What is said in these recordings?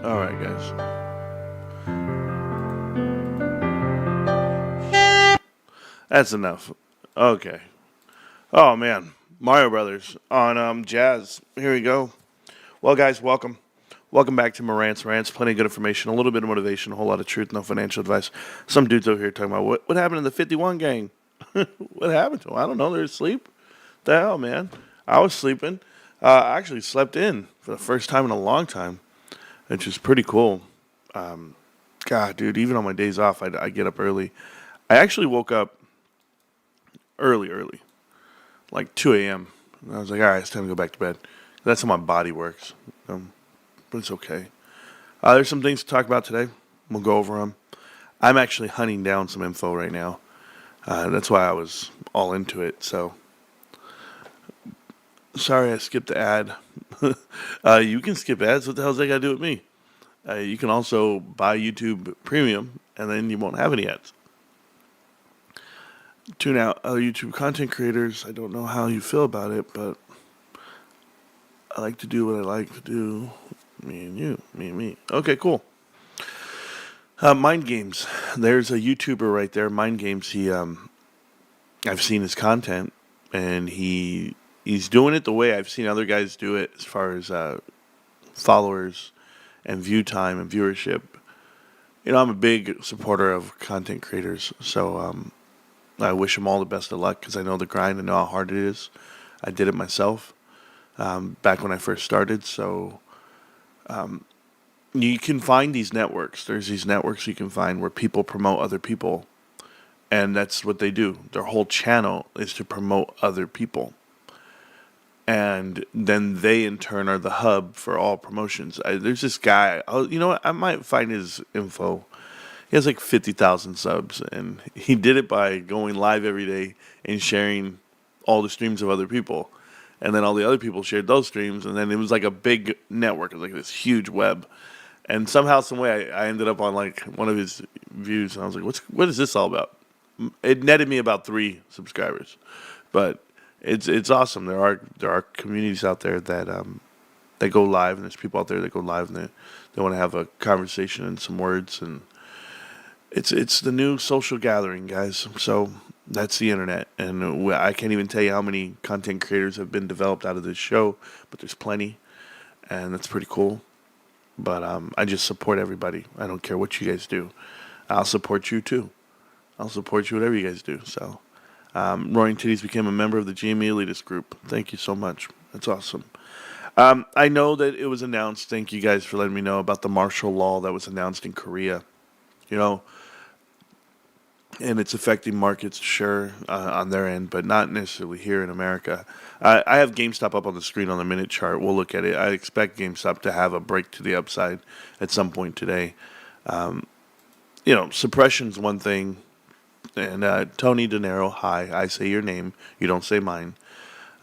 All right, guys. That's enough. Okay. Oh man, Mario Brothers on Jazz. Here we go. Well, guys, welcome. Welcome back to Marantz Rantz. Plenty of good information, a little bit of motivation, a whole lot of truth, no financial advice. Some dudes over here talking about what happened to the 51 gang. What happened to them? I don't know. They're asleep. The hell, man. I was sleeping. I actually slept in for the first time in a long time, which is pretty cool. God, dude, even on my days off, I get up early. I actually woke up early, like 2 a.m. And I was like, all right, it's time to go back to bed. That's how my body works. But it's okay. There's some things to talk about today. We'll go over them. I'm actually hunting down some info right now. That's why I was all into it. So, sorry I skipped the ad. You can skip ads. What the hell's that got to do with me? You can also buy YouTube Premium, and then you won't have any ads. Tune out other YouTube content creators. I don't know how you feel about it, but I like to do what I like to do. Me and you, me and me. Okay, cool. Mind Games. There's a YouTuber right there, Mind Games. I've seen his content, and he's doing it the way I've seen other guys do it, as far as followers and view time and viewership. I'm a big supporter of content creators, so I wish him all the best of luck because I know the grind and know how hard it is. I did it myself back when I first started, so you can find these networks. There's these networks you can find where people promote other people, and that's what they do. Their whole channel is to promote other people. And then they, in turn, are the hub for all promotions. There's this guy. You know what? I might find his info. He has like 50,000 subs, and he did it by going live every day and sharing all the streams of other people. And then all the other people shared those streams, and then it was like a big network. It was like this huge web. And somehow, some way, I ended up on like one of his views, and I was like, what is this all about? It netted me about 3 subscribers. But it's awesome. There are communities out there that go live, and there's people out there that go live, and they want to have a conversation and some words, and it's the new social gathering, guys. So that's the internet, and I can't even tell you how many content creators have been developed out of this show, but there's plenty, and that's pretty cool. But I just support everybody. I don't care what you guys do. I'll support you too. I'll support you whatever you guys do. So. Roaring Titties became a member of the GME elitist group. Thank you so much. That's awesome. I know that it was announced. Thank you guys for letting me know about the martial law that was announced in Korea. And it's affecting markets, sure, on their end, but not necessarily here in America. I have GameStop up on the screen on the minute chart. We'll look at it. I expect GameStop to have a break to the upside at some point today. Suppression's one thing. And Tony De Niro, hi, I say your name, you don't say mine.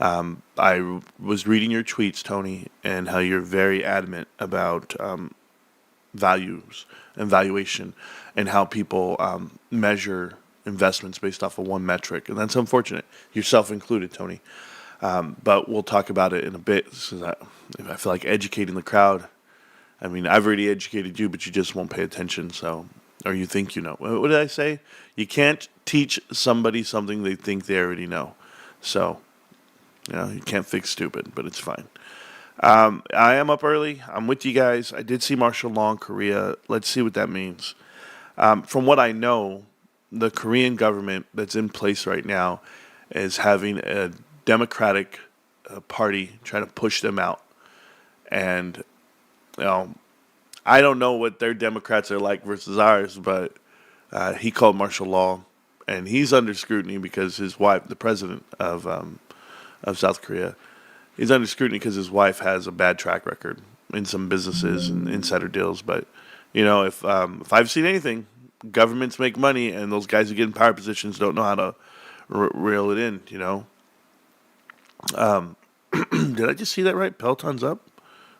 I was reading your tweets, Tony, and how you're very adamant about values and valuation and how people measure investments based off of one metric. And that's unfortunate, yourself included, Tony. But we'll talk about it in a bit. I feel like educating the crowd. I mean, I've already educated you, but you just won't pay attention, so... Or you think you know. What did I say? You can't teach somebody something they think they already know. So, you can't fix stupid, but it's fine. I am up early. I'm with you guys. I did see martial law in Korea. Let's see what that means. From what I know, the Korean government that's in place right now is having a Democratic party trying to push them out. And, I don't know what their Democrats are like versus ours, but he called martial law, and he's under scrutiny because his wife, the president of South Korea, he's under scrutiny because his wife has a bad track record in some businesses and insider deals. But if I've seen anything, governments make money, and those guys who get in power positions don't know how to reel it in. Did I just see that right? Peloton's up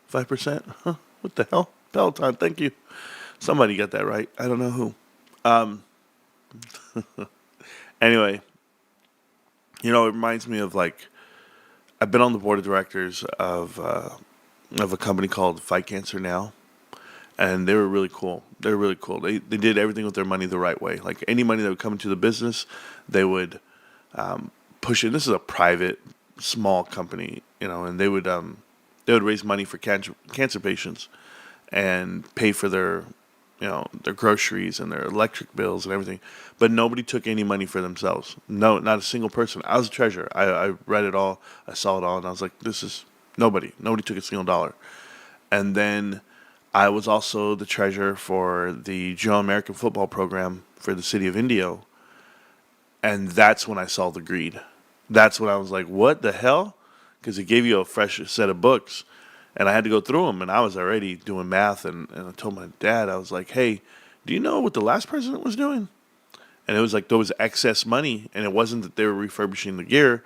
5%. Huh? What the hell? Peloton, thank you. Somebody got that right. I don't know who. Anyway, it reminds me of I've been on the board of directors of a company called Fight Cancer Now, and they were really cool. They were really cool. They did everything with their money the right way. Like any money that would come into the business, they would push it. This is a private, small company, and they would raise money for cancer patients and pay for their groceries and their electric bills and everything. But nobody took any money for themselves. No, not a single person. I was a treasurer. I read it all. I saw it all, and I was like, this is nobody. Nobody took a single dollar. And then I was also the treasurer for the Joe American football program for the city of Indio. And that's when I saw the greed. That's when I was like, what the hell? Because it gave you a fresh set of books. And I had to go through them. And I was already doing math. And I told my dad, I was like, hey, do you know what the last president was doing? And it was like there was excess money. And it wasn't that they were refurbishing the gear.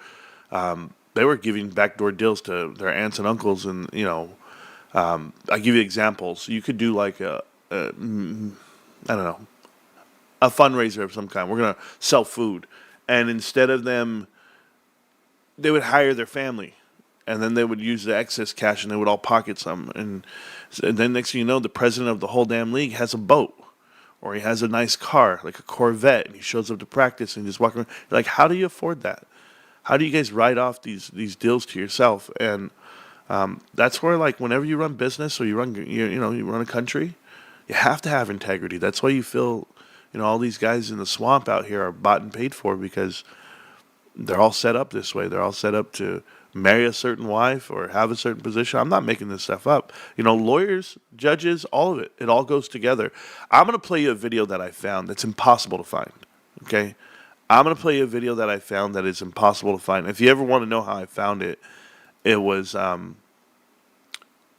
They were giving backdoor deals to their aunts and uncles. And, I give you examples. You could do like I don't know, a fundraiser of some kind. We're going to sell food. And instead of them, they would hire their family. And then they would use the excess cash and they would all pocket some. And then next thing you know, the president of the whole damn league has a boat. Or he has a nice car, like a Corvette. And he shows up to practice and just walking around. You're like, how do you afford that? How do you guys write off these deals to yourself? And that's where, like, whenever you run business or you run a country, you have to have integrity. That's why you feel, all these guys in the swamp out here are bought and paid for, because they're all set up this way. They're all set up to marry a certain wife or have a certain position. I'm not making this stuff up. Lawyers, judges, all of it. It all goes together. I'm going to play you a video that I found that's impossible to find. Okay? I'm going to play you a video that I found that is impossible to find. If you ever want to know how I found it, it was, I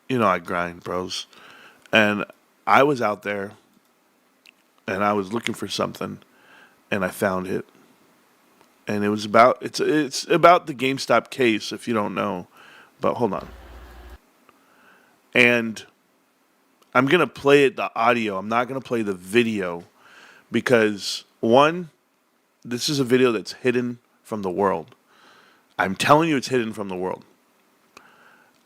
grind, bros. And I was out there and I was looking for something and I found it. And it was it's about the GameStop case, if you don't know. But hold on. And I'm going to play it, the audio. I'm not going to play the video because, one, this is a video that's hidden from the world. I'm telling you it's hidden from the world.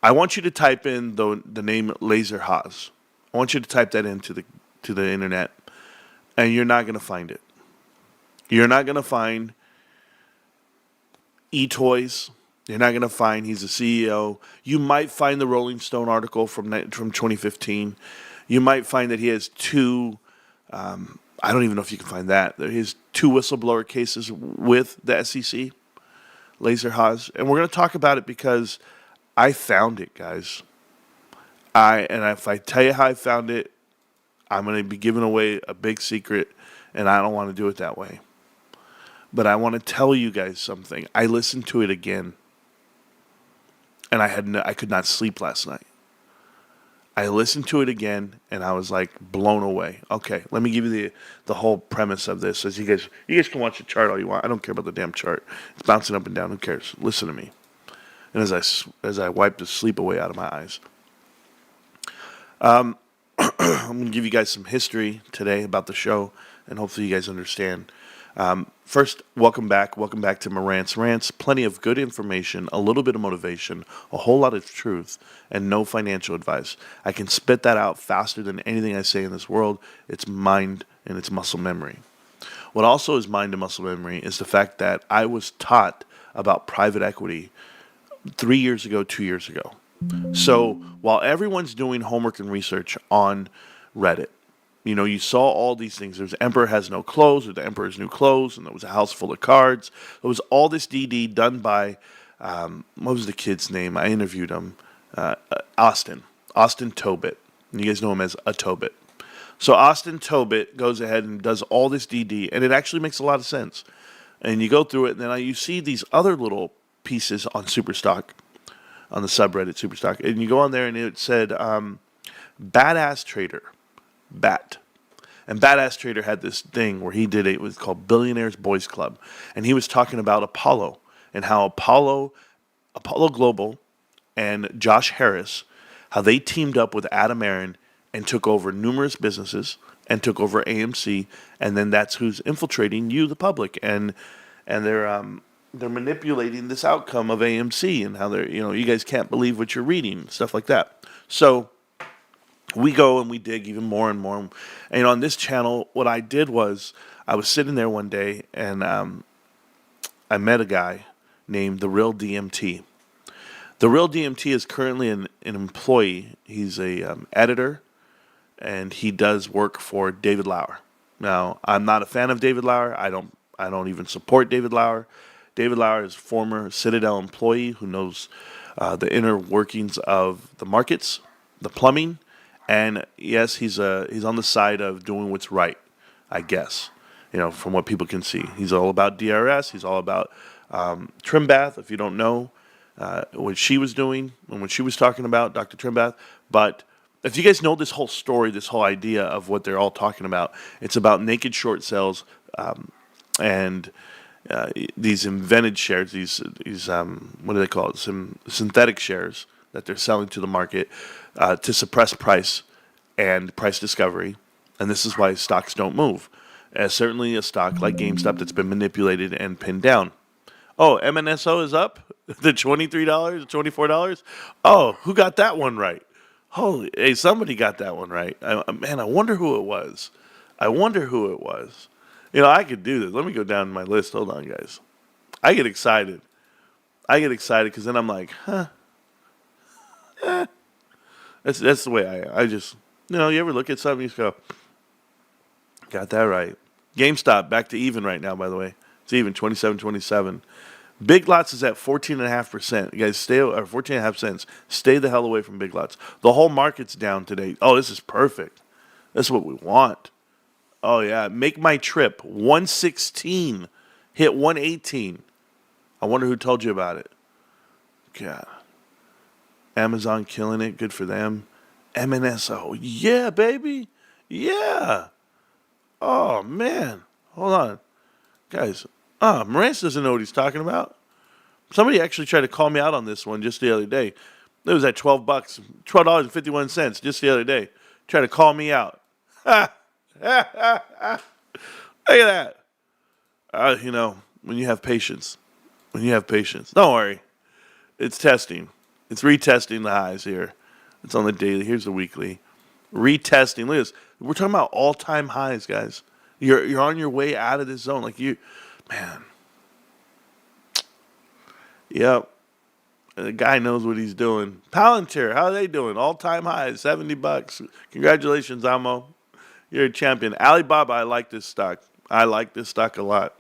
I want you to type in the name Laser Hos. I want you to type that into the internet, and you're not going to find it. You're not going to find eToys. You're not going to find he's a CEO. You might find the Rolling Stone article from 2015. You might find that he has two, I don't even know if you can find that. He has two whistleblower cases with the SEC, Laser Hos. And we're going to talk about it because I found it, guys. And if I tell you how I found it, I'm going to be giving away a big secret, and I don't want to do it that way. But I want to tell you guys something. I listened to it again, and I could not sleep last night. I listened to it again, and I was like blown away. Okay, let me give you the whole premise of this. As you guys can watch the chart all you want. I don't care about the damn chart. It's bouncing up and down. Who cares? Listen to me. And as I wipe the sleep away out of my eyes, I'm going to give you guys some history today about the show, and hopefully you guys understand. First, welcome back. Welcome back to Marantz Rantz. Plenty of good information, a little bit of motivation, a whole lot of truth, and no financial advice. I can spit that out faster than anything I say in this world. It's mind and it's muscle memory. What also is mind and muscle memory is the fact that I was taught about private equity 3 years ago, 2 years ago. So while everyone's doing homework and research on Reddit, you saw all these things. There was Emperor Has No Clothes, or The Emperor's New Clothes, and there was a house full of cards. There was all this DD done by, what was the kid's name? I interviewed him. Austin Tobit. And you guys know him as a Tobit. So Austin Tobit goes ahead and does all this DD, and it actually makes a lot of sense. And you go through it, and then you see these other little pieces on Superstock, on the subreddit Superstock, and you go on there, and it said, Badass Trader. Bat. And Badass Trader had this thing where it was called Billionaires Boys Club. And he was talking about Apollo and how Apollo Global and Josh Harris, how they teamed up with Adam Aaron and took over numerous businesses and took over AMC. And then that's who's infiltrating you, the public. And they're manipulating this outcome of AMC and how you guys can't believe what you're reading, stuff like that. So we go and we dig even more and more. And on this channel, what I did was I was sitting there one day and I met a guy named The Real DMT. The Real DMT is currently an employee. He's a editor, and he does work for David Lauer. Now, I'm not a fan of David Lauer. I don't even support David Lauer. David Lauer is a former Citadel employee who knows the inner workings of the markets, the plumbing, and yes, he's on the side of doing what's right, I guess. From what people can see, he's all about DRS. He's all about Trimbath. If you don't know what she was doing and what she was talking about, Dr. Trimbath. But if you guys know this whole story, this whole idea of what they're all talking about, it's about naked short sales and these invented shares, these what do they call it? Some synthetic shares that they're selling to the market to suppress price and price discovery, and this is why stocks don't move. As certainly a stock like GameStop that's been manipulated and pinned down. Oh, MNSO is up to $23, $24. Oh, who got that one right? Holy, hey, somebody got that one right. Man, I wonder who it was. I wonder who it was. I could do this. Let me go down my list. Hold on, guys. I get excited. Because then I'm like, huh. That's the way I am. I just, you ever look at something, you just go, got that right. GameStop, back to even right now, by the way. It's even, 27.27. Big Lots is at 14.5%. You guys stay, or 14.5 cents. Stay the hell away from Big Lots. The whole market's down today. Oh, this is perfect. This is what we want. Oh, yeah. Make my trip. 116. Hit 118. I wonder who told you about it. God. Amazon killing it. Good for them. MNSO. Yeah, baby. Yeah. Oh, man. Hold on. Guys. Marantz doesn't know what he's talking about. Somebody actually tried to call me out on this one just the other day. It was at $12, $12.51 just the other day. Tried to call me out. Look at that. When you have patience. Don't worry. It's testing. It's retesting the highs here. It's on the daily. Here's the weekly. Retesting. Look at this. We're talking about all-time highs, guys. You're on your way out of this zone. Man. Yep. The guy knows what he's doing. Palantir, how are they doing? All-time highs, $70. Congratulations, Amo. You're a champion. Alibaba, I like this stock. I like this stock a lot.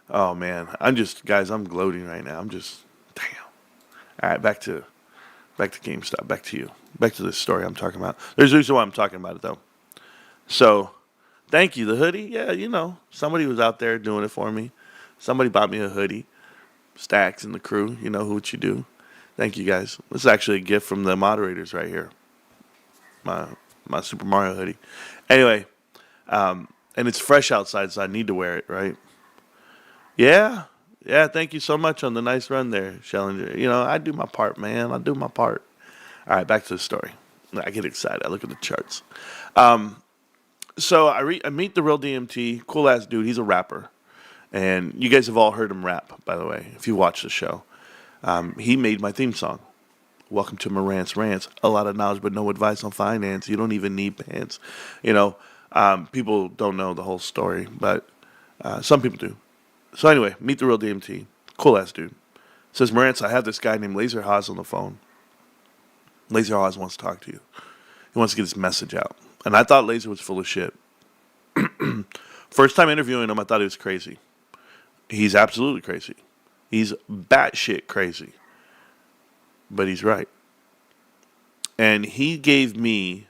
Oh, man. I'm gloating right now. Damn. All right, back to GameStop. Back to you. Back to this story I'm talking about. There's a reason why I'm talking about it, though. So, thank you. The hoodie, yeah, somebody was out there doing it for me. Somebody bought me a hoodie. Stacks and the crew, you know what you do. Thank you, guys. This is actually a gift from the moderators right here. My Super Mario hoodie. Anyway, and it's fresh outside, so I need to wear it, right? Yeah, thank you so much on the nice run there, Schellinger. I do my part, man. I do my part. All right, back to the story. I get excited. I look at the charts. So I meet the Real DMT, cool ass dude. He's a rapper, and you guys have all heard him rap, by the way, if you watch the show. He made my theme song. Welcome to Marantz Rantz. A lot of knowledge, but no advice on finance. You don't even need pants. People don't know the whole story, but some people do. So anyway, meet the Real DMT, cool ass dude. Says, Marantz, I have this guy named Laser Hos on the phone. Laser Hos wants to talk to you. He wants to get his message out. And I thought Laser was full of shit. First time interviewing him, I thought he was crazy. He's absolutely crazy. He's batshit crazy. But he's right. And he gave me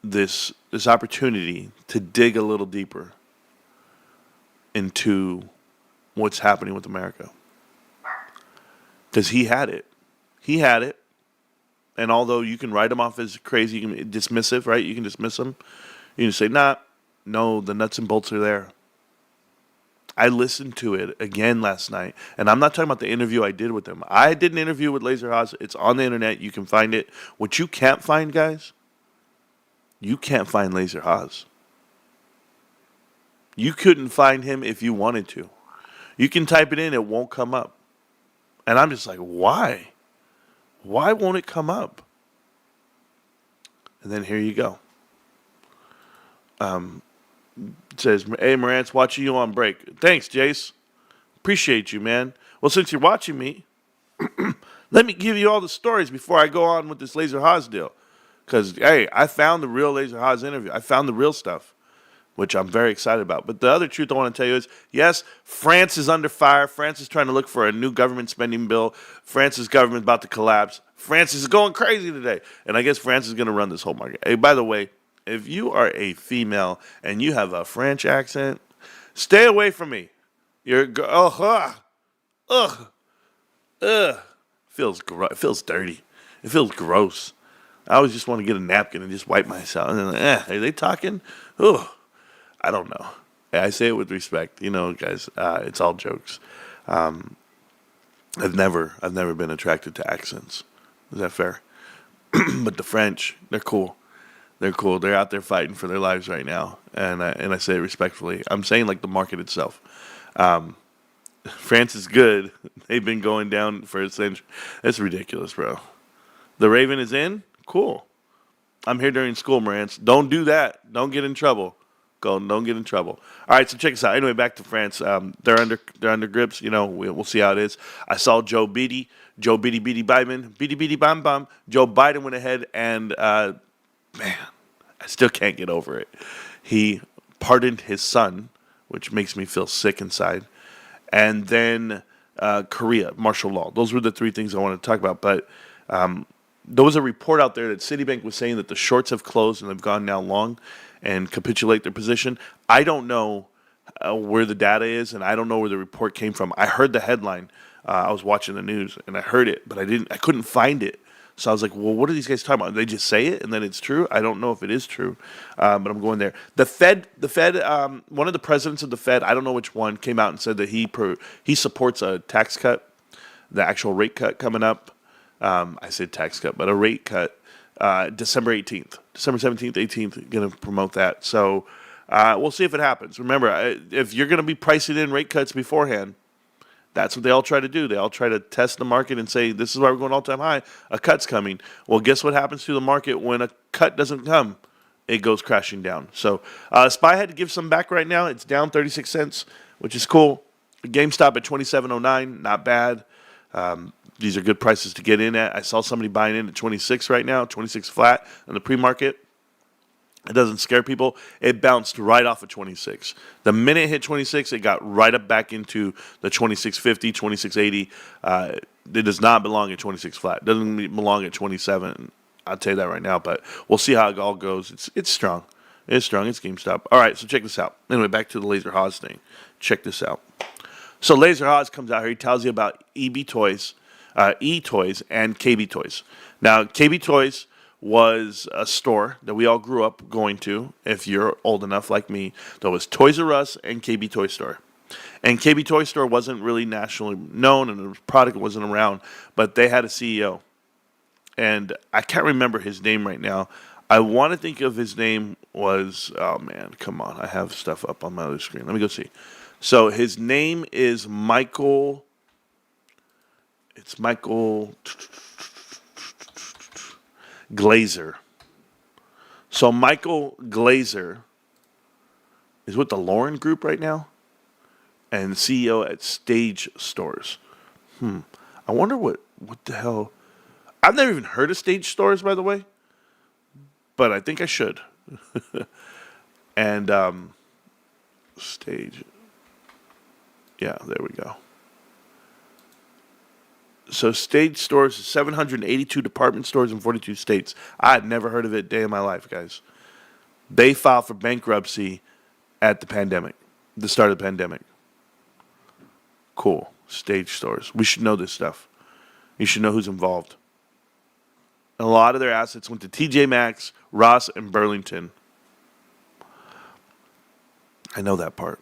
this opportunity to dig a little deeper into what's happening with America. Because he had it. And although you can write him off as crazy, you can dismissive, right? You can dismiss him. You can say, no, the nuts and bolts are there. I listened to it again last night. And I'm not talking about the interview I did with him. I did an interview with Laser Hos. It's on the internet. You can find it. What you can't find, guys, you can't find Laser Hos. You couldn't find him if you wanted to. You can type it in. It won't come up. And I'm just like, why? Why won't it come up? And then here you go. It says, hey, Marantz, watching you on break. Thanks, Jace. Appreciate you, man. Well, since you're watching me, let me give you all the stories before I go on with this Laser Hos deal. Because, hey, I found the real Laser Hos interview. I found the real stuff, which I'm very excited about. But the other truth I want to tell you is, yes, France is under fire. France is trying to look for a new government spending bill. France's government is about to collapse. France is going crazy today. And I guess France is going to run this whole market. Hey, by the way, if you are a female and you have a French accent, stay away from me. You're, ugh. It feels dirty. It feels gross. I always just want to get a napkin and just wipe myself. And then, are they talking? Ugh. I don't know. I say it with respect, guys. It's all jokes. I've never been attracted to accents. Is that fair? But the French, they're cool. They're cool. They're out there fighting for their lives right now, and I say it respectfully. I'm saying like the market itself. France is good. They've been going down for a century. It's ridiculous, bro. The Raven is in. Cool. I'm here during school, Marantz. Don't do that. Don't get in trouble. Don't get in trouble. All right, so check this out. Anyway, back to France. They're under grips. We'll see how it is. I saw Joe Beatty Biden. Joe Biden went ahead and man, I still can't get over it. He pardoned his son, which makes me feel sick inside. And then Korea, martial law. Those were the three things I wanted to talk about. But there was a report out there that Citibank was saying that the shorts have closed and they've gone now long and capitulate their position. I don't know where the data is, and I don't know where the report came from. I heard the headline. I was watching the news, and I heard it, but I couldn't find it. So I was like, well, what are these guys talking about? They just say it, and then it's true? I don't know if it is true, but I'm going there. The Fed, one of the presidents of the Fed, I don't know which one, came out and said that he supports a tax cut, the actual rate cut coming up. I said tax cut, but a rate cut, December 18th. December 17th, 18th, going to promote that. So we'll see if it happens. Remember, if you're going to be pricing in rate cuts beforehand, that's what they all try to do. They all try to test the market and say, this is why we're going all-time high. A cut's coming. Well, guess what happens to the market when a cut doesn't come? It goes crashing down. So SPY had to give some back right now. It's down 36 cents, which is cool. GameStop at 27.09, not bad. These are good prices to get in at. I saw somebody buying in at 26 right now, 26 flat in the pre-market. It doesn't scare people. It bounced right off of 26. The minute it hit 26, it got right up back into the 26.50, 26.80. It does not belong at 26 flat. It doesn't belong at 27. I'll tell you that right now, but we'll see how it all goes. It's strong. It's strong. It's GameStop. All right, so check this out. Anyway, back to the Laser Hos thing. Check this out. So Laser Hos comes out here. He tells you about E-Toys, and KB Toys. Now, KB Toys was a store that we all grew up going to. If you're old enough like me, there was Toys R Us and KB Toy Store. And KB Toy Store wasn't really nationally known, and the product wasn't around, but they had a CEO. And I can't remember his name right now. I want to think of his name was, oh man, come on. I have stuff up on my other screen. Let me go see. So his name is Michael. It's Michael Glazer. So Michael Glazer is with the Lauren Group right now and CEO at Stage Stores. I wonder what the hell. I've never even heard of Stage Stores, by the way, but I think I should. And Stage. Yeah, there we go. So Stage Stores, 782 department stores in 42 states. I had never heard of it a day in my life, guys. They filed for bankruptcy at the start of the pandemic. Cool. Stage Stores. We should know this stuff. You should know who's involved. And a lot of their assets went to TJ Maxx, Ross, and Burlington. I know that part.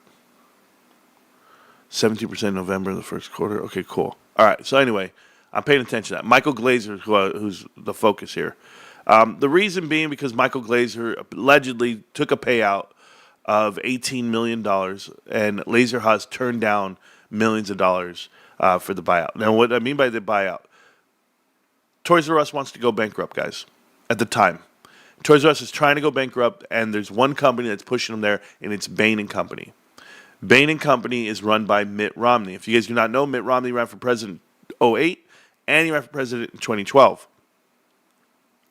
17% in November in the first quarter. Okay, cool. All right, so anyway, I'm paying attention to that. Michael Glazer, who's the focus here. The reason being because Michael Glazer allegedly took a payout of $18 million, and Laser Hos turned down millions of dollars for the buyout. Now, what I mean by the buyout, Toys R Us wants to go bankrupt, guys, at the time. Toys R Us is trying to go bankrupt, and there's one company that's pushing them there, and it's Bain and Company. Bain and Company is run by Mitt Romney. If you guys do not know, Mitt Romney ran for president in 2008, and he ran for president in 2012.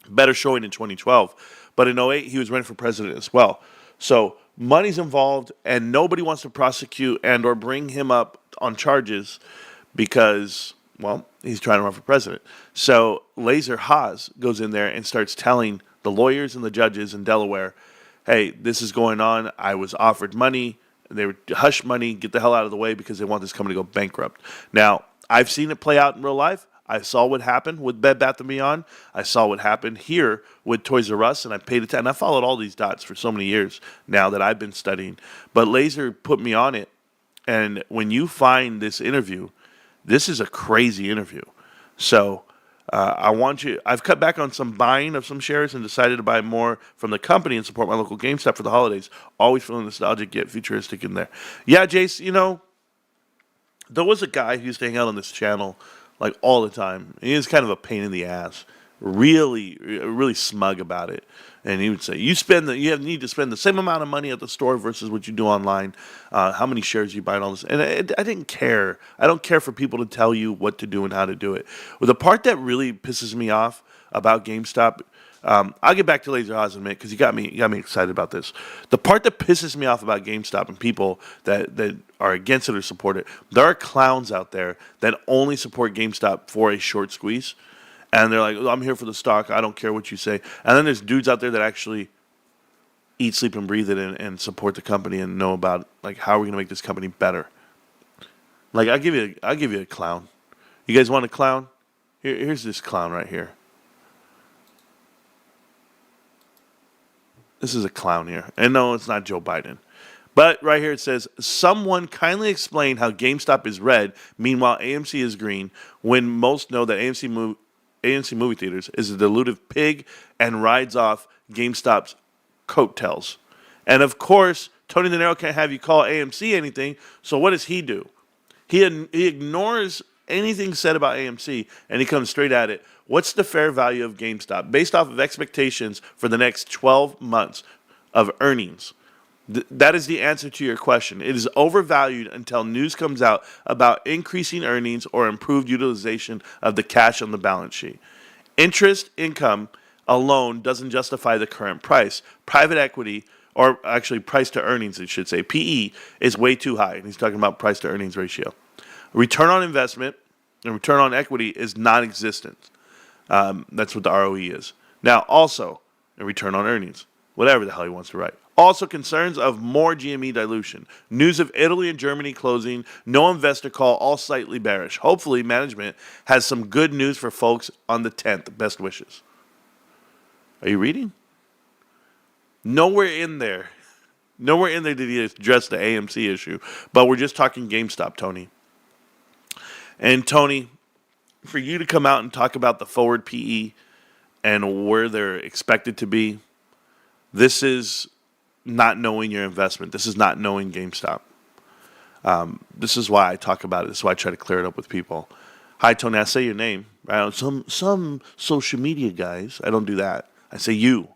Better showing in 2012. But in 2008, he was running for president as well. So money's involved, and nobody wants to prosecute and or bring him up on charges because, well, he's trying to run for president. So Laser Hos goes in there and starts telling the lawyers and the judges in Delaware, hey, this is going on. I was offered money. They were hush money, get the hell out of the way because they want this company to go bankrupt. Now, I've seen it play out in real life. I saw what happened with Bed Bath & Beyond. I saw what happened here with Toys R Us, and I paid attention. I followed all these dots for so many years now that I've been studying. But Laser put me on it, and when you find this interview, this is a crazy interview. So I've cut back on some buying of some shares and decided to buy more from the company and support my local GameStop for the holidays. Always feeling nostalgic yet futuristic in there. Yeah, Jace, there was a guy who used to hang out on this channel like all the time. He was kind of a pain in the ass, really smug about it. And he would say, you need to spend the same amount of money at the store versus what you do online. How many shares you buy and all this. And I didn't care. I don't care for people to tell you what to do and how to do it. Well, the part that really pisses me off about GameStop, I'll get back to Laser Hos in a minute because you got me excited about this. The part that pisses me off about GameStop and people that are against it or support it, there are clowns out there that only support GameStop for a short squeeze. And they're like, I'm here for the stock. I don't care what you say. And then there's dudes out there that actually eat, sleep, and breathe it and support the company and know about like how we're gonna make this company better. Like I'll give you a clown. You guys want a clown? Here's this clown right here. This is a clown here. And no, it's not Joe Biden. But right here it says, someone kindly explain how GameStop is red, meanwhile AMC is green, when most know that AMC movie theaters is a dilutive pig and rides off GameStop's coattails. And of course, Tony De Niro can't have you call AMC anything, so what does he do? He ignores anything said about AMC, and he comes straight at it. What's the fair value of GameStop based off of expectations for the next 12 months of earnings? That is the answer to your question. It is overvalued until news comes out about increasing earnings or improved utilization of the cash on the balance sheet. Interest income alone doesn't justify the current price. Private equity, or actually price to earnings, it should say, PE, is way too high. And he's talking about price to earnings ratio. Return on investment and return on equity is non-existent. That's what the ROE is. Now, also, a return on earnings, whatever the hell he wants to write. Also, concerns of more GME dilution. News of Italy and Germany closing. No investor call, all slightly bearish. Hopefully, management has some good news for folks on the 10th. Best wishes. Are you reading? Nowhere in there did he address the AMC issue. But we're just talking GameStop, Tony. And Tony, for you to come out and talk about the forward PE and where they're expected to be, this is not knowing your investment. This is not knowing GameStop. This is why I talk about it. This is why I try to clear it up with people. Hi, Tony. I say your name. Right? Some social media guys, I don't do that. I say you.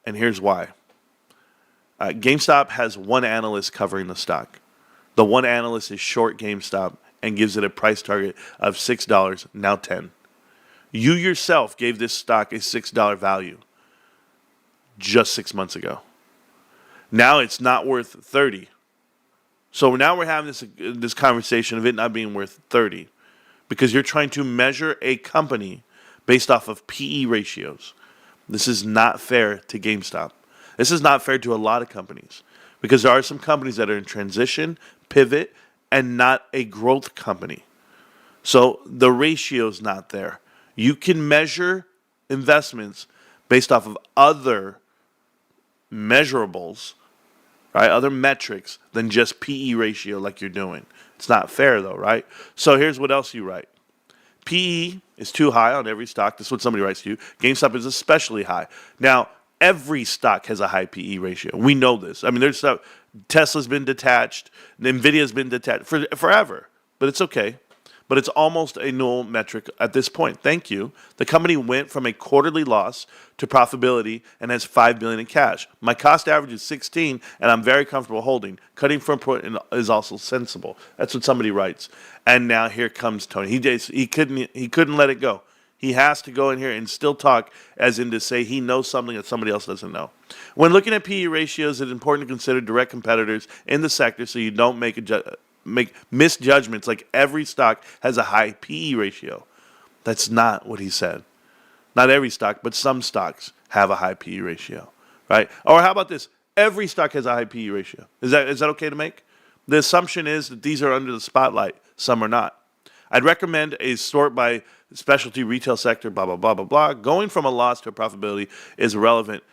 And here's why. GameStop has one analyst covering the stock. The one analyst is short GameStop and gives it a price target of $6, now $10. You yourself gave this stock a $6 value just 6 months ago. Now it's not worth $30. So now we're having this conversation of it not being worth $30 because you're trying to measure a company based off of PE ratios. This is not fair to GameStop. This is not fair to a lot of companies because there are some companies that are in transition, pivot, and not a growth company. So the ratio's not there. You can measure investments based off of other measurables, right? Other metrics than just PE ratio like you're doing. It's not fair though, right? So here's what else you write. PE is too high on every stock. This is what somebody writes to you. GameStop is especially high. Now, every stock has a high PE ratio. We know this. I mean, there's stuff. Tesla's been detached. NVIDIA's been detached for forever. But it's okay. but it's almost a null metric at this point. Thank you. The company went from a quarterly loss to profitability and has $5 billion in cash. My cost average is 16, and I'm very comfortable holding. Cutting from point is also sensible. That's what somebody writes. And now here comes Tony. He couldn't let it go. He has to go in here and still talk as in to say he knows something that somebody else doesn't know. When looking at PE ratios, it's important to consider direct competitors in the sector so you don't make misjudgments like every stock has a high PE ratio. That's not what he said. Not every stock, but some stocks have a high PE ratio, right? Or how about this? Every stock has a high PE ratio. Is that okay to make? The assumption is that these are under the spotlight. Some are not. I'd recommend a sort by specialty retail sector, blah, blah, blah, blah, blah. Going from a loss to a profitability is relevant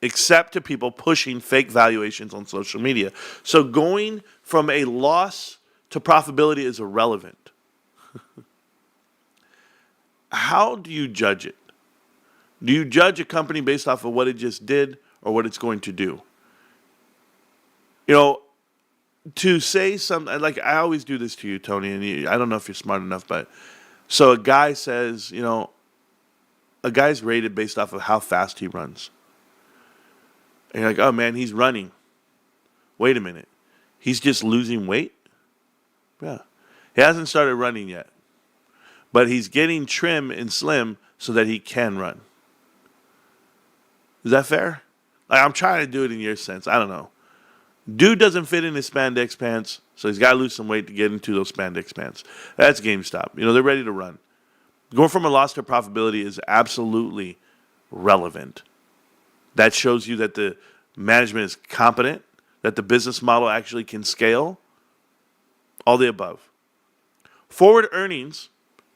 except to people pushing fake valuations on social media. So going from a loss to profitability is irrelevant. How do you judge it? Do you judge a company based off of what it just did or what it's going to do? You know, to say something, like I always do this to you, Tony, and I don't know if you're smart enough, but so a guy says, you know, a guy's rated based off of how fast he runs. And you're like, oh man, he's running. Wait a minute. He's just losing weight? Yeah. He hasn't started running yet. But he's getting trim and slim so that he can run. Is that fair? Like, I'm trying to do it in your sense. I don't know. Dude doesn't fit in his spandex pants, so he's got to lose some weight to get into those spandex pants. That's GameStop. You know, they're ready to run. Going from a loss to profitability is absolutely relevant. That shows you that the management is competent, that the business model actually can scale. All the above. Forward earnings,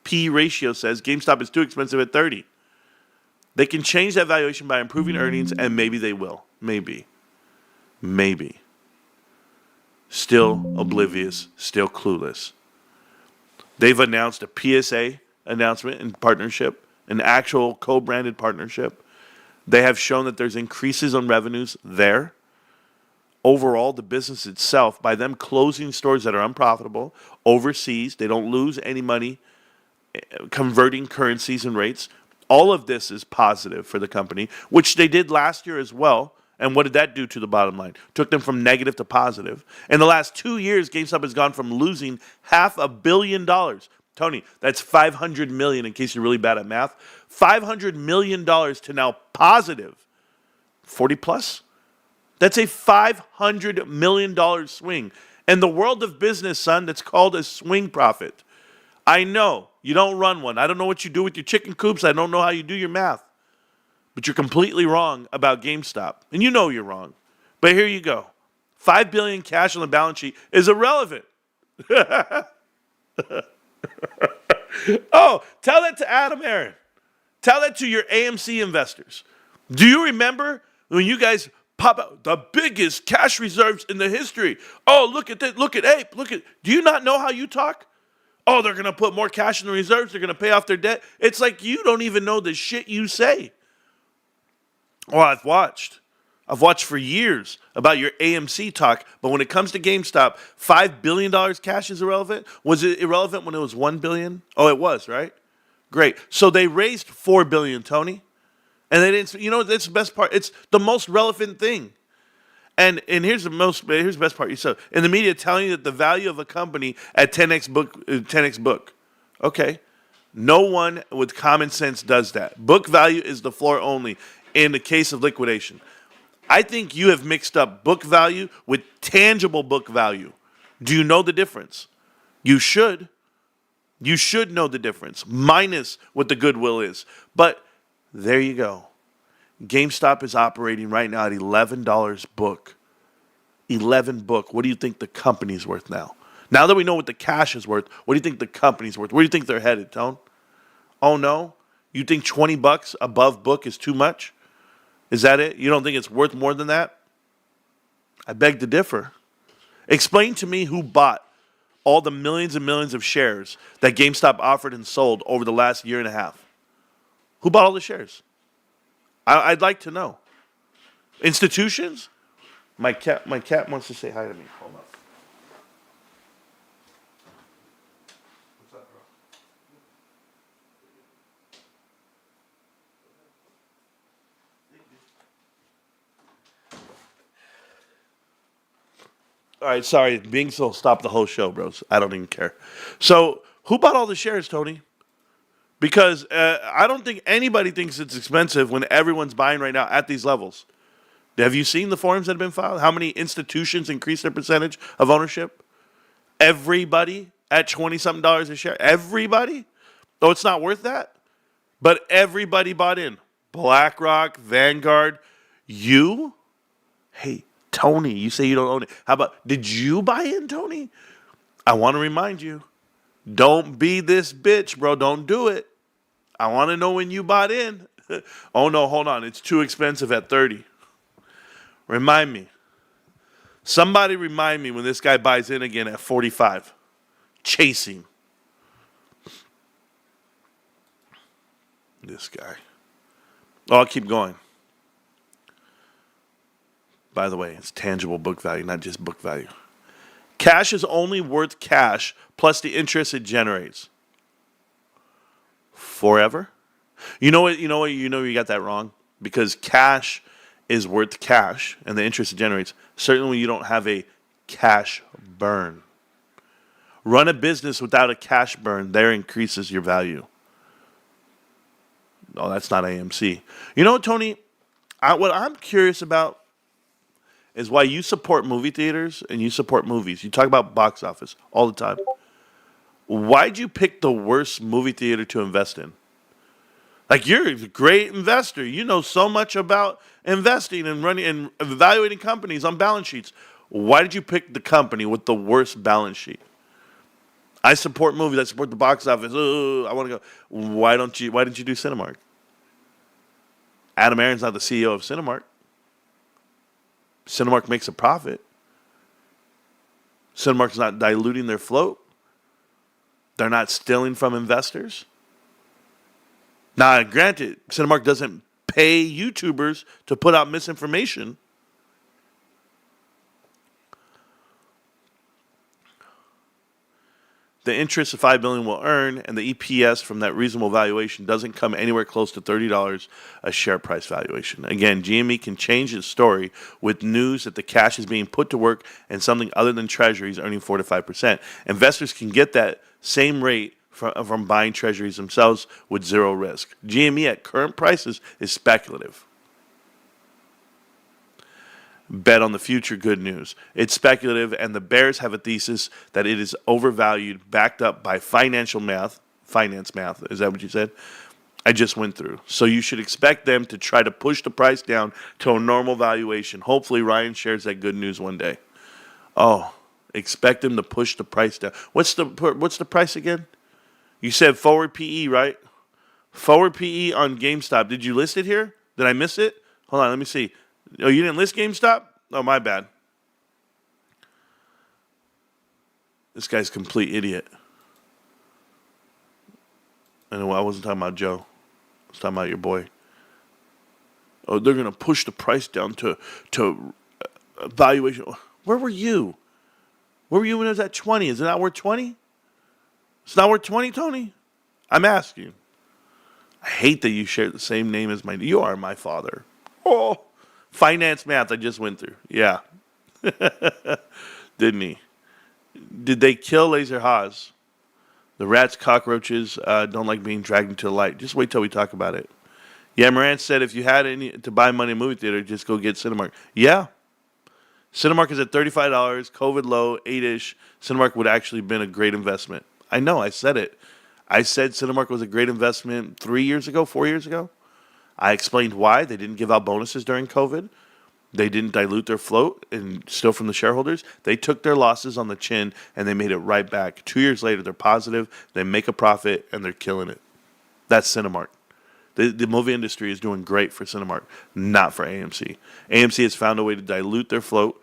P ratio says GameStop is too expensive at 30. They can change that valuation by improving earnings, and maybe they will. Maybe. Still oblivious, still clueless. They've announced a PSA announcement in partnership, an actual co-branded partnership. They have shown that there's increases on revenues there. Overall, the business itself, by them closing stores that are unprofitable overseas, they don't lose any money converting currencies and rates. All of this is positive for the company, which they did last year as well. And what did that do to the bottom line? Took them from negative to positive. In the last 2 years, GameStop has gone from losing $500 million. Tony, that's $500 million in case you're really bad at math. $500 million to now positive 40 plus. That's a $500 million swing. In the world of business, son, that's called a swing profit. I know you don't run one. I don't know what you do with your chicken coops. I don't know how you do your math. But you're completely wrong about GameStop. And you know you're wrong. But here you go. $5 billion cash on the balance sheet is irrelevant. Oh, tell that to Adam Aaron. Tell that to your AMC investors. Do you remember when you guys pop out the biggest cash reserves in the history? Oh, look at that. Look at Ape. Do you not know how you talk? Oh, they're going to put more cash in the reserves. They're going to pay off their debt. It's like you don't even know the shit you say. Well, I've watched for years about your AMC talk, but when it comes to GameStop, $5 billion cash is irrelevant? Was it irrelevant when it was $1 billion? Oh, it was, right? Great. So they raised $4 billion, Tony. And they didn't, you know, that's the best part. It's the most relevant thing. And here's the best part. So in the media telling you that the value of a company at 10x book. Okay. No one with common sense does that. Book value is the floor only in the case of liquidation. I think you have mixed up book value with tangible book value. Do you know the difference? You should. You should know the difference, minus what the goodwill is. But there you go. GameStop is operating right now at $11 book. 11 book. What do you think the company's worth now? Now that we know what the cash is worth, what do you think the company's worth? Where do you think they're headed, Tone? Oh no? You think $20 above book is too much? Is that it? You don't think it's worth more than that? I beg to differ. Explain to me who bought all the millions and millions of shares that GameStop offered and sold over the last year and a half. Who bought all the shares? I'd like to know. Institutions? My cat wants to say hi to me. Hold on. All right, sorry. Being so stop the whole show, bros. I don't even care. So, who bought all the shares, Tony? Because I don't think anybody thinks it's expensive when everyone's buying right now at these levels. Have you seen the forms that have been filed? How many institutions increased their percentage of ownership? Everybody at 20 something dollars a share. Everybody? Oh, it's not worth that? But everybody bought in. BlackRock, Vanguard, you? Hey, Tony, you say you don't own it. How about, did you buy in, Tony? I want to remind you, don't be this bitch, bro. Don't do it. I want to know when you bought in. Oh, no, hold on. It's too expensive at 30. Remind me. Somebody remind me when this guy buys in again at 45. Chasing. This guy. Oh, I'll keep going. By the way, it's tangible book value, not just book value. Cash is only worth cash plus the interest it generates. Forever? You know what? You got that wrong. Because cash is worth cash and the interest it generates. Certainly when you don't have a cash burn. Run a business without a cash burn. There increases your value. Oh, that's not AMC. You know what, Tony? What I'm curious about is why you support movie theaters and you support movies. You talk about box office all the time. Why'd you pick the worst movie theater to invest in? Like, you're a great investor. You know so much about investing and running and evaluating companies on balance sheets. Why did you pick the company with the worst balance sheet? I support movies. I support the box office. I want to go. Why didn't you do Cinemark? Adam Aron's not the CEO of Cinemark. Cinemark makes a profit. Cinemark's not diluting their float. They're not stealing from investors. Now, granted, Cinemark doesn't pay YouTubers to put out misinformation. The interest of $5 billion will earn, and the EPS from that reasonable valuation doesn't come anywhere close to $30 a share price valuation. Again, GME can change its story with news that the cash is being put to work and something other than treasuries earning 4 to 5%. Investors can get that same rate from buying treasuries themselves with zero risk. GME at current prices is speculative. Bet on the future, good news. It's speculative, and the bears have a thesis that it is overvalued, backed up by finance math. Is that what you said? I just went through. So you should expect them to try to push the price down to a normal valuation. Hopefully Ryan shares that good news one day. Oh, expect them to push the price down. What's the price again? You said forward PE, right? Forward PE on GameStop. Did you list it here? Did I miss it? Hold on, let me see. Oh, you didn't list GameStop? Oh, my bad. This guy's a complete idiot. Anyway, I wasn't talking about Joe. I was talking about your boy. Oh, they're going to push the price down to valuation. Where were you? Where were you when it was at 20? Is it not worth 20? It's not worth 20, Tony? I'm asking. I hate that you share the same name as you are my father. Oh. Finance math I just went through. Yeah. Didn't he? Did they kill Laser Hos? The rats, cockroaches don't like being dragged into the light. Just wait till we talk about it. Yeah, Marantz said if you had any to buy money in a movie theater, just go get Cinemark. Yeah. Cinemark is at $35, COVID low, 8-ish. Cinemark would actually have been a great investment. I know, I said it. I said Cinemark was a great investment 4 years ago. I explained why. They didn't give out bonuses during COVID. They didn't dilute their float and steal from the shareholders. They took their losses on the chin and they made it right back. 2 years later, they're positive. They make a profit and they're killing it. That's Cinemark. The movie industry is doing great for Cinemark, not for AMC. AMC has found a way to dilute their float,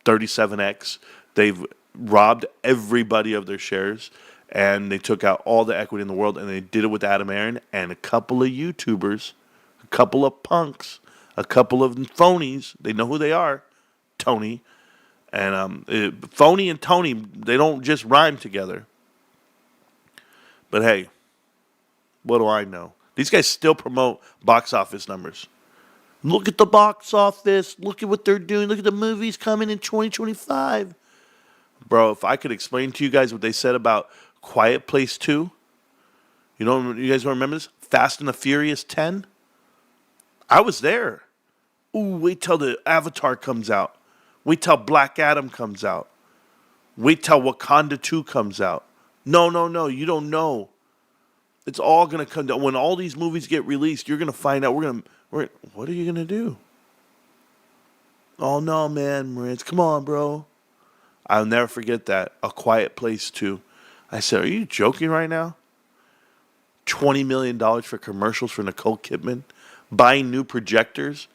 37x. They've robbed everybody of their shares, and they took out all the equity in the world, and they did it with Adam Aron and a couple of YouTubers, a couple of punks, a couple of phonies. They know who they are, Tony. And phony and Tony, they don't just rhyme together. But hey, what do I know? These guys still promote box office numbers. Look at the box office. Look at what they're doing. Look at the movies coming in 2025. Bro, if I could explain to you guys what they said about Quiet Place 2, you guys remember this? Fast and the Furious 10? I was there. Ooh, wait till the Avatar comes out. Wait till Black Adam comes out. Wait till Wakanda 2 comes out. No, you don't know. It's all going to come down. When all these movies get released, you're going to find out. What are you going to do? Oh, no, man, Marantz. Come on, bro. I'll never forget that. A Quiet Place 2. I said, are you joking right now? $20 million for commercials for Nicole Kidman? Buying new projectors?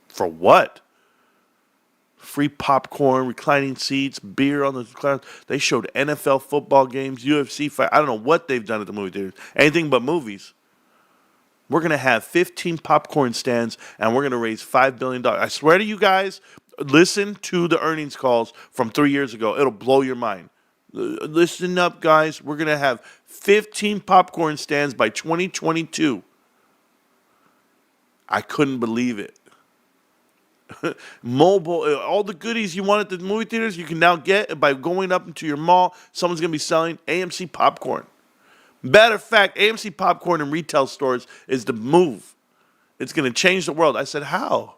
For what? Free popcorn, reclining seats, beer on the clouds. They showed NFL football games, UFC fight. I don't know what they've done at the movie theaters. Anything but movies. We're going to have 15 popcorn stands, and we're going to raise $5 billion. I swear to you guys, listen to the earnings calls from 3 years ago. It'll blow your mind. Listen up, guys. We're going to have 15 popcorn stands by 2022. I couldn't believe it. Mobile, all the goodies you want at the movie theaters, you can now get by going up into your mall. Someone's going to be selling AMC popcorn. Matter of fact, AMC popcorn in retail stores is the move. It's going to change the world. I said, how?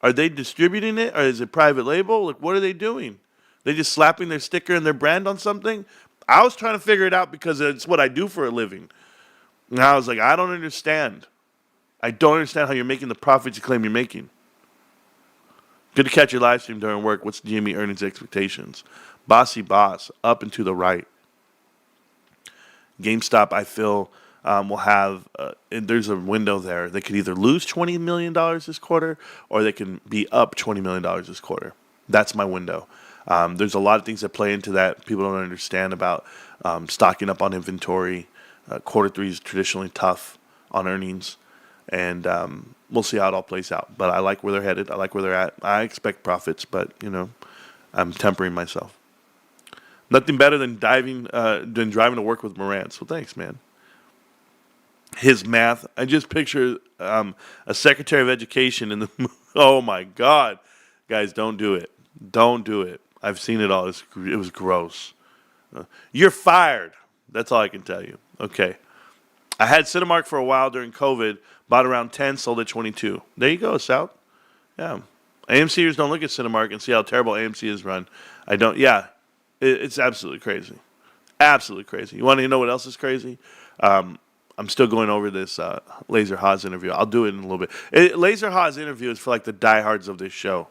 Are they distributing it, or is it private label? Like, what are they doing? They just slapping their sticker and their brand on something? I was trying to figure it out because it's what I do for a living. And I was like, I don't understand. I don't understand how you're making the profits you claim you're making. Good to catch your live stream during work. What's the GME earnings expectations? Bossy Boss, up and to the right. GameStop, I feel, will have, there's a window there. They could either lose $20 million this quarter, or they can be up $20 million this quarter. That's my window. There's a lot of things that play into that people don't understand about stocking up on inventory. Quarter three is traditionally tough on earnings. And we'll see how it all plays out. But I like where they're headed. I like where they're at. I expect profits, but, I'm tempering myself. Nothing better than driving to work with Marantz. Well, thanks, man. His math. I just picture a Secretary of Education in the... Oh, my God. Guys, don't do it. Don't do it. I've seen it all. It was gross. You're fired. That's all I can tell you. Okay. I had Cinemark for a while during COVID. Bought around 10, sold at 22. There you go, Sal. Yeah. AMCers don't look at Cinemark and see how terrible AMC is run. I don't. Yeah. It's absolutely crazy. Absolutely crazy. You want to know what else is crazy? I'm still going over this Laser Hos interview. I'll do it in a little bit. Laser Hos interview is for like the diehards of this show.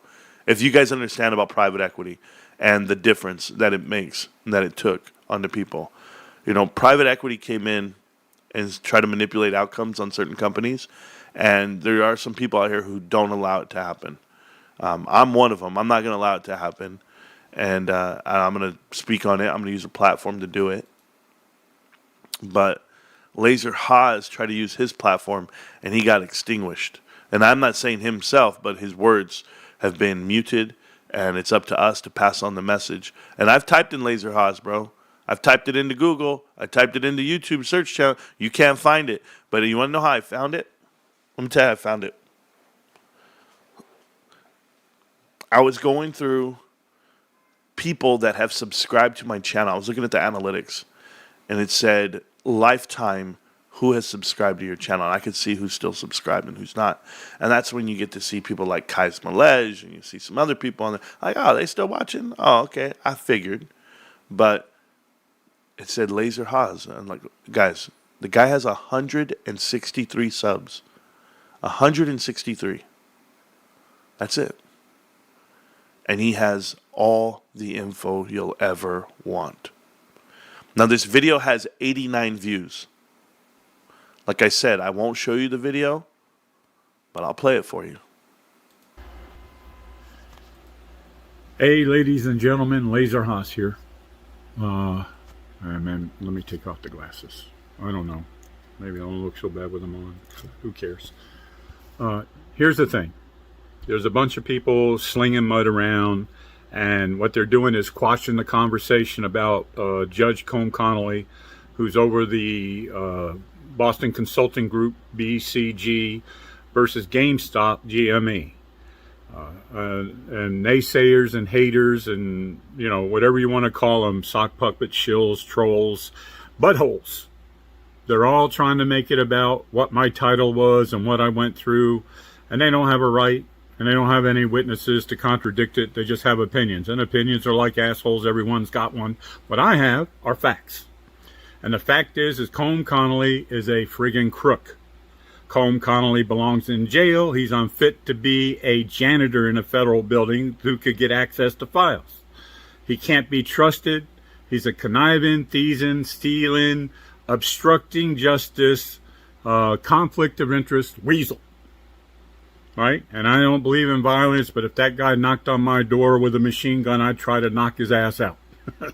If you guys understand about private equity and the difference that it makes and that it took on the people. Private equity came in and try to manipulate outcomes on certain companies. And there are some people out here who don't allow it to happen. I'm one of them. I'm not going to allow it to happen. And I'm going to speak on it. I'm going to use a platform to do it. But Laser Hos tried to use his platform, and he got extinguished. And I'm not saying himself, but his words have been muted, and it's up to us to pass on the message. And I've typed in Laser Hos, bro. I've typed it into Google. I typed it into YouTube search channel. You can't find it. But you want to know how I found it? Let me tell you how I found it. I was going through people that have subscribed to my channel. I was looking at the analytics, and it said lifetime who has subscribed to your channel. And I could see who's still subscribed and who's not. And that's when you get to see people like Kai Smalej, and you see some other people on there. Like, oh, they still watching? Oh, okay. I figured. But it said Laser Hos. I'm like, guys, the guy has 163 subs. 163. That's it. And he has all the info you'll ever want. Now, this video has 89 views. Like I said, I won't show you the video, but I'll play it for you. Hey, ladies and gentlemen, Laser Hos here. Man, let me take off the glasses. I don't know. Maybe I don't look so bad with them on. Who cares? Here's the thing. There's a bunch of people slinging mud around, and what they're doing is quashing the conversation about Judge Cone Connolly, who's over the Boston Consulting Group, BCG, versus GameStop, GME. and naysayers and haters and, you know, whatever you want to call them, sock puppets, shills, trolls, buttholes. They're all trying to make it about what my title was and what I went through, and they don't have a right, and they don't have any witnesses to contradict it. They just have opinions, and opinions are like assholes. Everyone's got one. What I have are facts. And the fact is Colm Connolly is a friggin' crook. Colm Connolly belongs in jail. He's unfit to be a janitor in a federal building who could get access to files. He can't be trusted. He's a conniving, thieving, stealing, obstructing justice, conflict of interest weasel. Right? And I don't believe in violence, but if that guy knocked on my door with a machine gun, I'd try to knock his ass out.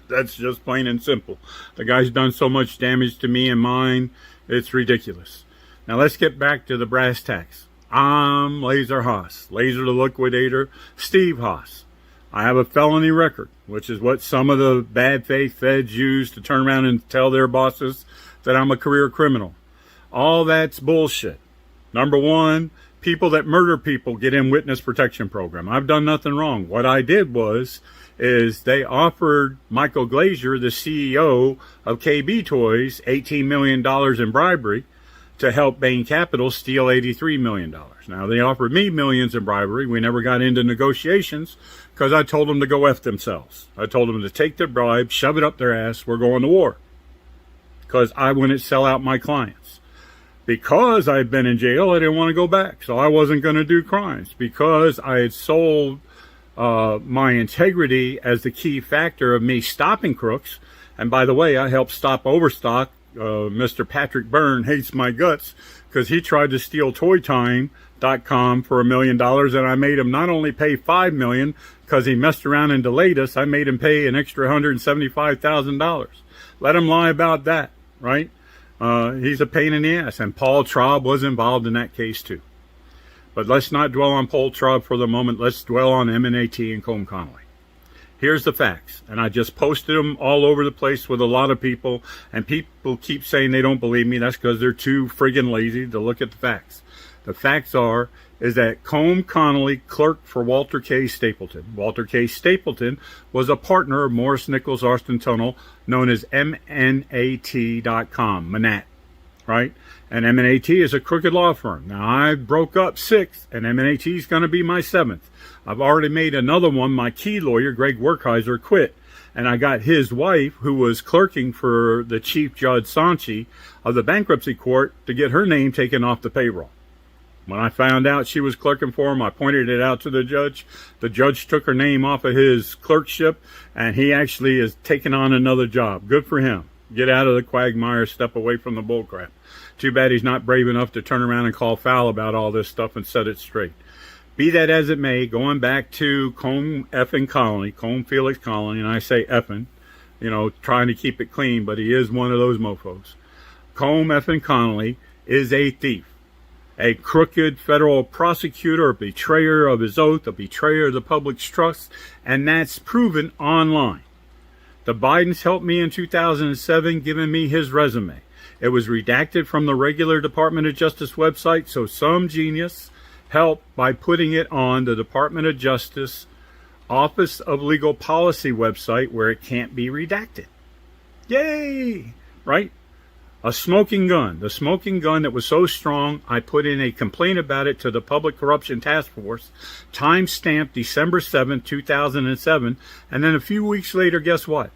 That's just plain and simple. The guy's done so much damage to me and mine, it's ridiculous. Now let's get back to the brass tacks. I'm Laser Hos, Laser the Liquidator, Steve Hos. I have a felony record, which is what some of the bad faith feds use to turn around and tell their bosses that I'm a career criminal. All that's bullshit. Number one, people that murder people get in witness protection program. I've done nothing wrong. What I did is they offered Michael Glazier, the CEO of KB Toys, $18 million in bribery to help Bain Capital steal $83 million. Now, they offered me millions in bribery. We never got into negotiations because I told them to go F themselves. I told them to take their bribe, shove it up their ass, we're going to war. Because I wouldn't sell out my clients. Because I'd been in jail, I didn't want to go back. So I wasn't going to do crimes. Because I had sold my integrity as the key factor of me stopping crooks. And by the way, I helped stop Overstock. Mr. Patrick Byrne hates my guts because he tried to steal ToyTime.com for $1 million, and I made him not only pay $5 million because he messed around and delayed us, I made him pay an extra $175,000. Let him lie about that, right? He's a pain in the ass, and Paul Traub was involved in that case too. But let's not dwell on Paul Traub for the moment. Let's dwell on M&AT and Colm Connolly. Here's the facts, and I just posted them all over the place with a lot of people, and people keep saying they don't believe me. That's because they're too friggin' lazy to look at the facts. The facts is that Colm Connolly clerked for Walter K. Stapleton. Walter K. Stapleton was a partner of Morris Nichols Austin Tunnel, known as MNAT.com, Manat, right? And M&AT is a crooked law firm. Now, I broke up 6th, and M&AT is going to be my 7th. I've already made another one. My key lawyer, Greg Werkheiser, quit. And I got his wife, who was clerking for the Chief Judge Sanchi of the Bankruptcy Court, to get her name taken off the payroll. When I found out she was clerking for him, I pointed it out to the judge. The judge took her name off of his clerkship, and he actually is taking on another job. Good for him. Get out of the quagmire, step away from the bullcrap. Too bad he's not brave enough to turn around and call foul about all this stuff and set it straight. Be that as it may, going back to Colm effing Connolly, Colm Felix Connolly, and I say effing, you know, trying to keep it clean, but he is one of those mofos. Colm effing Connolly is a thief, a crooked federal prosecutor, a betrayer of his oath, a betrayer of the public's trust, and that's proven online. The Bidens helped me in 2007, giving me his resume. It was redacted from the regular Department of Justice website, so some genius helped by putting it on the Department of Justice Office of Legal Policy website where it can't be redacted. Yay! Right? A smoking gun. The smoking gun that was so strong, I put in a complaint about it to the Public Corruption Task Force, time-stamped December 7, 2007, and then a few weeks later, guess what?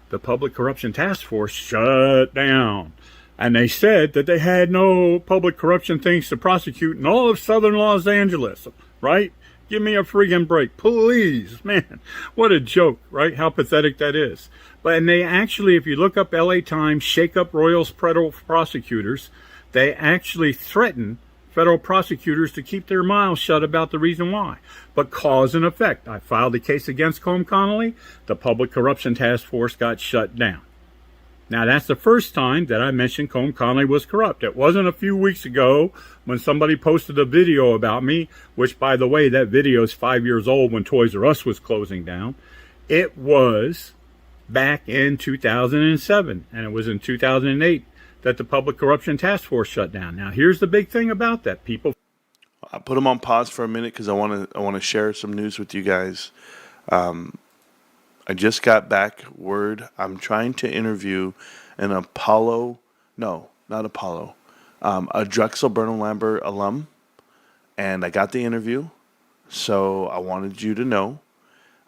The Public Corruption Task Force shut down. And they said that they had no public corruption things to prosecute in all of southern Los Angeles, right? Give me a friggin' break, please. Man, what a joke, right? How pathetic that is. But and they actually, if you look up LA Times, shake up Royals federal prosecutors, they actually threaten federal prosecutors to keep their mouths shut about the reason why. But cause and effect. I filed a case against Colm Connolly. The Public Corruption Task Force got shut down. Now, that's the first time that I mentioned Colm Connolly was corrupt. It wasn't a few weeks ago when somebody posted a video about me, which, by the way, that video is 5 years old when Toys R Us was closing down. It was back in 2007, and it was in 2008 that the Public Corruption Task Force shut down. Now, here's the big thing about that, people. I put them on pause for a minute because I want to share some news with you guys. I just got back word. I'm trying to interview an Apollo, no, not Apollo, a Drexel Burnham Lambert alum, and I got the interview. So I wanted you to know.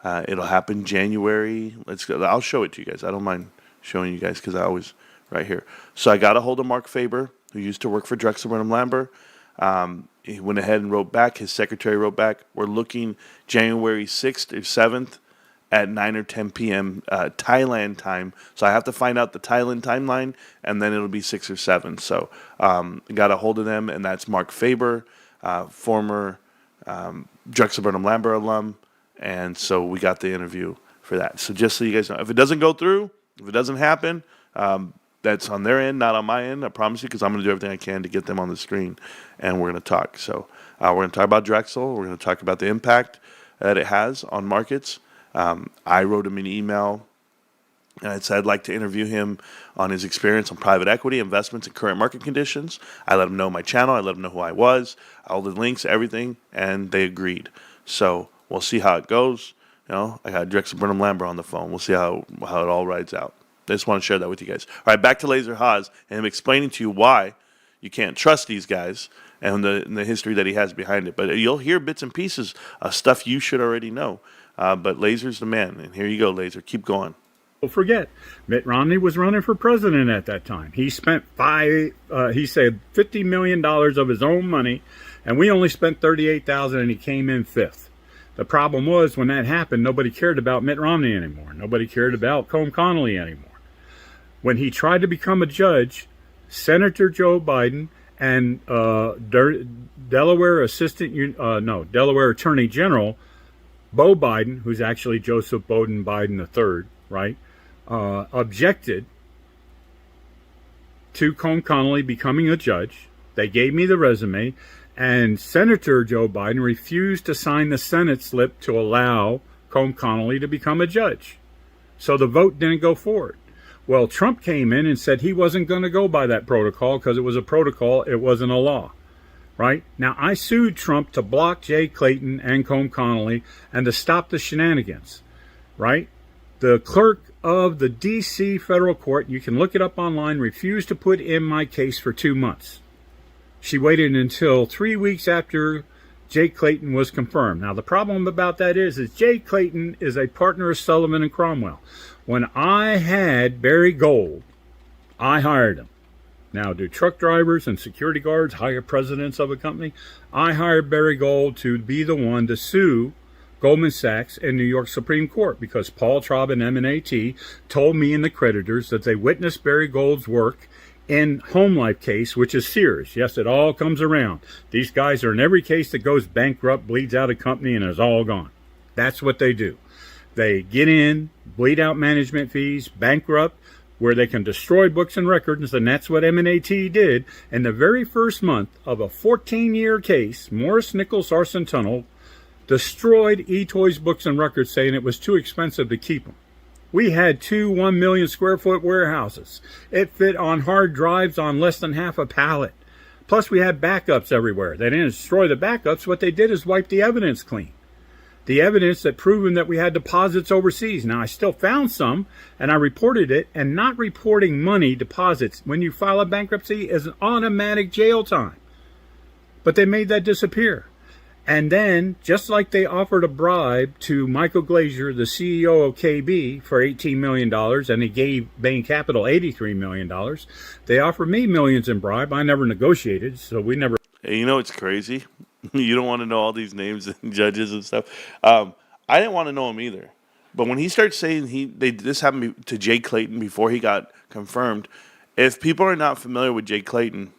It'll happen January. Let's go. I'll show it to you guys. I don't mind showing you guys because I always right here. So I got a hold of Mark Faber, who used to work for Drexel Burnham Lambert. He went ahead and wrote back. His secretary wrote back. We're looking January 6th or 7th at 9 or 10 p.m. Thailand time. So I have to find out the Thailand timeline, and then it'll be 6 or 7. So got a hold of them, and that's Mark Faber, former Drexel Burnham Lambert alum. And so we got the interview for that. So just so you guys know, if it doesn't go through, if it doesn't happen, that's on their end, not on my end. I promise you, because I'm going to do everything I can to get them on the screen, and we're going to talk. So we're going to talk about Drexel. We're going to talk about the impact that it has on markets. I wrote him an email, and I said I'd like to interview him on his experience on private equity, investments, and current market conditions. I let him know my channel. I let him know who I was, all the links, everything, and they agreed. So we'll see how it goes. You know, I got Drexel Burnham Lambert on the phone. We'll see how it all rides out. I just want to share that with you guys. All right, back to Laser Hos and him explaining to you why you can't trust these guys and the history that he has behind it. But you'll hear bits and pieces of stuff you should already know. But Laser's the man. And here you go, Laser. Keep going. Don't forget, Mitt Romney was running for president at that time. He spent he said $50 million of his own money, and we only spent $38,000, and he came in fifth. The problem was when that happened, nobody cared about Mitt Romney anymore. Nobody cared about Colm Connolly anymore. When he tried to become a judge, Senator Joe Biden and Delaware Attorney General Bo Biden, who's actually Joseph Bowden Biden III, right, objected to Colm Connolly becoming a judge. They gave me the resume, and Senator Joe Biden refused to sign the Senate slip to allow Colm Connolly to become a judge. So the vote didn't go forward. Well, Trump came in and said he wasn't going to go by that protocol because it was a protocol, it wasn't a law. Right? Now, I sued Trump to block Jay Clayton and Colm Connolly and to stop the shenanigans. Right? The clerk of the D.C. federal court, you can look it up online, refused to put in my case for 2 months. She waited until 3 weeks after Jay Clayton was confirmed. Now, the problem about that is Jay Clayton is a partner of Sullivan and Cromwell. When I had Barry Gold, I hired him. Now, do truck drivers and security guards hire presidents of a company? I hired Barry Gold to be the one to sue Goldman Sachs and New York Supreme Court because Paul Traub and M&AT told me and the creditors that they witnessed Barry Gold's work in Home Life case, which is Sears. Yes, it all comes around. These guys are in every case that goes bankrupt, bleeds out a company, and is all gone. That's what they do. They get in, bleed out management fees, bankrupt, where they can destroy books and records, and that's what M&AT did. In the very first month of a 14-year case, Morris Nichols Arson Tunnel destroyed eToys books and records, saying it was too expensive to keep them. We had 2 1 million square foot warehouses. It fit on hard drives on less than half a pallet. Plus, we had backups everywhere. They didn't destroy the backups. What they did is wipe the evidence clean. The evidence that proven that we had deposits overseas. Now, I still found some, and I reported it, and not reporting money deposits when you file a bankruptcy is an automatic jail time. But they made that disappear. And then, just like they offered a bribe to Michael Glazer, the CEO of KB, for $18 million, and he gave Bain Capital $83 million, they offered me millions in bribe. I never negotiated, so we never... Hey, you know it's crazy? You don't want to know all these names and judges and stuff. I didn't want to know him either. But when he starts saying this happened to Jay Clayton before he got confirmed, if people are not familiar with Jay Clayton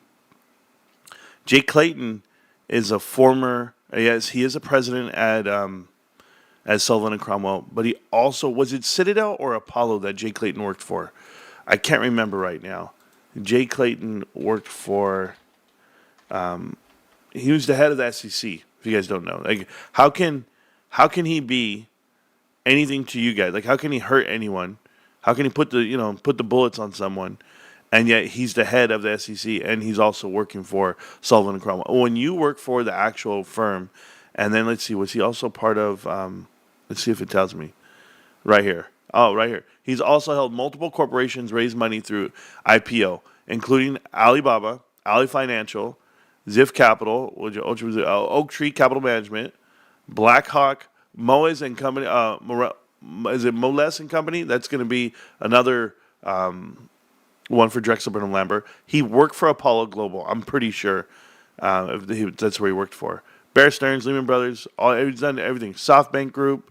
is a former... Yes, he is a president at Sullivan and Cromwell, but he also, was it Citadel or Apollo that Jay Clayton worked for? I can't remember right now. Jay Clayton worked for, he was the head of the SEC, if you guys don't know. Like, how can he be anything to you guys? Like, how can he hurt anyone? How can he put the bullets on someone and yet he's the head of the SEC, and he's also working for Sullivan and Cromwell. When you work for the actual firm, and then let's see, was he also part of? Let's see if it tells me right here. Oh, right here. He's also held multiple corporations, raised money through IPO, including Alibaba, Ali Financial, Ziff Capital, Oak Tree Capital Management, Blackhawk, Moes and Company. Is it Moles and Company? That's going to be another. One for Drexel Burnham Lambert. He worked for Apollo Global. I'm pretty sure that's where he worked for. Bear Stearns, Lehman Brothers. He's done everything. SoftBank Group.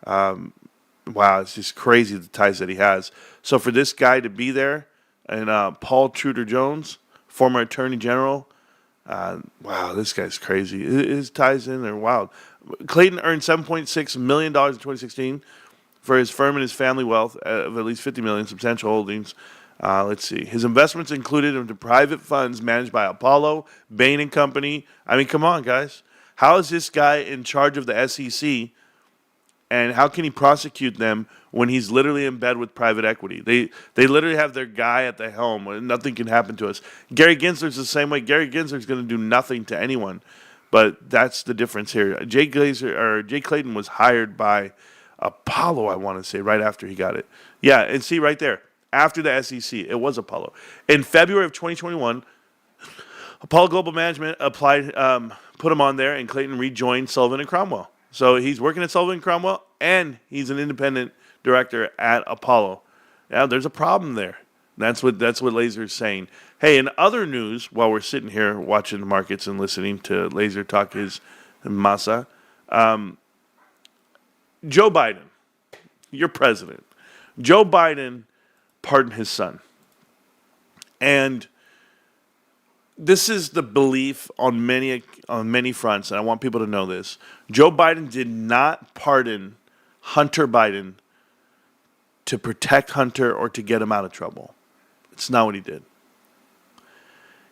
Wow, it's just crazy the ties that he has. So for this guy to be there, and Paul Tudor Jones, former Attorney General. Wow, this guy's crazy. His ties in are wild. Clayton earned $7.6 million in 2016 for his firm and his family wealth of at least $50 million, substantial holdings. Let's see. His investments included into private funds managed by Apollo, Bain and Company. I mean, come on, guys. How is this guy in charge of the SEC, and how can he prosecute them when he's literally in bed with private equity? They literally have their guy at the helm, and nothing can happen to us. Gary Gensler's the same way. Gary Gensler's going to do nothing to anyone, but that's the difference here. Jay Clayton was hired by Apollo, I want to say, right after he got it. Yeah, and see right there. After the SEC, it was Apollo. In February of 2021, Apollo Global Management put him on there, and Clayton rejoined Sullivan and Cromwell. So he's working at Sullivan and Cromwell, and he's an independent director at Apollo. Yeah, there's a problem there. That's what Laser's saying. Hey, in other news, while we're sitting here watching the markets and listening to Laser talk his masa, Joe Biden, your president. Joe Biden pardoned his son. And this is the belief on many fronts, and I want people to know this. Joe Biden did not pardon Hunter Biden to protect Hunter or to get him out of trouble. It's not what he did.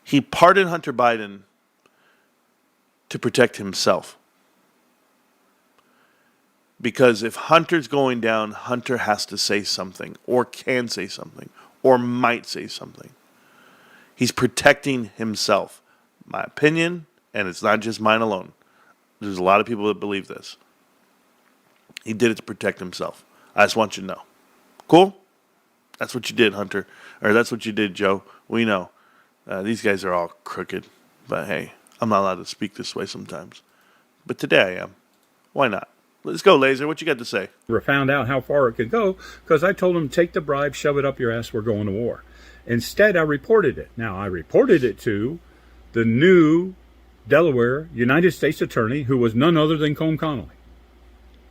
He pardoned Hunter Biden to protect himself. Because if Hunter's going down, Hunter has to say something, or can say something, or might say something. He's protecting himself. My opinion, and it's not just mine alone. There's a lot of people that believe this. He did it to protect himself. I just want you to know. Cool? That's what you did, Hunter. Or that's what you did, Joe. We know. These guys are all crooked. But hey, I'm not allowed to speak this way sometimes. But today I am. Why not? Let's go, Laser. What you got to say? Found out how far it could go because I told him, take the bribe, shove it up your ass, we're going to war. Instead, I reported it. Now, I reported it to the new Delaware United States Attorney, who was none other than Colm Connolly,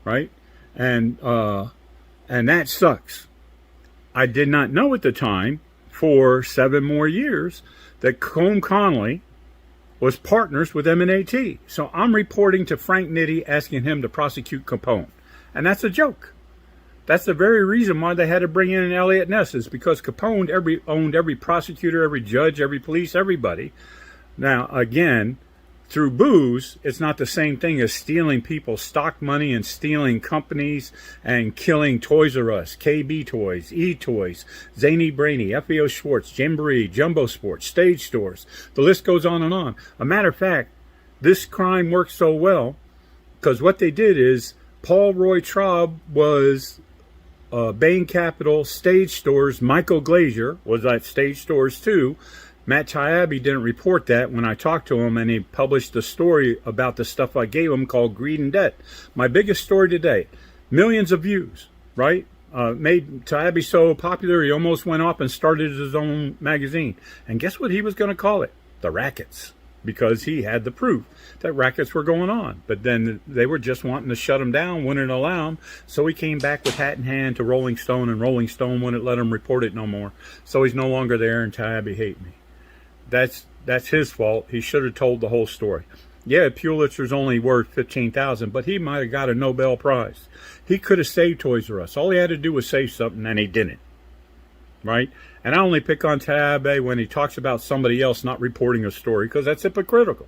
right? And that sucks. I did not know at the time, for 7 more years, that Colm Connolly was partners with M&AT. So I'm reporting to Frank Nitti, asking him to prosecute Capone. And that's a joke. That's the very reason why they had to bring in Elliot Ness, is because Capone owned every prosecutor, every judge, every police, everybody. Now, again, through booze, it's not the same thing as stealing people's stock money and stealing companies and killing Toys R Us, KB Toys, E-Toys, Zany Brainy, FBO Schwartz, Jamboree, Jumbo Sports, Stage Stores. The list goes on and on. A matter of fact, this crime works so well because what they did is Paul Roy Traub was Bain Capital, Stage Stores. Michael Glazier was at Stage Stores too. Matt Taibbi didn't report that when I talked to him, and he published a story about the stuff I gave him called Greed and Debt. My biggest story to date. Millions of views, right? Made Taibbi so popular he almost went off and started his own magazine. And guess what he was going to call it? The Rackets. Because he had the proof that rackets were going on. But then they were just wanting to shut him down, wouldn't allow him. So he came back with hat in hand to Rolling Stone, and Rolling Stone wouldn't let him report it no more. So he's no longer there, and Taibbi hate me. That's his fault. He should have told the whole story. Yeah, Pulitzer's only worth $15,000, but he might have got a Nobel Prize. He could have saved Toys R Us. All he had to do was say something, and he didn't. Right? And I only pick on Taibbi when he talks about somebody else not reporting a story, because that's hypocritical.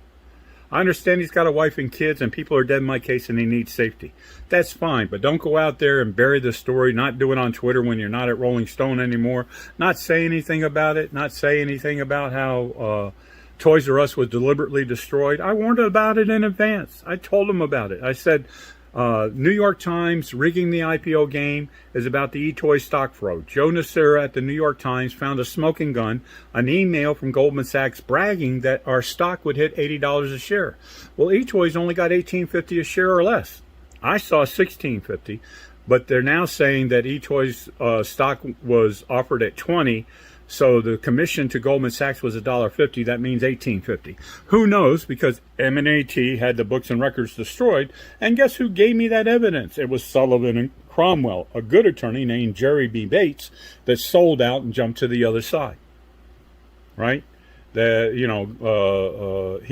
I understand he's got a wife and kids and people are dead in my case and he needs safety. That's fine, but don't go out there and bury the story, not do it on Twitter when you're not at Rolling Stone anymore, not say anything about it, not say anything about how Toys R Us was deliberately destroyed. I warned about it in advance. I told them about it. I said, New York Times rigging the IPO game is about the eToy stock fraud. Joe Nasir at the New York Times found a smoking gun, an email from Goldman Sachs bragging that our stock would hit $80 a share. Well, eToys only got $18.50 a share or less. I saw $16.50, but they're now saying that eToys stock was offered at $20. So the commission to Goldman Sachs was $1.50. That means $18.50. Who knows? Because M&AT had the books and records destroyed. And guess who gave me that evidence? It was Sullivan and Cromwell, a good attorney named Jerry B. Bates, that sold out and jumped to the other side. Right? He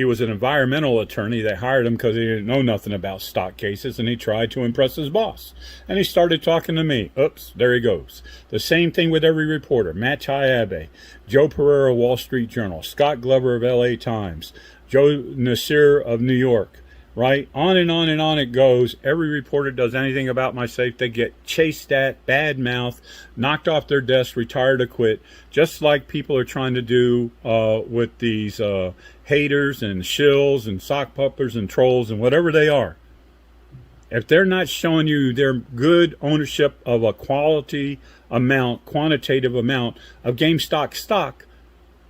was an environmental attorney. They hired him because he didn't know nothing about stock cases, and he tried to impress his boss. And he started talking to me. Oops, there he goes. The same thing with every reporter. Matt Taibbi, Joe Pereira, Wall Street Journal, Scott Glover of LA Times, Joe Nasir of New York. Right? On and on and on it goes. Every reporter does anything about my safe, they get chased at, bad mouth, knocked off their desk, retired or quit, just like people are trying to do with these haters and shills and sock puppers and trolls and whatever they are. If they're not showing you their good ownership of a quantitative amount of GameStop stock,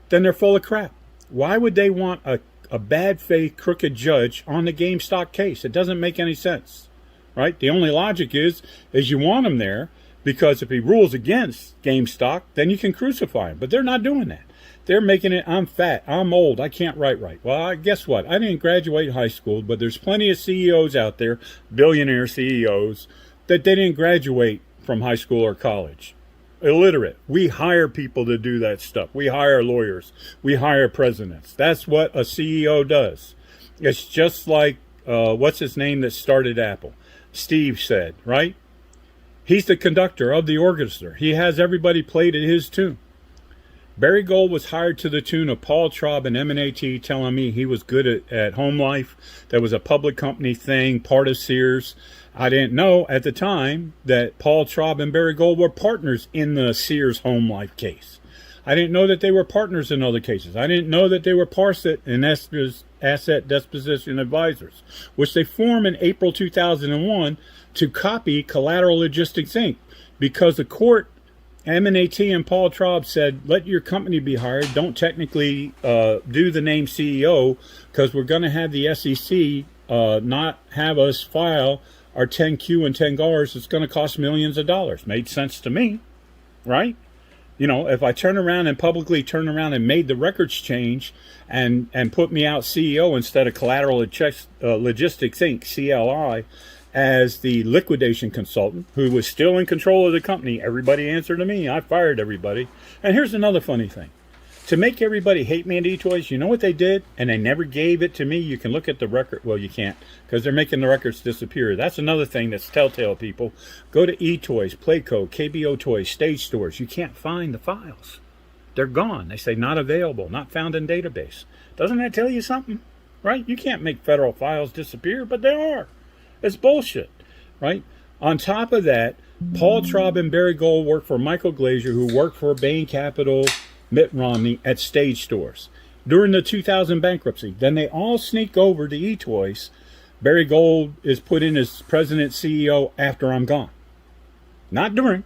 then they're full of crap. Why would they want a bad faith, crooked judge on the GameStop case? It doesn't make any sense, right? The only logic is you want him there because if he rules against GameStop, then you can crucify him. But they're not doing that. They're making it, I'm fat, I'm old, I can't write right. Well, guess what? I didn't graduate high school, but there's plenty of CEOs out there, billionaire CEOs, that they didn't graduate from high school or college. Illiterate. We hire people to do that stuff. We hire lawyers. We hire presidents. That's what a CEO does. It's just like, what's his name that started Apple? Steve said, right? He's the conductor of the orchestra. He has everybody play to his tune. Barry Gold was hired to the tune of Paul Traub and M&AT telling me he was good at Home Life. That was a public company thing, part of Sears. I didn't know at the time that Paul Traub and Barry Gold were partners in the Sears Home Life case. I didn't know that they were partners in other cases. I didn't know that they were Parset and Asset Disposition Advisors, which they formed in April 2001 to copy Collateral Logistics Inc. because the court, M&AT and Paul Traub said, let your company be hired. Don't technically do the name CEO because we're going to have the SEC not have us file our 10Q and 10GARs. It's going to cost millions of dollars. Made sense to me, right? You know, if I turn around and publicly made the records change and put me out CEO instead of Collateral Logistics Inc., CLI, as the liquidation consultant who was still in control of the company, everybody answered to me. I fired everybody. And here's another funny thing. To make everybody hate me at eToys, you know what they did? And they never gave it to me. You can look at the record. Well, you can't because they're making the records disappear. That's another thing that's telltale, people. Go to eToys, Playco, KBO Toys, Stage Stores. You can't find the files. They're gone. They say not available, not found in database. Doesn't that tell you something? Right? You can't make federal files disappear, but they are. It's bullshit, right? On top of that, Paul Traub and Barry Gold work for Michael Glazer, who worked for Bain Capital, Mitt Romney at Stage Stores during the 2000 bankruptcy. Then they all sneak over to eToys. Barry Gold is put in as president CEO after I'm gone. Not during.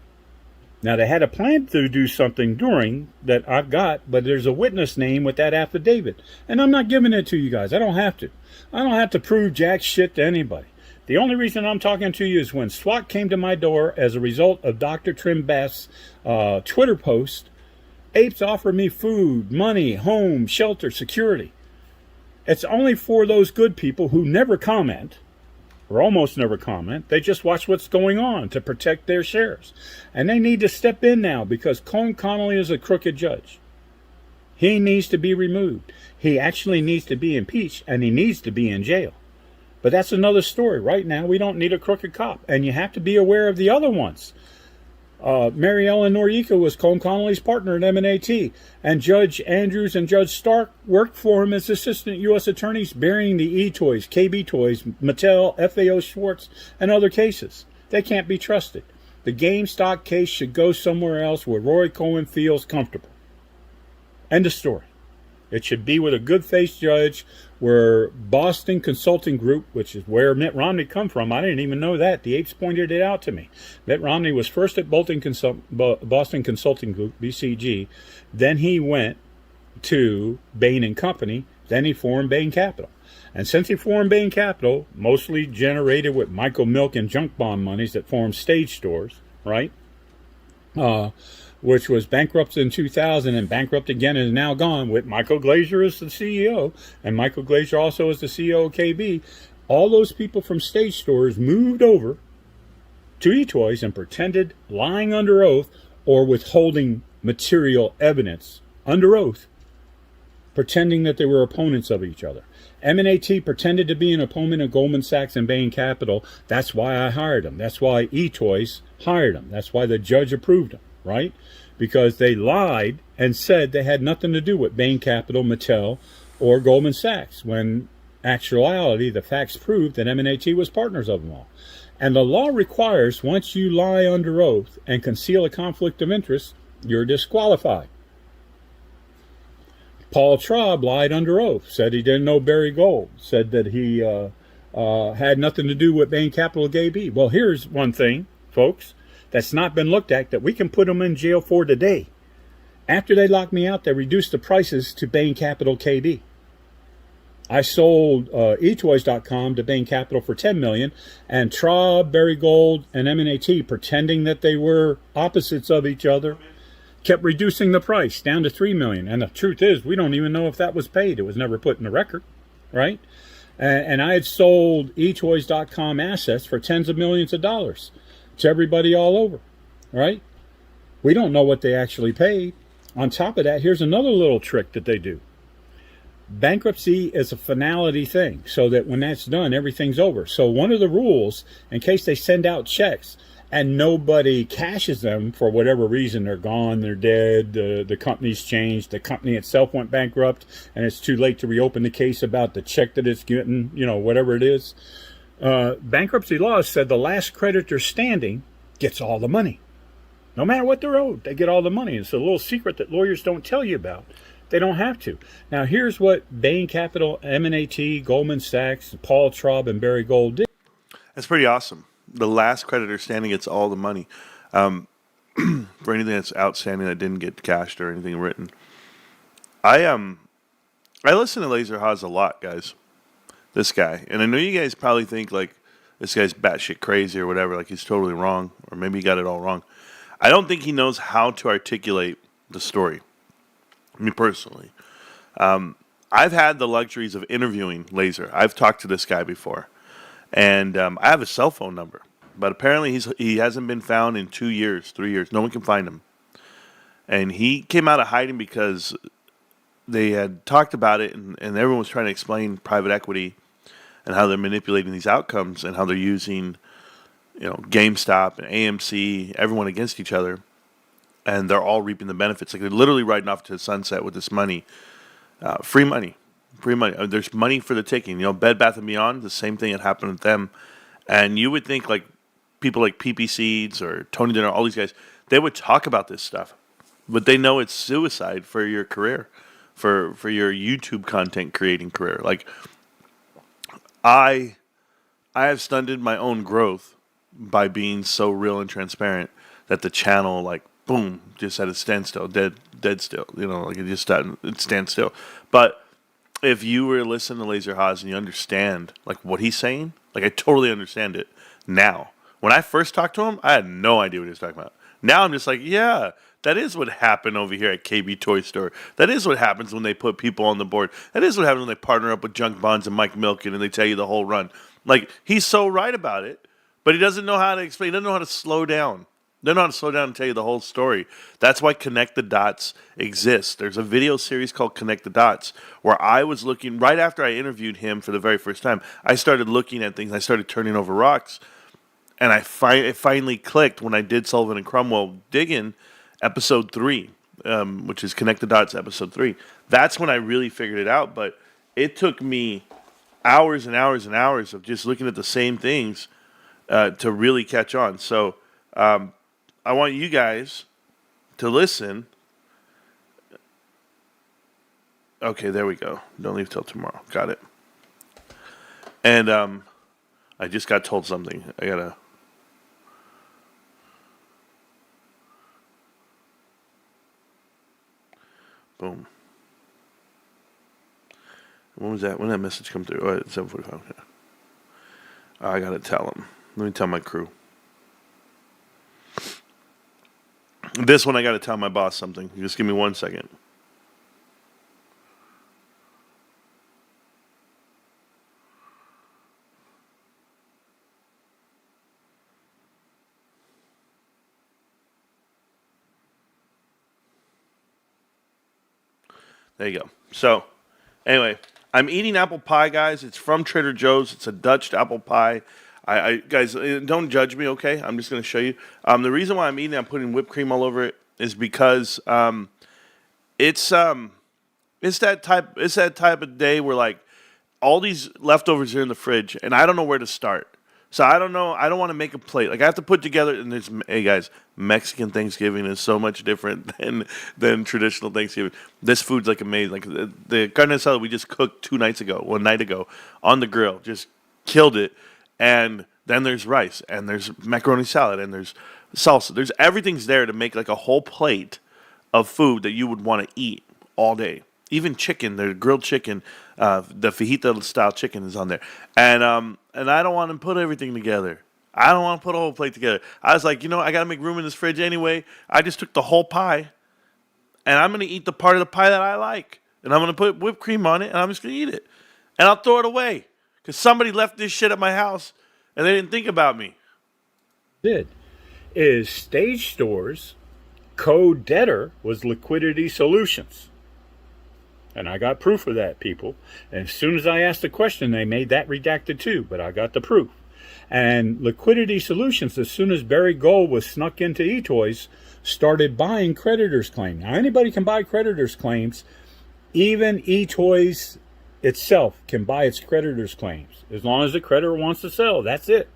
Now, they had a plan to do something during that I've got, but there's a witness name with that affidavit. And I'm not giving it to you guys. I don't have to. I don't have to prove jack shit to anybody. The only reason I'm talking to you is when SWAT came to my door as a result of Dr. Trim Bass's Twitter post, apes offer me food, money, home, shelter, security. It's only for those good people who never comment, or almost never comment. They just watch what's going on to protect their shares. And they need to step in now because Colin Connolly is a crooked judge. He needs to be removed. He actually needs to be impeached, and he needs to be in jail. But that's another story. Right now, we don't need a crooked cop. And you have to be aware of the other ones. Mary Ellen Noriega was Colm Connolly's partner at M&AT, and Judge Andrews and Judge Stark worked for him as assistant U.S. attorneys burying the E-Toys, KB Toys, Mattel, FAO Schwartz, and other cases. They can't be trusted. The GameStop case should go somewhere else where Roy Cohen feels comfortable. End of story. It should be with a good-faced judge where Boston Consulting Group, which is where Mitt Romney come from. I didn't even know that. The apes pointed it out to me. Mitt Romney was first at Boston Consulting Group, BCG. Then he went to Bain and Company. Then he formed Bain Capital. And since he formed Bain Capital, mostly generated with Michael Milk and junk bond monies that formed Stage Stores, right? Which was bankrupt in 2000 and bankrupt again and is now gone with Michael Glazer as the CEO, and Michael Glazer also as the CEO of KB. All those people from Stage Stores moved over to eToys and pretended, lying under oath or withholding material evidence under oath, pretending that they were opponents of each other. M&AT pretended to be an opponent of Goldman Sachs and Bain Capital. That's why I hired them. That's why eToys hired them. That's why the judge approved them. Right? Because they lied and said they had nothing to do with Bain Capital, Mattel, or Goldman Sachs, when actuality, the facts proved that M&AT was partners of them all. And the law requires once you lie under oath and conceal a conflict of interest, you're disqualified. Paul Traub lied under oath, said he didn't know Barry Gold, said that he had nothing to do with Bain Capital KB. Well, here's one thing, folks, that's not been looked at that we can put them in jail for today. After they locked me out, they reduced the prices to Bain Capital KB. I sold eToys.com to Bain Capital for $10 million, and Traub, Barry Gold, and M&AT, pretending that they were opposites of each other, kept reducing the price down to $3 million. And the truth is, we don't even know if that was paid. It was never put in the record, right? And I had sold eToys.com assets for tens of millions of dollars to everybody all over, right? We don't know what they actually paid. On top of that, here's another little trick that they do. Bankruptcy is a finality thing, so that when that's done, everything's over. So one of the rules, in case they send out checks and nobody cashes them for whatever reason, they're gone, they're dead, the company's changed, the company itself went bankrupt, and it's too late to reopen the case about the check that it's getting, whatever it is. Bankruptcy law said the last creditor standing gets all the money. No matter what they're owed, they get all the money. It's a little secret that lawyers don't tell you about. They don't have to. Now, here's what Bain Capital, M&AT, Goldman Sachs, Paul Traub, and Barry Gold did. That's pretty awesome. The last creditor standing gets all the money. For anything that's outstanding that didn't get cashed or anything written. I listen to Laser Hos a lot, guys. This guy. And I know you guys probably think like this guy's batshit crazy or whatever, like he's totally wrong, or maybe he got it all wrong. I don't think he knows how to articulate the story. Me personally. I've had the luxuries of interviewing Laser. I've talked to this guy before. And I have a cell phone number. But apparently he hasn't been found in 2 years, 3 years. No one can find him. And he came out of hiding because they had talked about it, and everyone was trying to explain private equity and how they're manipulating these outcomes and how they're using, GameStop and AMC, everyone against each other, and they're all reaping the benefits. Like they're literally riding off to the sunset with this money, free money. There's money for the taking. Bed Bath & Beyond, the same thing that happened with them, and you would think like people like PP Seeds or Tony Dinner, all these guys, they would talk about this stuff, but they know it's suicide for your career. For your YouTube content creating career. Like I have stunted my own growth by being so real and transparent that the channel, like, boom, just at a standstill, dead still. Like it stands still. But if you were listening to Laser Hos and you understand like what he's saying, like I totally understand it now. When I first talked to him, I had no idea what he was talking about. Now I'm just like, yeah, that is what happened over here at KB Toy Store. That is what happens when they put people on the board. That is what happens when they partner up with Junk Bonds and Mike Milken and they tell you the whole run. Like, he's so right about it, but he doesn't know how to explain. He doesn't know how to slow down. They don't know how to slow down and tell you the whole story. That's why Connect the Dots exists. There's a video series called Connect the Dots where I was looking, right after I interviewed him for the very first time, I started looking at things. I started turning over rocks. And it finally clicked when I did Sullivan and Cromwell digging episode 3, which is Connect the Dots episode 3. That's when I really figured it out. But it took me hours and hours and hours of just looking at the same things to really catch on. So I want you guys to listen. Okay, there we go. Don't leave till tomorrow. Got it. And I just got told something. I gotta. Boom. When was that? When did that message come through? Oh, at 7:45. Okay. I gotta tell them. Let me tell my crew. This one I gotta tell my boss something. Just give me 1 second. There you go. So, anyway, I'm eating apple pie, guys. It's from Trader Joe's. It's a Dutch apple pie. I guys, don't judge me, okay? I'm just going to show you. The reason why I'm eating it, I'm putting whipped cream all over it, is because it's that type of day where like all these leftovers are in the fridge, and I don't know where to start. So I don't know. I don't want to make a plate. Like I have to put together. And hey guys, Mexican Thanksgiving is so much different than traditional Thanksgiving. This food's like amazing. Like the carne asada we just cooked 1 night ago on the grill, just killed it. And then there's rice, and there's macaroni salad, and there's salsa. There's everything's there to make like a whole plate of food that you would want to eat all day. Even chicken, the grilled chicken, the fajita style chicken is on there, and I don't want to put everything together. I don't want to put a whole plate together. I was like, I got to make room in this fridge anyway. I just took the whole pie, and I'm going to eat the part of the pie that I like, and I'm going to put whipped cream on it, and I'm just going to eat it, and I'll throw it away because somebody left this shit at my house, and they didn't think about me. Is Stage Store's code debtor was Liquidity Solutions. And I got proof of that, people. And as soon as I asked the question, they made that redacted too, but I got the proof. And Liquidity Solutions, as soon as Barry Gold was snuck into eToys, started buying creditors' claims. Now, anybody can buy creditors' claims. Even eToys itself can buy its creditors' claims. As long as the creditor wants to sell, that's it.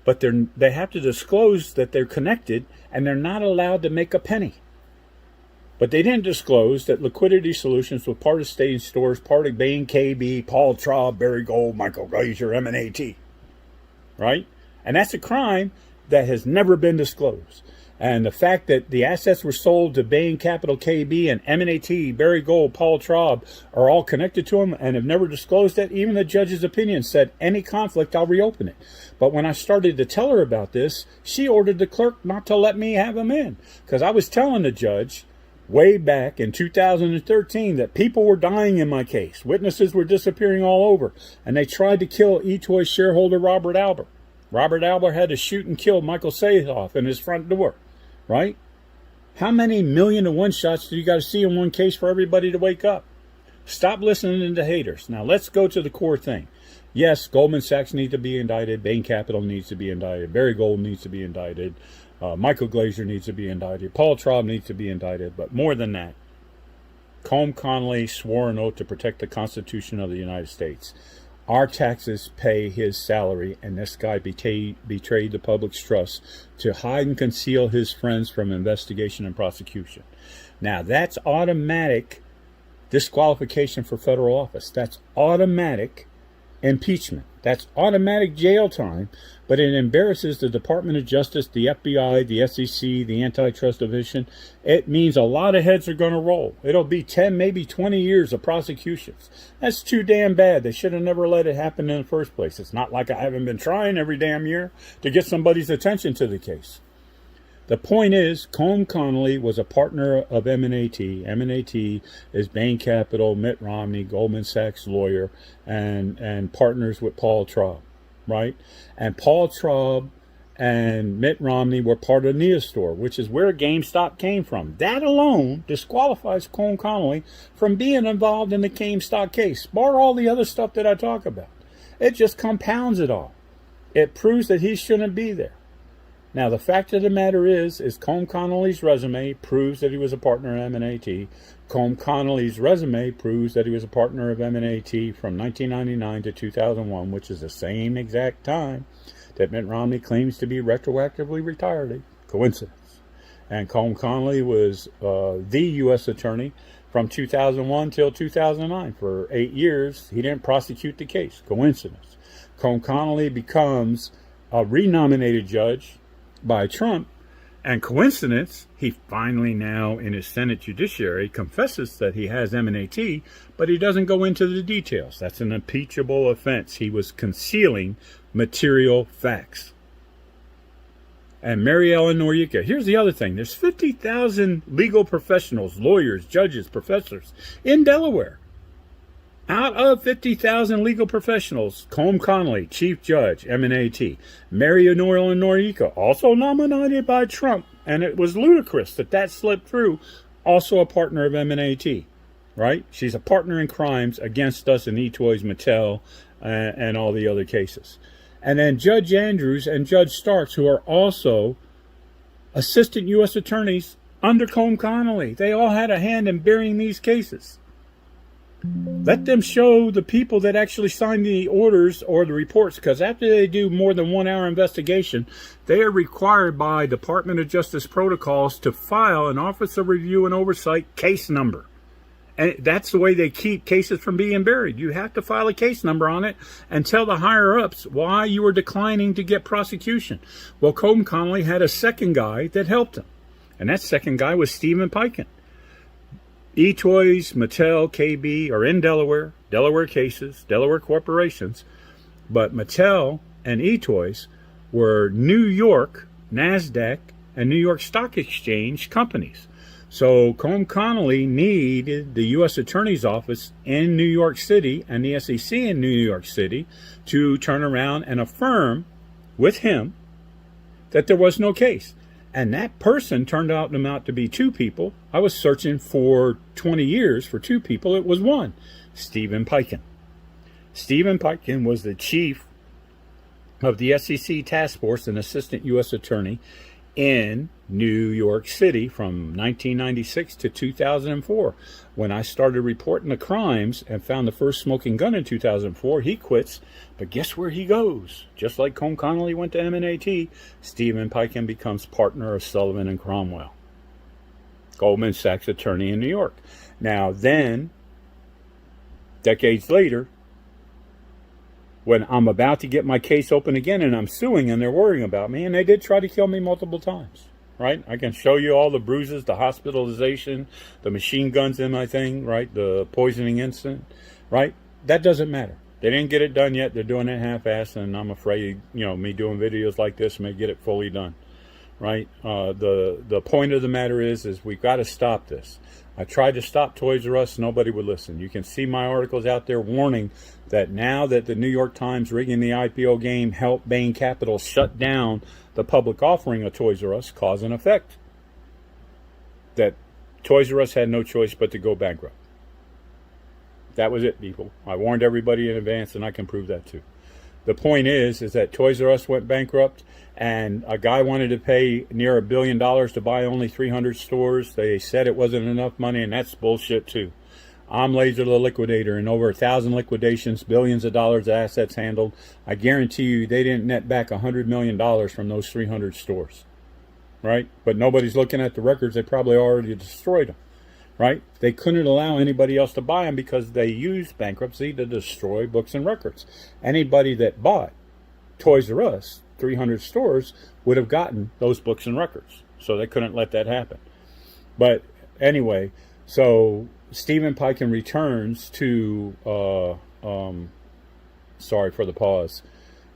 But they have to disclose that they're connected, and they're not allowed to make a penny. But they didn't disclose that Liquidity Solutions was part of Stage Stores, part of Bain, KB, Paul Traub, Barry Gold, Michael Glazer, M&AT. Right? And that's a crime that has never been disclosed. And the fact that the assets were sold to Bain Capital, KB, and M&AT, Barry Gold, Paul Traub, are all connected to them and have never disclosed that. Even the judge's opinion said, any conflict, I'll reopen it. But when I started to tell her about this, she ordered the clerk not to let me have them in. Because I was telling the judge way back in 2013 that people were dying in my case. Witnesses were disappearing all over. And they tried to kill eToy shareholder Robert Albert. Robert Albert had to shoot and kill Michael Sahoff in his front door. Right? How many 1,000,000-to-1 shots do you got to see in one case for everybody to wake up? Stop listening to haters. Now let's go to the core thing. Yes, Goldman Sachs needs to be indicted. Bain Capital needs to be indicted. Barry Gold needs to be indicted. Michael Glazer needs to be indicted. Paul Traub needs to be indicted. But more than that, Colm Connolly swore an oath to protect the Constitution of the United States. Our taxes pay his salary, and this guy betrayed the public's trust to hide and conceal his friends from investigation and prosecution. Now, that's automatic disqualification for federal office. That's automatic impeachment. That's automatic jail time, but it embarrasses the Department of Justice, the FBI, the SEC, the Antitrust Division. It means a lot of heads are going to roll. It'll be 10, maybe 20 years of prosecutions. That's too damn bad. They should have never let it happen in the first place. It's not like I haven't been trying every damn year to get somebody's attention to the case. The point is, Colm Connolly was a partner of M&AT. M&AT is Bain Capital, Mitt Romney, Goldman Sachs lawyer, and partners with Paul Traub, right? And Paul Traub and Mitt Romney were part of Neostor, which is where GameStop came from. That alone disqualifies Colm Connolly from being involved in the GameStop case, bar all the other stuff that I talk about. It just compounds it all. It proves that he shouldn't be there. Now, the fact of the matter is Colm Connolly's resume proves that he was a partner of M&AT. Colm Connolly's resume proves that he was a partner of M&AT from 1999 to 2001, which is the same exact time that Mitt Romney claims to be retroactively retired. Coincidence. And Colm Connolly was the U.S. attorney from 2001 till 2009. For 8 years, he didn't prosecute the case. Coincidence. Colm Connolly becomes a renominated judge by Trump, and coincidence, he finally now in his Senate Judiciary confesses that he has M&AT, but he doesn't go into the details. That's an impeachable offense. He was concealing material facts. And Mary Ellen Noreika, here's the other thing. There's 50,000 legal professionals, lawyers, judges, professors in Delaware. Out of 50,000 legal professionals, Colm Connolly, Chief Judge, M&AT. Mary Ellen Noreika, also nominated by Trump, and it was ludicrous that slipped through, also a partner of M&AT, right? She's a partner in crimes against us and eToys, Mattel, and all the other cases. And then Judge Andrews and Judge Starks, who are also assistant U.S. attorneys under Colm Connolly. They all had a hand in burying these cases. Let them show the people that actually signed the orders or the reports, because after they do more than 1 hour investigation, they are required by Department of Justice protocols to file an Office of Review and Oversight case number. And that's the way they keep cases from being buried. You have to file a case number on it and tell the higher-ups why you are declining to get prosecution. Well, Colm Connolly had a second guy that helped him, and that second guy was Stephen Piken. eToys, Mattel, KB are in Delaware, Delaware cases, Delaware corporations, but Mattel and eToys were New York, NASDAQ, and New York Stock Exchange companies. So Colm Connolly needed the U.S. Attorney's Office in New York City and the SEC in New York City to turn around and affirm with him that there was no case. And that person turned out to be two people. I was searching for 20 years for two people. It was one, Stephen Piken. Stephen Piken was the chief of the SEC task force and assistant U.S. attorney in New York City from 1996 to 2004. When I started reporting the crimes and found the first smoking gun in 2004, he quits. But guess where he goes? Just like Colm Connolly went to M&AT, Stephen Piken becomes partner of Sullivan and Cromwell, Goldman Sachs attorney in New York. Now then, decades later, when I'm about to get my case open again and I'm suing and they're worrying about me, and they did try to kill me multiple times, right? I can show you all the bruises, the hospitalization, the machine guns in my thing, right? The poisoning incident, right? That doesn't matter. They didn't get it done yet. They're doing it half-assed, and I'm afraid, me doing videos like this may get it fully done, right? The point of the matter is we've got to stop this. I tried to stop Toys R Us. Nobody would listen. You can see my articles out there warning that now that the New York Times rigging the IPO game helped Bain Capital shut down the public offering of Toys R Us, cause and effect. That Toys R Us had no choice but to go bankrupt. That was it, people. I warned everybody in advance, and I can prove that too. The point is that Toys R Us went bankrupt, and a guy wanted to pay near $1 billion to buy only 300 stores. They said it wasn't enough money, and that's bullshit too. I'm Laser the Liquidator, and over 1,000 liquidations, billions of dollars of assets handled. I guarantee you they didn't net back $100 million from those 300 stores, right? But nobody's looking at the records. They probably already destroyed them, right? They couldn't allow anybody else to buy them because they used bankruptcy to destroy books and records. Anybody that bought Toys R Us, 300 stores, would have gotten those books and records. So they couldn't let that happen. But anyway, so Stephen Piken returns to, sorry for the pause,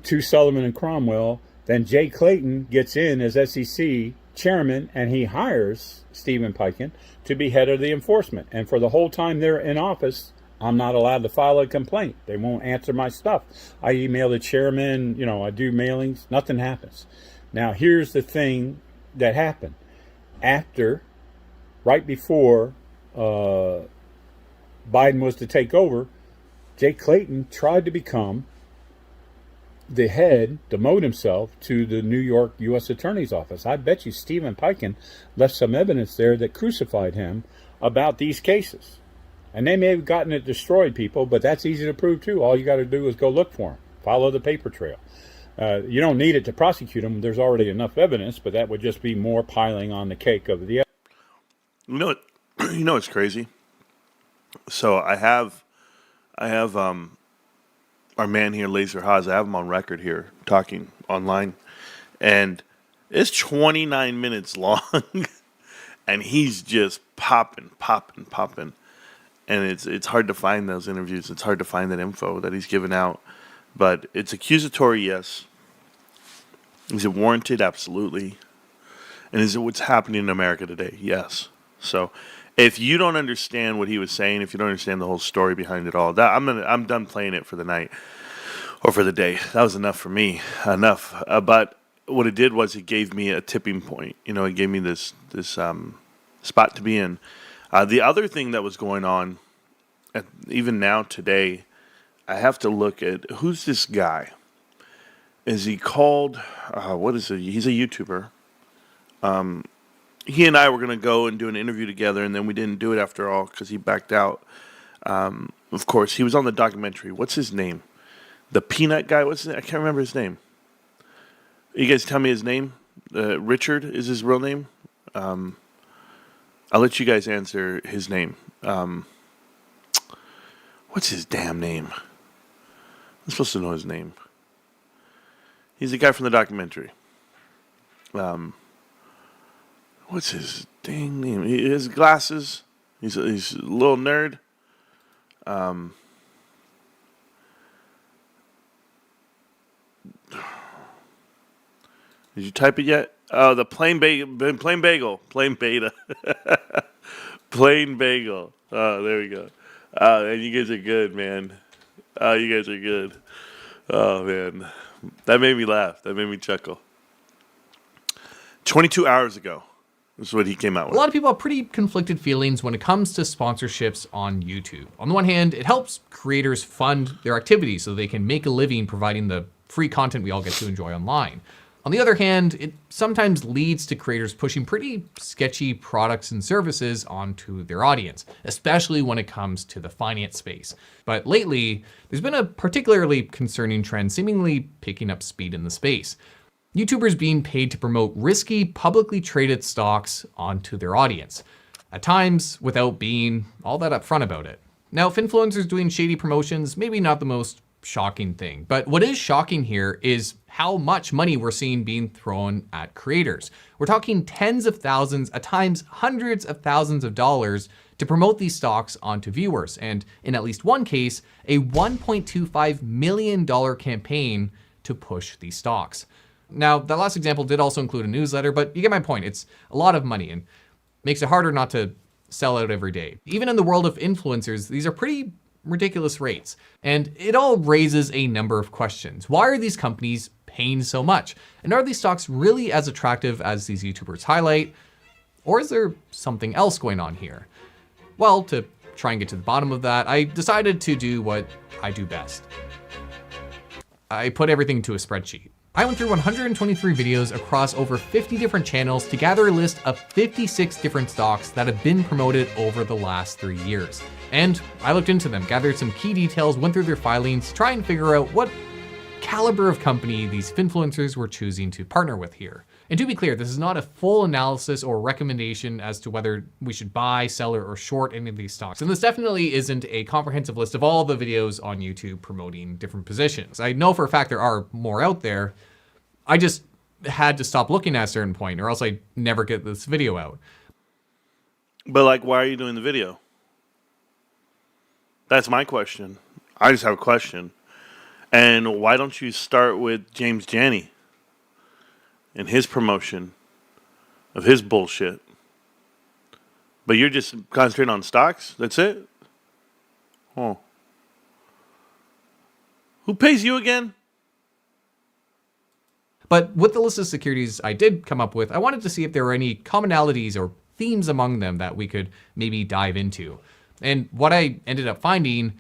to Sullivan and Cromwell. Then Jay Clayton gets in as SEC chairman, and he hires Stephen Piken to be head of the enforcement. And for the whole time they're in office, I'm not allowed to file a complaint. They won't answer my stuff. I email the chairman, I do mailings, nothing happens. Now, here's the thing that happened. Right before Biden was to take over, Jay Clayton tried to become the head demote himself to the New York U.S. Attorney's Office. I bet you Stephen Piken left some evidence there that crucified him about these cases. And they may have gotten it destroyed, people, but that's easy to prove too. All you got to do is go look for them. Follow the paper trail. You don't need it to prosecute them. There's already enough evidence, but that would just be more piling on the cake of the evidence. You know, it's crazy. So I have our man here, Laser Hos. I have him on record here talking online, and it's 29 minutes long, and he's just popping, and it's hard to find those interviews. It's hard to find that info that he's given out, but it's accusatory, yes. Is it warranted? Absolutely. And is it what's happening in America today? Yes. So, if you don't understand what he was saying, if you don't understand the whole story behind it all, I'm done playing it for the night or for the day. That was enough for me. Enough. But what it did was it gave me a tipping point. You know, it gave me this spot to be in. The other thing that was going on, even now today, I have to look at who's this guy. Is he called? What is it? He's a YouTuber. He and I were going to go and do an interview together, and then we didn't do it after all because he backed out. Of course, he was on the documentary. What's his name? The Peanut guy? What's his name? I can't remember his name. You guys tell me his name? Richard is his real name? I'll let you guys answer his name. What's his damn name? I'm supposed to know his name. He's the guy from the documentary. What's his dang name? He has glasses. He's a little nerd. Did you type it yet? Oh, the plain bagel. Plain beta. Plain bagel. Oh, there we go. And you guys are good, man. Oh, you guys are good. Oh, man. That made me laugh. That made me chuckle. 22 hours ago. This is what he came out with. A lot of people have pretty conflicted feelings when it comes to sponsorships on YouTube. On the one hand, it helps creators fund their activities so they can make a living providing the free content we all get to enjoy online. On the other hand, it sometimes leads to creators pushing pretty sketchy products and services onto their audience, especially when it comes to the finance space. But lately, there's been a particularly concerning trend seemingly picking up speed in the space. YouTubers being paid to promote risky, publicly traded stocks onto their audience, at times without being all that upfront about it. Now, if influencers doing shady promotions, maybe not the most shocking thing, but what is shocking here is how much money we're seeing being thrown at creators. We're talking tens of thousands, at times hundreds of thousands of dollars to promote these stocks onto viewers, and in at least one case, a $1.25 million campaign to push these stocks. Now, that last example did also include a newsletter, but you get my point. It's a lot of money and makes it harder not to sell out every day. Even in the world of influencers, these are pretty ridiculous rates. And it all raises a number of questions. Why are these companies paying so much? And are these stocks really as attractive as these YouTubers highlight? Or is there something else going on here? Well, to try and get to the bottom of that, I decided to do what I do best. I put everything into a spreadsheet. I went through 123 videos across over 50 different channels to gather a list of 56 different stocks that have been promoted over the last 3 years. And I looked into them, gathered some key details, went through their filings to try and figure out what caliber of company these influencers were choosing to partner with here. And to be clear, this is not a full analysis or recommendation as to whether we should buy, sell, or short any of these stocks. And this definitely isn't a comprehensive list of all the videos on YouTube promoting different positions. I know for a fact there are more out there. I just had to stop looking at a certain point or else I'd never get this video out. But like, why are you doing the video? That's my question. I just have a question. And why don't you start with James Janney and his promotion of his bullshit? But you're just concentrating on stocks? That's it? Oh. Who pays you again? But with the list of securities I did come up with, I wanted to see if there were any commonalities or themes among them that we could maybe dive into. And what I ended up finding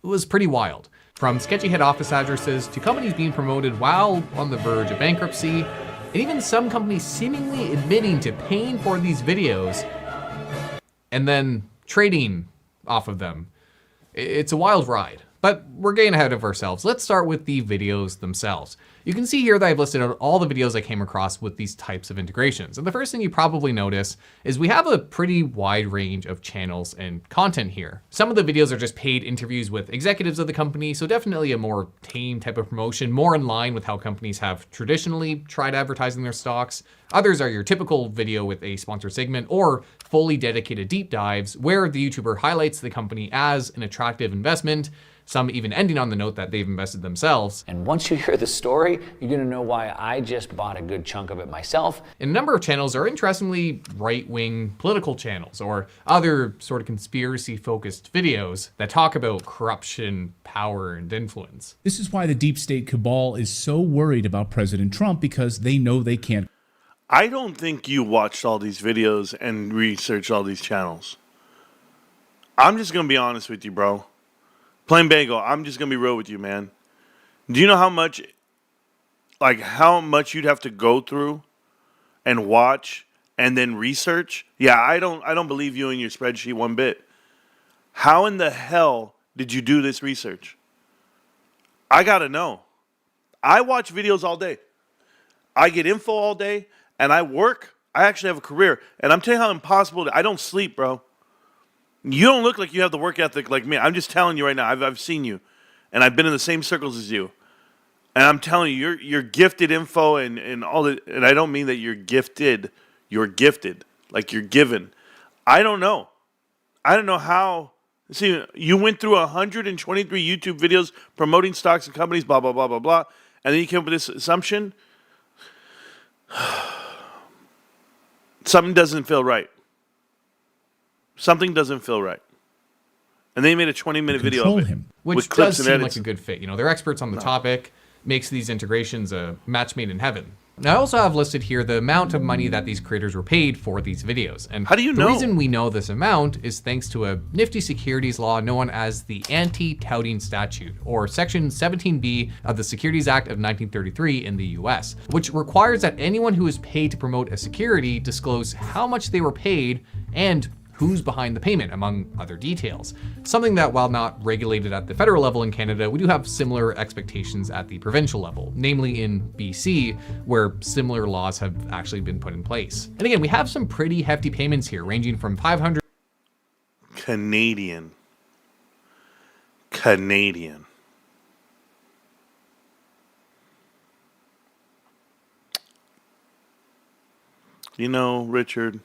was pretty wild. From sketchy head office addresses to companies being promoted while on the verge of bankruptcy, and even some companies seemingly admitting to paying for these videos and then trading off of them. It's a wild ride, but we're getting ahead of ourselves. Let's start with the videos themselves. You can see here that I've listed out all the videos I came across with these types of integrations. And the first thing you probably notice is we have a pretty wide range of channels and content here. Some of the videos are just paid interviews with executives of the company, so definitely a more tame type of promotion, more in line with how companies have traditionally tried advertising their stocks. Others are your typical video with a sponsored segment or fully dedicated deep dives where the YouTuber highlights the company as an attractive investment, some even ending on the note that they've invested themselves. And once you hear the story, you're gonna know why I just bought a good chunk of it myself. And a number of channels are interestingly right-wing political channels or other sort of conspiracy-focused videos that talk about corruption, power, and influence. This is why the deep state cabal is so worried about President Trump, because they know they can't. I don't think you watched all these videos and researched all these channels. I'm just going to be honest with you, bro. Plain bagel, I'm just going to be real with you, man. Do you know how much you'd have to go through and watch and then research? Yeah, I don't believe you in your spreadsheet one bit. How in the hell did you do this research? I got to know. I watch videos all day. I get info all day, and I work. I actually have a career, and I'm telling you how impossible. I don't sleep, bro. You don't look like you have the work ethic like me. I'm just telling you right now. I've seen you, and I've been in the same circles as you. And I'm telling you, you're gifted info and all that. And I don't mean that you're gifted. You're gifted, like you're given. I don't know. I don't know how. See, you went through 123 YouTube videos promoting stocks and companies, blah, blah, blah, blah, blah. And then you came up with this assumption. Something doesn't feel right. Something doesn't feel right. And they made a 20-minute video of it. Which with clips does and seem edits. like a good fit. You know, they're experts on the topic, makes these integrations a match made in heaven. Now, I also have listed here the amount of money that these creators were paid for these videos. And how do you know? The reason we know this amount is thanks to a nifty securities law known as the Anti-Touting Statute, or Section 17B of the Securities Act of 1933 in the US, which requires that anyone who is paid to promote a security disclose how much they were paid and who's behind the payment, among other details. Something that, while not regulated at the federal level in Canada, we do have similar expectations at the provincial level, namely in BC, where similar laws have actually been put in place. And again, we have some pretty hefty payments here, ranging from 500 Canadian. You know, Richard,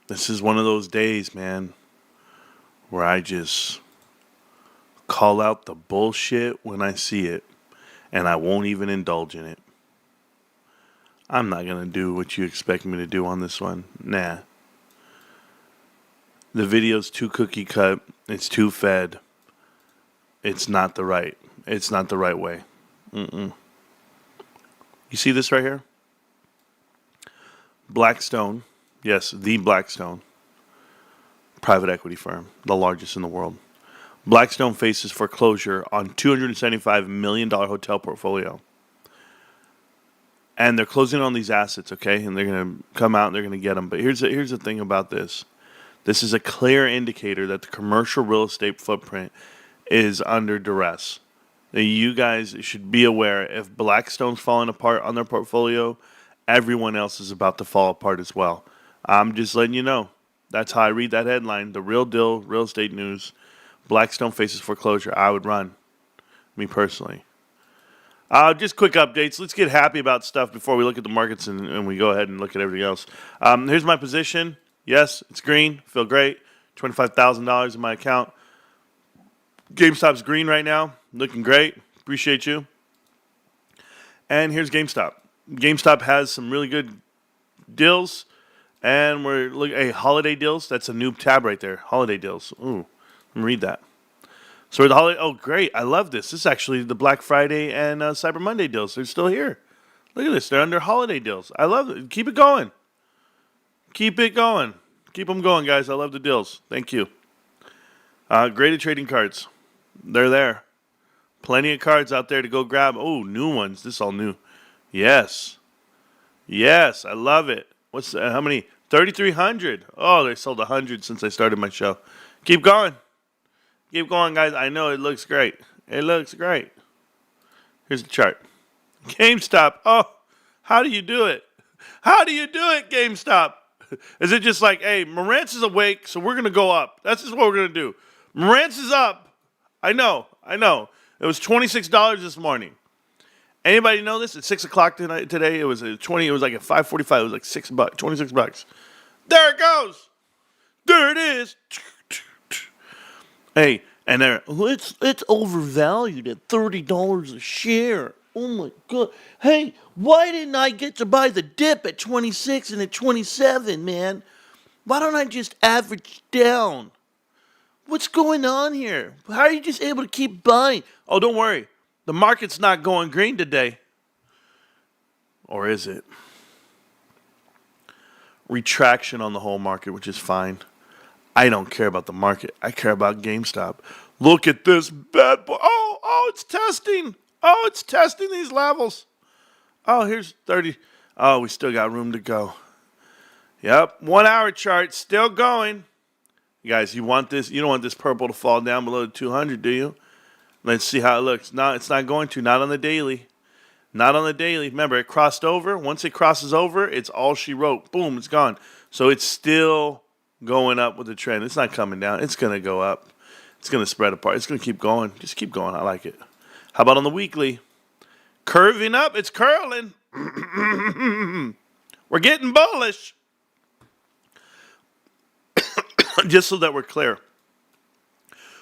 this is one of those days, man, where I just call out the bullshit when I see it, and I won't even indulge in it. I'm not going to do what you expect me to do on this one. Nah. The video's too cookie cut. It's too fed. It's not the right way. You see this right here? Blackstone. Yes, the Blackstone, private equity firm, the largest in the world. Blackstone faces foreclosure on $275 million hotel portfolio. And they're closing on these assets, okay? And they're going to come out and they're going to get them. But here's the thing about this. This is a clear indicator that the commercial real estate footprint is under duress. Now, you guys should be aware, if Blackstone's falling apart on their portfolio, everyone else is about to fall apart as well. I'm just letting you know. That's how I read that headline. The real deal, real estate news. Blackstone faces foreclosure. I would run. Me personally. Just quick updates. Let's get happy about stuff before we look at the markets and we go ahead and look at everything else. Here's my position. Yes, it's green. Feel great. $25,000 in my account. GameStop's green right now. Looking great. Appreciate you. And here's GameStop. GameStop has some really good deals. And we're looking at holiday deals. That's a new tab right there. Holiday deals. Ooh, let me read that. So the holiday. Oh, great! I love this. This is actually the Black Friday and Cyber Monday deals. They're still here. Look at this. They're under holiday deals. I love it. Keep it going. Keep it going. Keep them going, guys. I love the deals. Thank you. Graded trading cards. They're there. Plenty of cards out there to go grab. Oh, new ones. This is all new. Yes. Yes, I love it. What's how many? 3,300. Oh, they sold 100 since I started my show. Keep going. Keep going, guys. I know it looks great. It looks great. Here's the chart. GameStop. Oh, how do you do it? How do you do it, GameStop? Is it just like, hey, Marantz is awake, so we're going to go up. That's just what we're going to do. Marantz is up. I know. It was $26 this morning. Anybody know this? At 6 o'clock today, it was at 20. It was like at 5:45. It was like $6, $26. There it goes. There it is. Hey, and there, it's overvalued at $30 a share. Oh my God. Hey, why didn't I get to buy the dip at 26 and at 27, man? Why don't I just average down? What's going on here? How are you just able to keep buying? Oh, don't worry. The market's not going green today. Or is it? Retraction on the whole market, which is fine. I don't care about the market. I care about GameStop. Look at this bad boy. Oh, it's testing. Oh, it's testing these levels. Oh, here's 30. Oh, we still got room to go. Yep, 1 hour chart still going. You guys, you want this? You don't want this purple to fall down below the 200, do you? Let's see how it looks. No, it's not going to. Not on the daily. Not on the daily. Remember, it crossed over. Once it crosses over, it's all she wrote. Boom, it's gone. So it's still going up with the trend. It's not coming down. It's going to go up. It's going to spread apart. It's going to keep going. Just keep going. I like it. How about on the weekly? Curving up. It's curling. We're getting bullish. Just so that we're clear.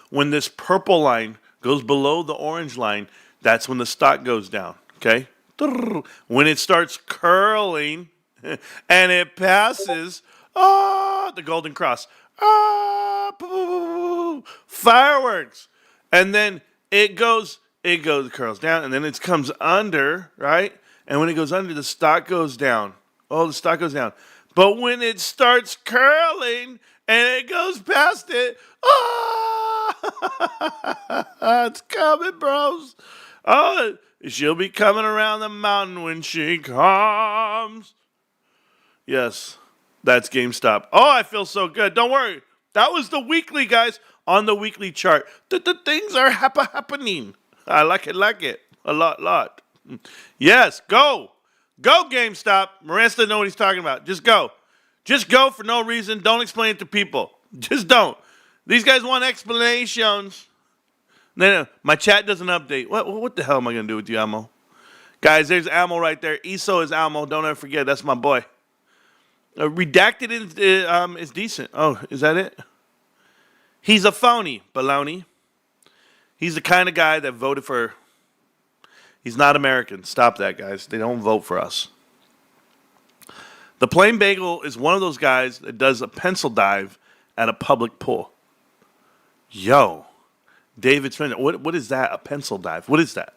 When this purple line goes below the orange line, that's when the stock goes down. Okay? When it starts curling and it passes, the golden cross. Fireworks. And then it curls down, and then it comes under, right? And when it goes under, the stock goes down. Oh, the stock goes down. But when it starts curling and it goes past it, it's coming, bros. Oh, she'll be coming around the mountain when she comes. Yes, that's GameStop. Oh, I feel so good. Don't worry. That was the weekly, guys, on the weekly chart. The things are happening. I like it. A lot. Yes, go. Go, GameStop. Marantz doesn't know what he's talking about. Just go. Just go for no reason. Don't explain it to people. Just don't. These guys want explanations. No, my chat doesn't update. What the hell am I going to do with you, Ammo? Guys, there's Ammo right there. ESO is Ammo. Don't ever forget. That's my boy. Redacted is decent. Oh, is that it? He's a phony, baloney. He's the kind of guy that voted for... He's not American. Stop that, guys. They don't vote for us. The Plain Bagel is one of those guys that does a pencil dive at a public pool. Yo. David Smith. What is that? A pencil dive? What is that?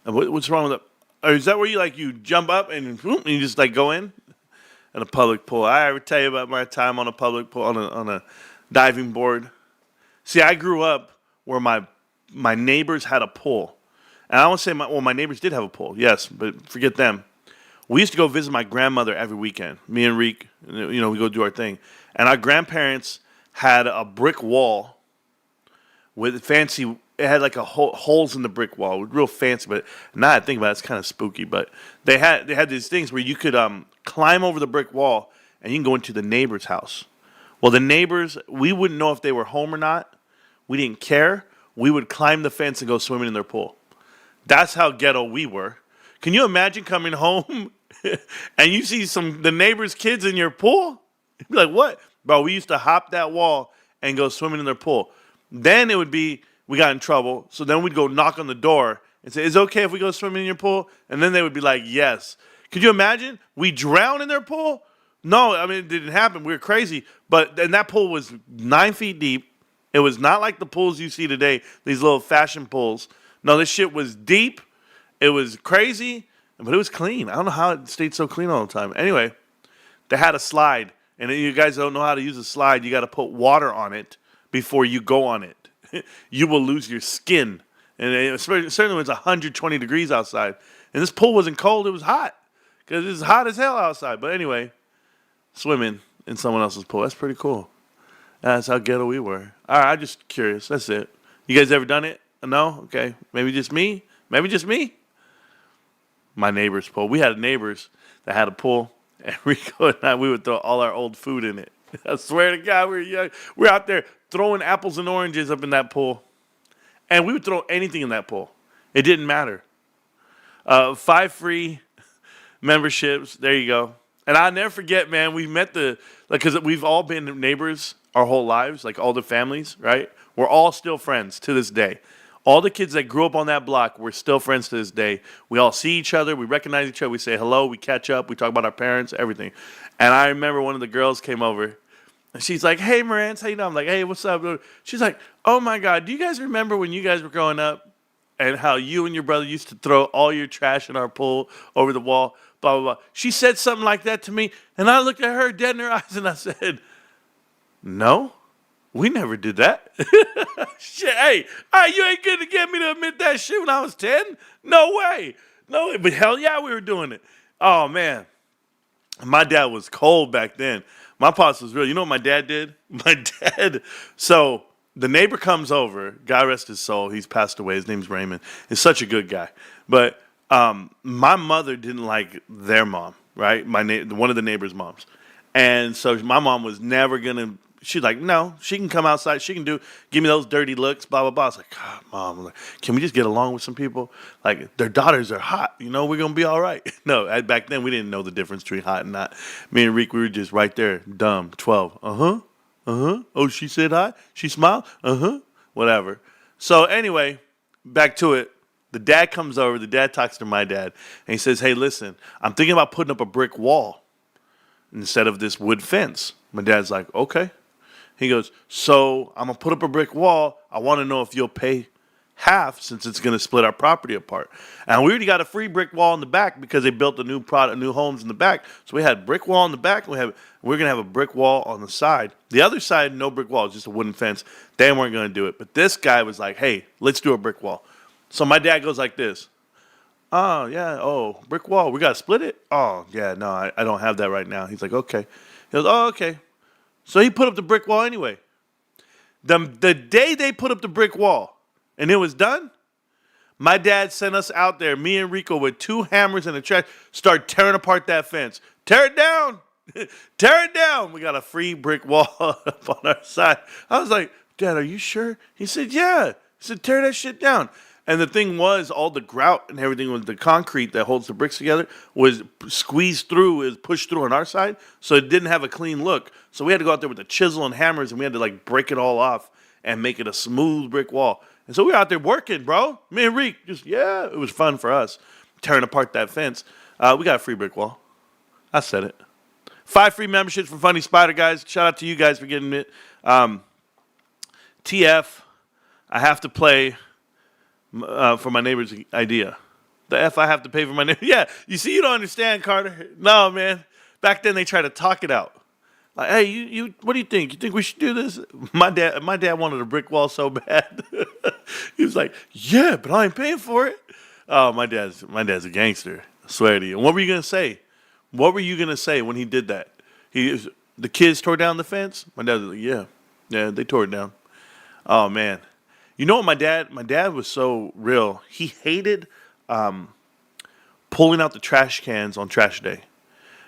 What's wrong with it? Or is that where you jump up and you just like go in? At a public pool. I ever tell you about my time on a public pool, on a diving board? See, I grew up where my neighbors had a pool. And I don't say my neighbors did have a pool, yes, but forget them. We used to go visit my grandmother every weekend. Me and Reek, we go do our thing. And our grandparents had a brick wall with fancy. It had like holes in the brick wall, real fancy. But now I think about it, it's kind of spooky. But they had these things where you could climb over the brick wall and you can go into the neighbor's house. Well, the neighbors, we wouldn't know if they were home or not. We didn't care. We would climb the fence and go swimming in their pool. That's how ghetto we were. Can you imagine coming home and you see the neighbor's kids in your pool? You'd be like, what? Bro, we used to hop that wall and go swimming in their pool. Then it would be, we got in trouble. So then we'd go knock on the door and say, is it okay if we go swimming in your pool? And then they would be like, yes. Could you imagine? We drown in their pool? No, I mean, it didn't happen. We were crazy. And that pool was 9 feet deep. It was not like the pools you see today, these little fashion pools. No, this shit was deep. It was crazy, but it was clean. I don't know how it stayed so clean all the time. Anyway, they had a slide. And you guys don't know how to use a slide. You got to put water on it before you go on it. you will lose your skin. And certainly when it's 120 degrees outside. And this pool wasn't cold, it was hot. Because it's hot as hell outside. But anyway, swimming in someone else's pool. That's pretty cool. That's how ghetto we were. All right, I'm just curious. That's it. You guys ever done it? No? Okay. Maybe just me? Maybe just me? My neighbor's pool. We had neighbors that had a pool. And Rico and I, we would throw all our old food in it. I swear to God, we were young. We were out there throwing apples and oranges up in that pool. And we would throw anything in that pool. It didn't matter. 5 free memberships. There you go. And I'll never forget, man, we met because we've all been neighbors our whole lives, like all the families, right? We're all still friends to this day. All the kids that grew up on that block, we're still friends to this day. We all see each other. We recognize each other. We say hello. We catch up. We talk about our parents, everything. And I remember one of the girls came over. And she's like, hey, Marantz, how you doing? I'm like, hey, what's up? She's like, oh, my God, do you guys remember when you guys were growing up and how you and your brother used to throw all your trash in our pool over the wall, blah, blah, blah. She said something like that to me. And I looked at her dead in her eyes and I said, no. We never did that. Shit, hey, you ain't gonna get me to admit that shit when I was 10? No way. No way. But hell yeah, we were doing it. Oh, man. My dad was cold back then. My pops was real. You know what my dad did? So the neighbor comes over. God rest his soul. He's passed away. His name's Raymond. He's such a good guy. But my mother didn't like their mom, right? One of the neighbor's moms. And so my mom was never going to. She's like, no, she can come outside. She can give me those dirty looks, blah, blah, blah. I was like, God, Mom, can we just get along with some people? Like, their daughters are hot. We're going to be all right. No, back then we didn't know the difference between hot and not. Me and Reek, we were just right there, dumb, 12. Oh, she said hi? She smiled? Whatever. So anyway, back to it. The dad comes over. The dad talks to my dad. And he says, hey, listen, I'm thinking about putting up a brick wall instead of this wood fence. My dad's like, okay. He goes, so I'm going to put up a brick wall. I want to know if you'll pay half since it's going to split our property apart. And we already got a free brick wall in the back because they built new homes in the back. So we had brick wall in the back. We're going to have a brick wall on the side. The other side, no brick wall, just a wooden fence. They weren't going to do it. But this guy was like, hey, let's do a brick wall. So my dad goes like this. Oh, yeah. Oh, brick wall. We got to split it? Oh, yeah. No, I don't have that right now. He's like, okay. He goes, oh, okay. So he put up the brick wall anyway. The day they put up the brick wall and it was done, my dad sent us out there, me and Rico, with 2 hammers and a trash, start tearing apart that fence. Tear it down. Tear it down. We got a free brick wall up on our side. I was like, Dad, are you sure? He said, yeah. He said, tear that shit down. And the thing was, all the grout and everything was the concrete that holds the bricks together was squeezed through, is pushed through on our side, so it didn't have a clean look. So we had to go out there with the chisel and hammers, and we had to break it all off and make it a smooth brick wall. And so we were out there working, bro. Me and Reek, it was fun for us, tearing apart that fence. We got a free brick wall. I said it. 5 free memberships from Funny Spider, guys. Shout out to you guys for getting it. TF, I have to play for my neighbor's idea. The F I have to pay for my neighbor. Yeah, you see, you don't understand, Carter. No, man. Back then, they tried to talk it out. Like, hey, you, what do you think? You think we should do this? My dad wanted a brick wall so bad. He was like, yeah, but I ain't paying for it. Oh, my dad's a gangster. I swear to you. And what were you gonna say? What were you gonna say when he did that? The kids tore down the fence. My dad was like, yeah, they tore it down. Oh man. You know what my dad was so real. He hated pulling out the trash cans on trash day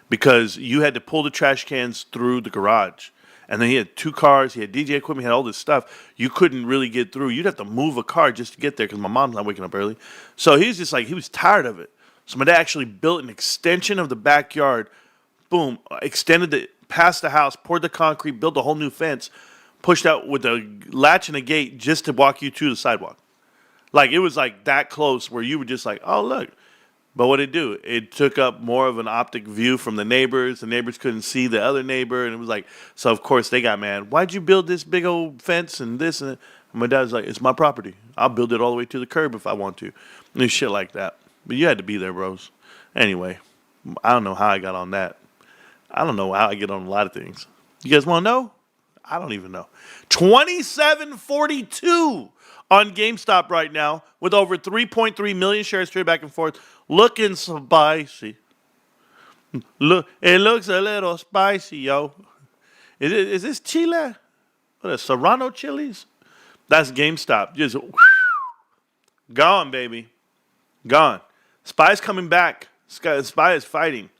because you had to pull the trash cans through the garage. And then he had 2 cars. He had DJ equipment. He had all this stuff. You couldn't really get through. You'd have to move a car just to get there because my mom's not waking up early. So he was just like, he was tired of it. So my dad actually built an extension of the backyard. Boom. Extended it past the house, poured the concrete, built a whole new fence, pushed out with a latch and a gate just to walk you to the sidewalk. Like, it was like that close where you were just like, oh, look. But what did it do? It took up more of an optic view from the neighbors. The neighbors couldn't see the other neighbor. And it was like, so of course they got mad. Why'd you build this big old fence and this and that? And my dad was like, it's my property. I'll build it all the way to the curb if I want to. And shit like that. But you had to be there, bros. Anyway, I don't know how I got on that. I don't know how I get on a lot of things. You guys want to know? I don't even know. $27.42 on GameStop right now with over 3.3 million shares traded back and forth. Looking spicy. Look, it looks a little spicy, yo. Is this chile? What is Serrano chilies? That's GameStop. Just gone, baby. Gone. Spy's coming back. Spy is fighting.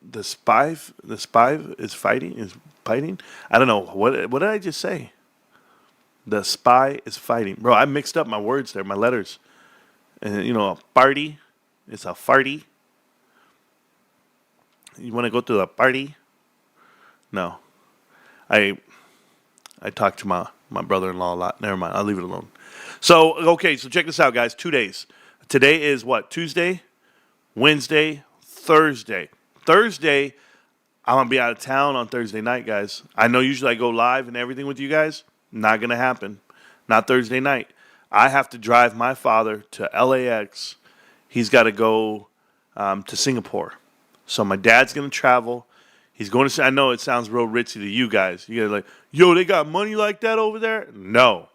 The spy is fighting. I don't know what did I just say. The spy is fighting, bro. I mixed up my words there, my letters, and a party. It's a farty. You want to go to the party? No, I talked to my brother-in-law a lot. Never mind. I'll leave it alone. So okay, so check this out, guys. 2 days. Today is what? Tuesday, Wednesday, Thursday. Thursday, I'm going to be out of town on Thursday night, guys. I know usually I go live and everything with you guys. Not going to happen. Not Thursday night. I have to drive my father to LAX. He's got to go to Singapore. So my dad's going to travel. He's going to, I know it sounds real ritzy to you guys. You guys are like, yo, they got money like that over there? No.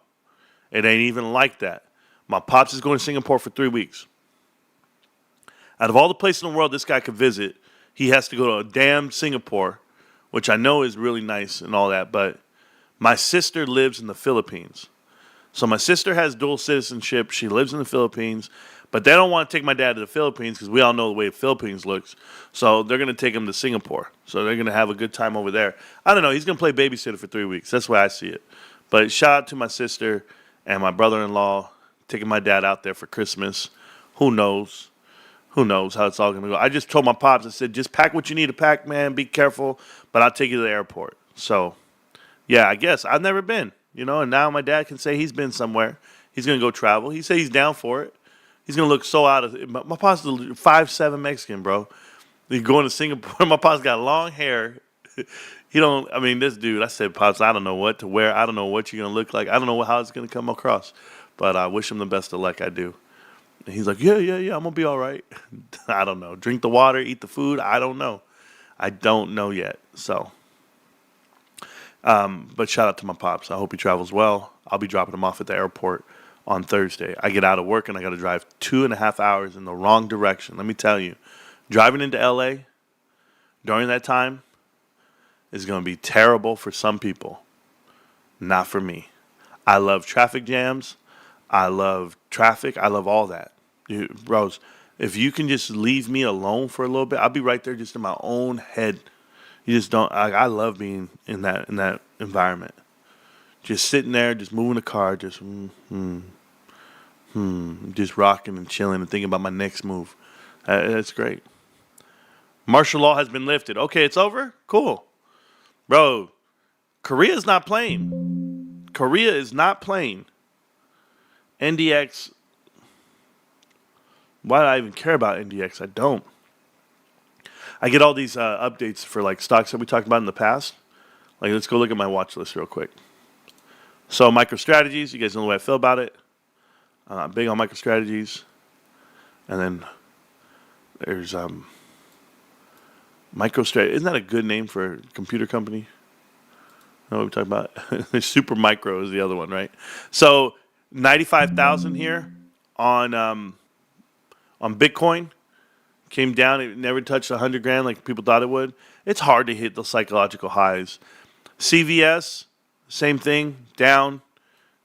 It ain't even like that. My pops is going to Singapore for 3 weeks. Out of all the places in the world this guy could visit, he has to go to a damn Singapore, which I know is really nice and all that, but my sister lives in the Philippines. So my sister has dual citizenship. She lives in the Philippines, but they don't want to take my dad to the Philippines because we all know the way the Philippines looks. So they're going to take him to Singapore. So they're going to have a good time over there. I don't know. He's going to play babysitter for 3 weeks. That's the way I see it. But shout out to my sister and my brother-in-law taking my dad out there for Christmas. Who knows? Who knows how it's all going to go. I just told my pops, I said, just pack what you need to pack, man. Be careful, but I'll take you to the airport. So, yeah, I guess. I've never been, and now my dad can say he's been somewhere. He's going to go travel. He said he's down for it. He's going to look so out of it. My pop's 5'7" Mexican, bro. He's going to Singapore. My pop's got long hair. This dude, I said, Pops, I don't know what to wear. I don't know what you're going to look like. I don't know how it's going to come across. But I wish him the best of luck. I do. And he's like, yeah, I'm going to be all right. I don't know. Drink the water, eat the food. I don't know. I don't know yet. So, but shout out to my pops. I hope he travels well. I'll be dropping him off at the airport on Thursday. I get out of work and I got to drive 2.5 hours in the wrong direction. Let me tell you, driving into LA during that time is going to be terrible for some people. Not for me. I love traffic jams. I love traffic. I love all that. Bros, if you can just leave me alone for a little bit, I'll be right there just in my own head. You just don't. I love being in that environment. Just sitting there, just moving the car, just just rocking and chilling and thinking about my next move. That's great. Martial law has been lifted. Okay, it's over? Cool. Bro, Korea's not playing. Korea is not playing. NDX. Why do I even care about NDX? I don't. I get all these updates for like stocks that we talked about in the past. Like, let's go look at my watch list real quick. So, MicroStrategies, you guys know the way I feel about it. Big on MicroStrategies. And then there's MicroStrategy. Isn't that a good name for a computer company? Know what we're talking about? Super Micro is the other one, right? So 95,000 here on Bitcoin came down. It never touched 100 grand like people thought it would. It's hard to hit the psychological highs. CVS, same thing, down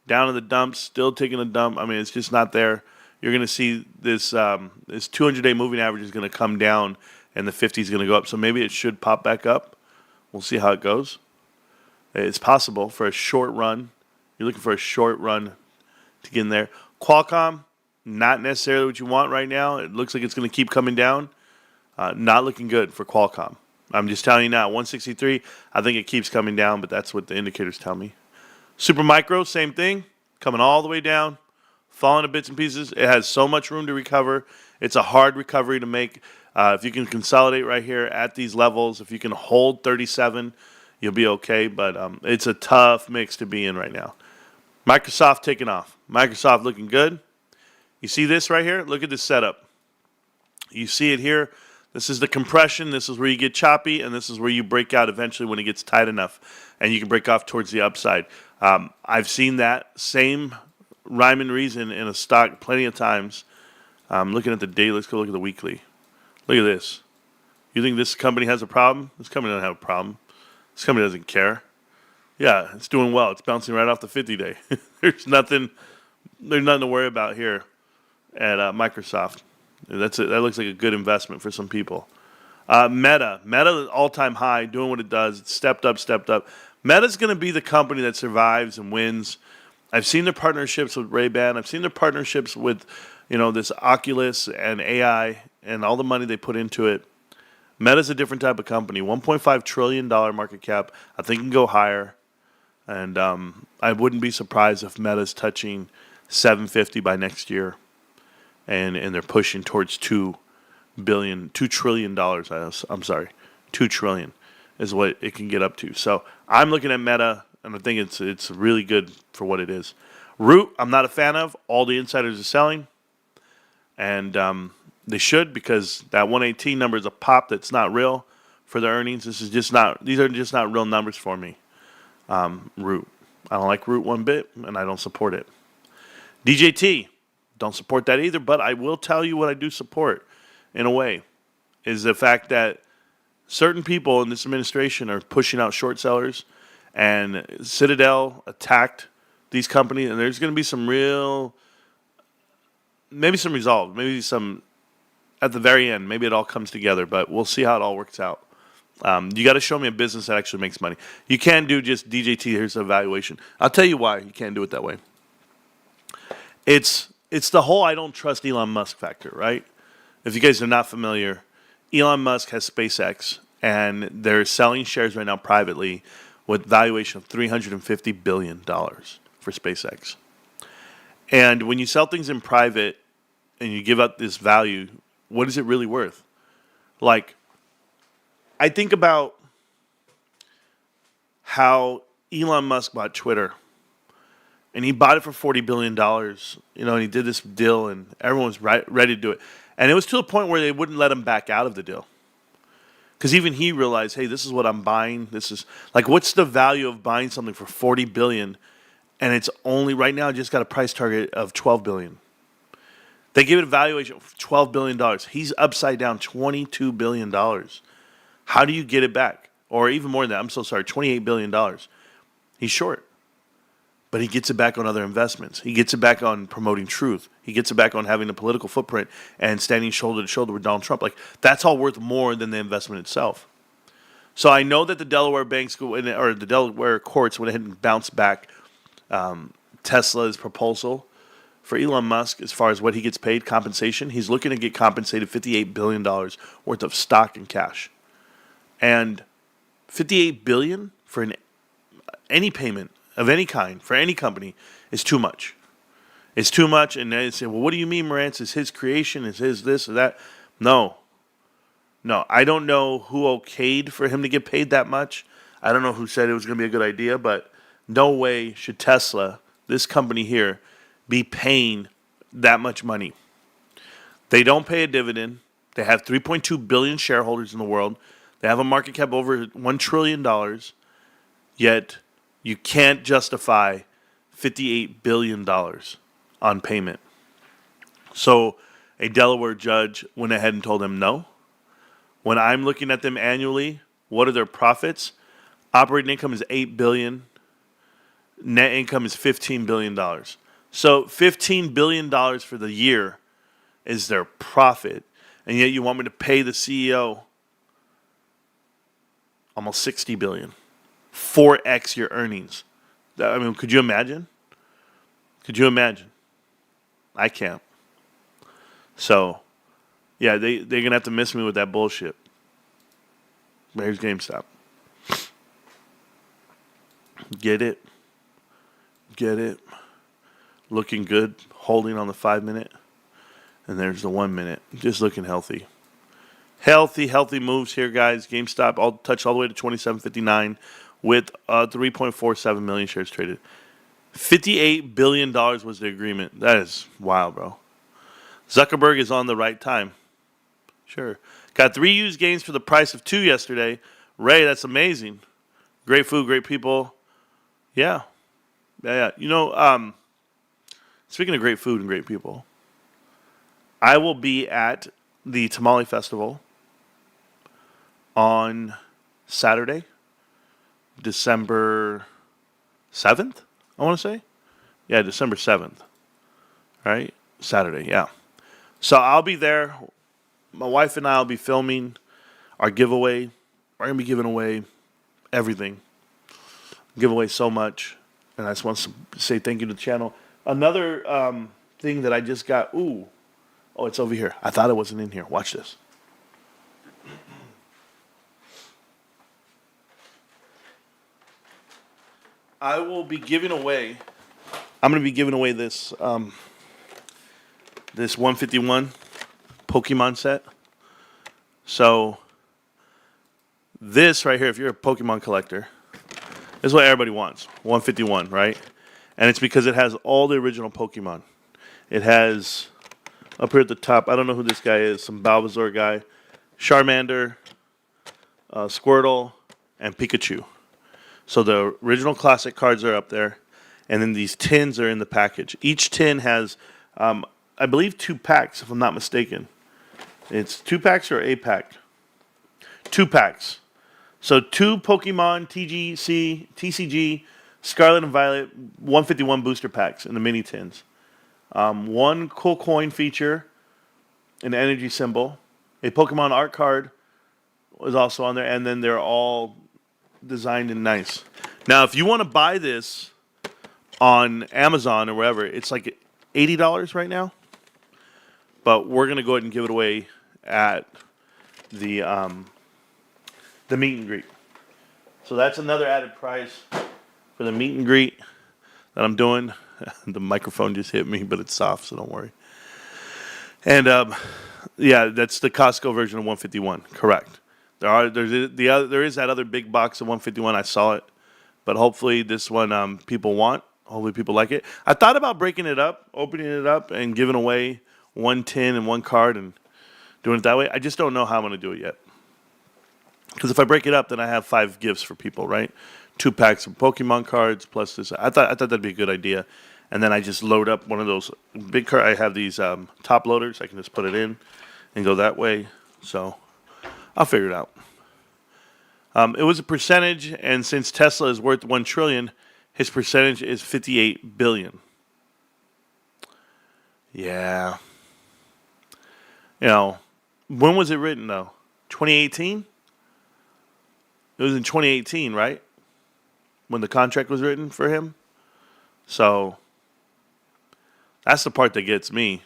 in the dumps, still taking a dump. I mean, it's just not there. You're going to see this 200-day moving average is going to come down, and the 50 is going to go up. So maybe it should pop back up. We'll see how it goes. It's possible for a short run. You're looking for a short run to get in there. Qualcomm, not necessarily what you want right now. It looks like it's going to keep coming down. Not looking good for Qualcomm. I'm just telling you now, 163, I think it keeps coming down, but that's what the indicators tell me. Supermicro, same thing, coming all the way down, falling to bits and pieces. It has so much room to recover. It's a hard recovery to make. If you can consolidate right here at these levels, if you can hold 37, you'll be okay, but it's a tough mix to be in right now. Microsoft taking off. Microsoft looking good. You see this right here? Look at this setup. You see it here. This is the compression. This is where you get choppy, and this is where you break out eventually when it gets tight enough, and you can break off towards the upside. I've seen that same rhyme and reason in a stock plenty of times. Looking at the daily, let's go look at the weekly. Look at this. You think this company has a problem? This company doesn't have a problem. This company doesn't care. Yeah, it's doing well. It's bouncing right off the 50-day. There's nothing to worry about here at Microsoft. That's it. That looks like a good investment for some people. Meta all-time high, doing what it does. It's stepped up. Meta's going to be the company that survives and wins. I've seen their partnerships with Ray-Ban. I've seen their partnerships with, this Oculus and AI and all the money they put into it. Meta's a different type of company. $1.5 trillion market cap. I think it can go higher. And I wouldn't be surprised if Meta's touching 750 by next year. And they're pushing towards $2 trillion. I'm sorry, $2 trillion is what it can get up to. So I'm looking at Meta, and I think it's really good for what it is. Root, I'm not a fan of. All the insiders are selling, and they should, because that 118 number is a pop that's not real for the earnings. These are just not real numbers for me. Root, I don't like Root one bit, and I don't support it. DJT, don't support that either, but I will tell you what I do support, in a way, is the fact that certain people in this administration are pushing out short sellers, and Citadel attacked these companies, and there's going to be maybe some resolve, maybe some, at the very end, maybe it all comes together, but we'll see how it all works out. You got to show me a business that actually makes money. You can't do just DJT, here's the valuation. I'll tell you why you can't do it that way. It's the whole I don't trust Elon Musk factor, right? If you guys are not familiar, Elon Musk has SpaceX, and they're selling shares right now privately with valuation of $350 billion for SpaceX. And when you sell things in private and you give up this value, what is it really worth? Like, I think about how Elon Musk bought Twitter. And he bought it for $40 billion, and he did this deal, and everyone was ready to do it. And it was to a point where they wouldn't let him back out of the deal. Because even he realized, hey, this is what I'm buying. This is, like, what's the value of buying something for $40 billion, and it's only, right now, just got a price target of $12 billion. They give it a valuation of $12 billion. He's upside down $22 billion. How do you get it back? Or even more than that, I'm so sorry, $28 billion. He's short. But he gets it back on other investments. He gets it back on promoting truth. He gets it back on having a political footprint and standing shoulder to shoulder with Donald Trump. Like, that's all worth more than the investment itself. So I know that the Delaware banks or the Delaware courts went ahead and bounced back Tesla's proposal for Elon Musk as far as what he gets paid, compensation. He's looking to get compensated $58 billion worth of stock and cash. And $58 billion for any payment of any kind for any company is too much. It's too much, and they say, well, what do you mean, Marantz? Is his creation? Is his this or that? No, I don't know who okayed for him to get paid that much. I don't know who said it was going to be a good idea, but no way should Tesla, this company here, be paying that much money. They don't pay a dividend. They have 3.2 billion shareholders in the world. They have a market cap over $1 trillion, yet you can't justify $58 billion on payment. So a Delaware judge went ahead and told them no. When I'm looking at them annually, what are their profits? Operating income is $8 billion. Net income is $15 billion. So $15 billion for the year is their profit. And yet you want me to pay the CEO almost $60 billion. 4x your earnings. I mean, could you imagine? Could you imagine? I can't. So, yeah, they're going to have to miss me with that bullshit. But here's GameStop. Get it. Looking good. Holding on the 5-minute. And there's the 1 minute. Just looking healthy. Healthy moves here, guys. GameStop touched all the way to 27.59 with 3.47 million shares traded. $58 billion was the agreement. That is wild, bro. Zuckerberg is on the right time. Sure. Got 3 used games for the price of 2 yesterday. Ray, that's amazing. Great food, great people. Yeah. Yeah. You know, speaking of great food and great people, I will be at the Tamale Festival on Saturday, December 7th, I want to say. Yeah, December 7th. Right? Saturday, yeah. So I'll be there. My wife and I will be filming our giveaway. We're going to be giving away everything. Give away so much. And I just want to say thank you to the channel. Another thing that I just got. Ooh. Oh, it's over here. I thought it wasn't in here. Watch this. I will be giving away. I'm going to be giving away this this 151 Pokemon set. So this right here, if you're a Pokemon collector, this is what everybody wants. 151, right? And it's because it has all the original Pokemon. It has up here at the top. I don't know who this guy is. Some Bulbasaur guy, Charmander, Squirtle, and Pikachu. So the original classic cards are up there, and then these tins are in the package. Each tin has, I believe, 2 packs, if I'm not mistaken. It's 2 packs or a pack? 2 packs. So 2 Pokemon TCG, Scarlet and Violet 151 booster packs in the mini tins. 1 cool coin feature, an energy symbol. A Pokemon art card was also on there, and then they're all designed and nice. Now, if you want to buy this on Amazon or wherever, it's like $80 right now. But we're gonna go ahead and give it away at the meet and greet. So that's another added price for the meet and greet that I'm doing. The microphone just hit me, but it's soft, so don't worry. And yeah, that's the Costco version of 151. Correct. There is that other big box of 151. I saw it, but hopefully this one people want. Hopefully people like it. I thought about breaking it up, opening it up, and giving away 1 tin and 1 card and doing it that way. I just don't know how I'm going to do it yet. Because if I break it up, then I have 5 gifts for people, right? 2 packs of Pokemon cards plus this. I thought that'd be a good idea. And then I just load up one of those big cards. I have these top loaders. I can just put it in and go that way. So I'll figure it out. It was a percentage, and since Tesla is worth $1 trillion, his percentage is $58 billion. Yeah. You know, when was it written though? 2018? It was in 2018, right? When the contract was written for him. So that's the part that gets me.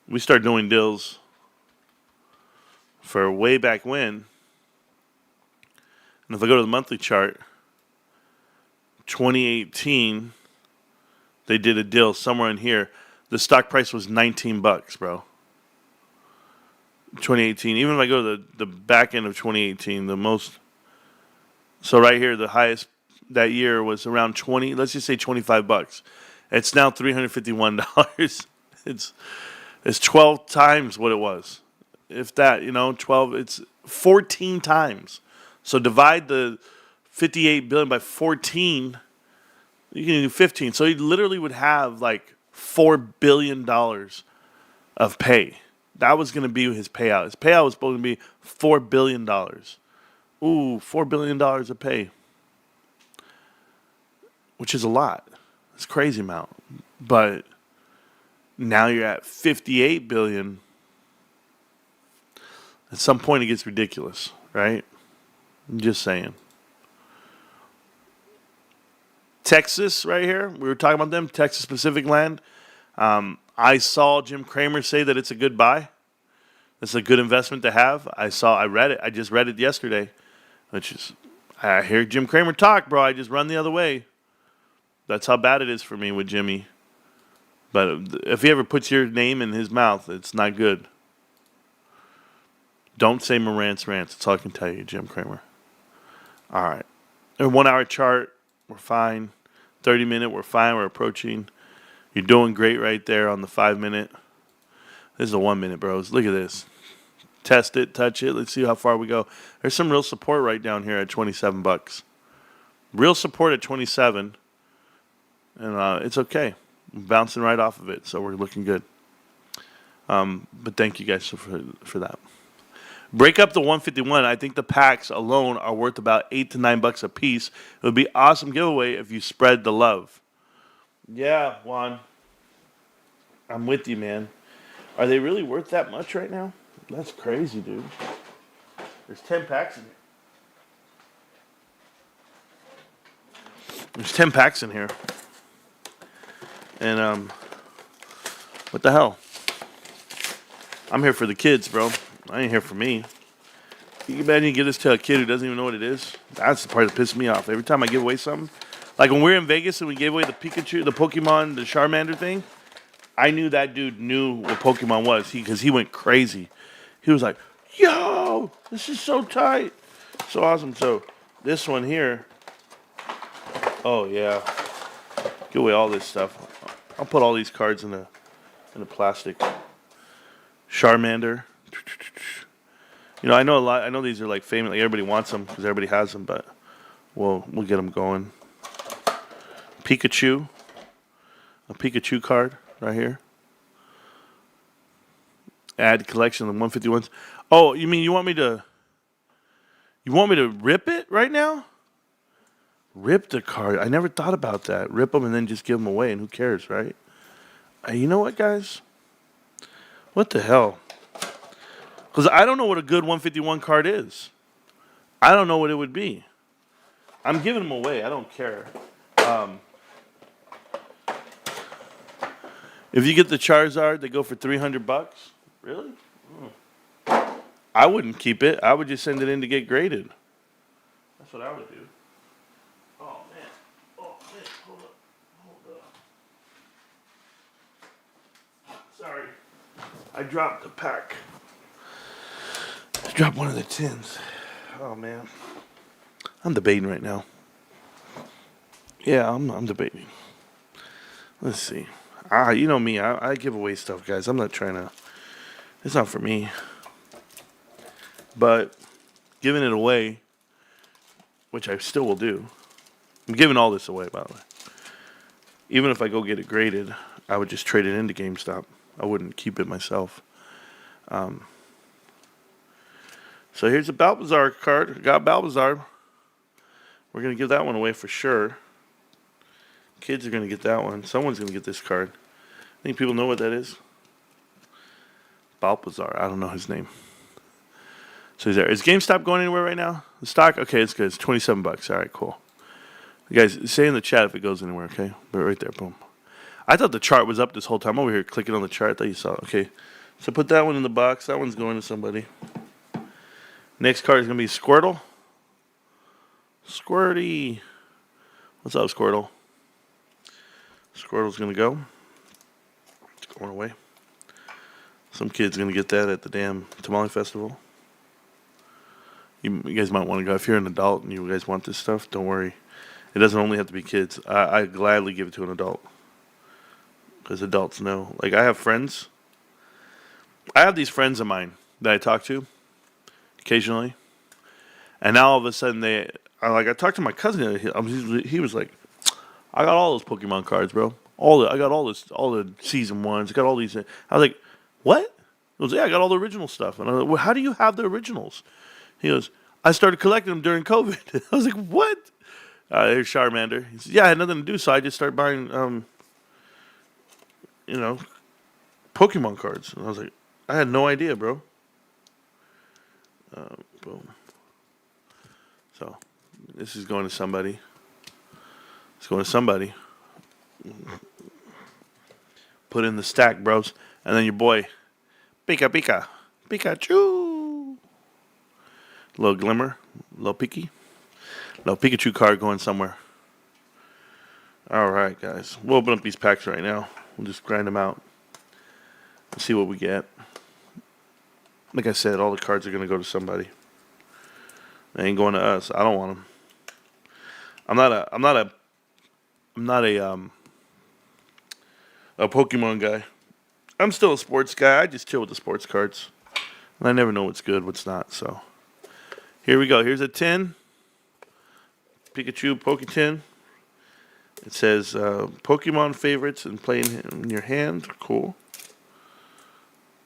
We start doing deals for way back when. And if I go to the monthly chart, 2018, they did a deal somewhere in here. The stock price was $19, bro. 2018. Even if I go to the back end of 2018, the most. So right here, the highest that year was around 20. Let's just say $25. It's now $351. It's 12 times what it was. If that, 12. It's 14 times. So divide the 58 billion by 14. You can do 15. So he literally would have like $4 billion of pay. That was going to be his payout. His payout was supposed to be $4 billion. Ooh, $4 billion of pay. Which is a lot. It's a crazy amount. But now you're at 58 billion. At some point it gets ridiculous, right? I'm just saying. Texas right here. We were talking about them. Texas Pacific Land. I saw Jim Cramer say that it's a good buy. It's a good investment to have. I read it. I just read it yesterday. I hear Jim Cramer talk, bro. I just run the other way. That's how bad it is for me with Jimmy. But if he ever puts your name in his mouth, it's not good. Don't say Marantz Rantz. That's all I can tell you, Jim Cramer. All right. A 1 hour chart, we're fine. 30-minute, we're fine. We're approaching. You're doing great right there on the 5 minute. This is a 1 minute, bros. Look at this. test it, touch it. Let's see how far we go. There's some real support right down here at $27. Real support at 27, and it's okay. I'm bouncing right off of it, so we're looking good. But thank you guys for that. Break up the 151. I think the packs alone are worth about $8 to $9 a piece. It would be awesome giveaway if you spread the love. Yeah, Juan. I'm with you, man. Are they really worth that much right now? That's crazy, dude. There's 10 packs in here. There's 10 packs in here. And, what the hell? I'm here for the kids, bro. I ain't here for me. You can imagine you give this to a kid who doesn't even know what it is? That's the part that pisses me off. Every time I give away something, like when we were in Vegas and we gave away the Pikachu, the Pokemon, the Charmander thing, I knew that dude knew what Pokemon was because he went crazy. He was like, yo, this is so tight. So awesome. So this one here, oh yeah. Give away all this stuff. I'll put all these cards in the plastic. Charmander. You know, I know a lot. I know these are like famous. Like everybody wants them because everybody has them. But we'll get them going. Pikachu. A Pikachu card right here. Add collection of the 151s. Oh, you mean you want me to rip it right now? Rip the card. I never thought about that. Rip them and then just give them away, and who cares, right? You know what, guys? What the hell? Because I don't know what a good 151 card is. I don't know what it would be. I'm giving them away. I don't care. If you get the Charizard, they go for $300. Really? I wouldn't keep it. I would just send it in to get graded. That's what I would do. Oh, man. Oh, man. Hold up. Sorry. I dropped the pack. I dropped one of the tins. Oh, man. I'm debating right now. Yeah, I'm debating. Let's see. You know me. I give away stuff, guys. I'm not trying to. It's not for me. But giving it away, which I still will do. I'm giving all this away, by the way. Even if I go get it graded, I would just trade it into GameStop. I wouldn't keep it myself. So here's a Balbazar card. I got Balbazar. We're going to give that one away for sure. Kids are going to get that one. Someone's going to get this card. I think people know what that is. Balbazar. I don't know his name. So he's there. Is GameStop going anywhere right now? The stock? Okay, it's good. It's $27. All right, cool. You guys, say in the chat if it goes anywhere, okay? But right there, boom. I thought the chart was up this whole time. I'm over here clicking on the chart. I thought you saw it. Okay. So put that one in the box. That one's going to somebody. Next card is going to be Squirtle. Squirty. What's up, Squirtle? Squirtle's going to go. It's going away. Some kid's going to get that at the damn Tamale Festival. You guys might want to go. If you're an adult and you guys want this stuff, don't worry. It doesn't only have to be kids. I gladly give it to an adult. Because adults know. Like, I have friends. I have these friends of mine that I talk to occasionally. And now all of a sudden I talked to my cousin. He was like, I got all those Pokemon cards, bro. I got all the season ones. I got all these. I was like, what? He goes, yeah, I got all the original stuff. And I was like, well, how do you have the originals? He goes, I started collecting them during COVID. I was like, what? There's Charmander. He says, yeah, I had nothing to do, so I just started buying, Pokemon cards. And I was like, I had no idea, bro. Boom. So, this is going to somebody. It's going to somebody. Put in the stack, bros. And then your boy, Pikachu. Little Glimmer, little Pikachu card going somewhere. All right, guys. We'll open up these packs right now. We'll just grind them out. Let's see what we get. Like I said, all the cards are going to go to somebody. They ain't going to us. I don't want them. I'm not a Pokemon guy. I'm still a sports guy. I just chill with the sports cards. And I never know what's good, what's not. So here we go. Here's a tin. Pikachu Poke tin. It says Pokemon favorites and playing in your hand. Cool.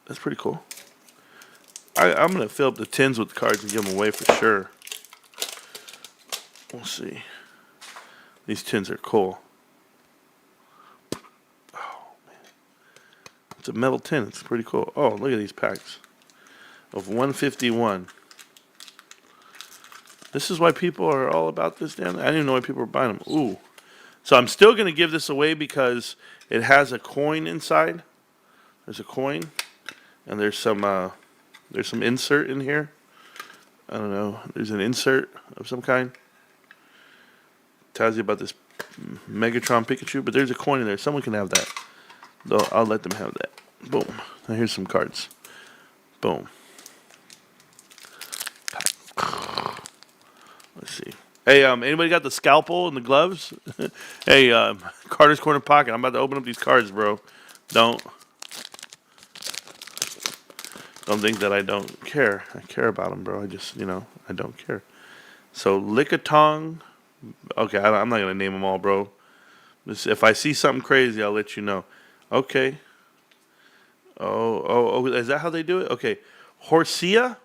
That's pretty cool. I'm going to fill up the tins with cards and give them away for sure. We'll see. These tins are cool. Oh, man. It's a metal tin. It's pretty cool. Oh, look at these packs of 151. This is why people are all about this damn. I didn't even know why people were buying them. Ooh. So I'm still going to give this away because it has a coin inside. There's a coin. And there's some insert in here. I don't know. There's an insert of some kind. Tells you about this Megatron Pikachu, but there's a coin in there. Someone can have that. Though I'll let them have that. Boom. Now here's some cards. Boom. Let's see. Hey, anybody got the scalpel and the gloves? Hey, Carter's Corner Pocket. I'm about to open up these cards, bro. Don't think that I don't care. I care about them, bro. I just, I don't care. So, Lickitung. Okay, I'm not going to name them all, bro. If I see something crazy, I'll let you know. Okay. Oh, is that how they do it? Okay. Horsia.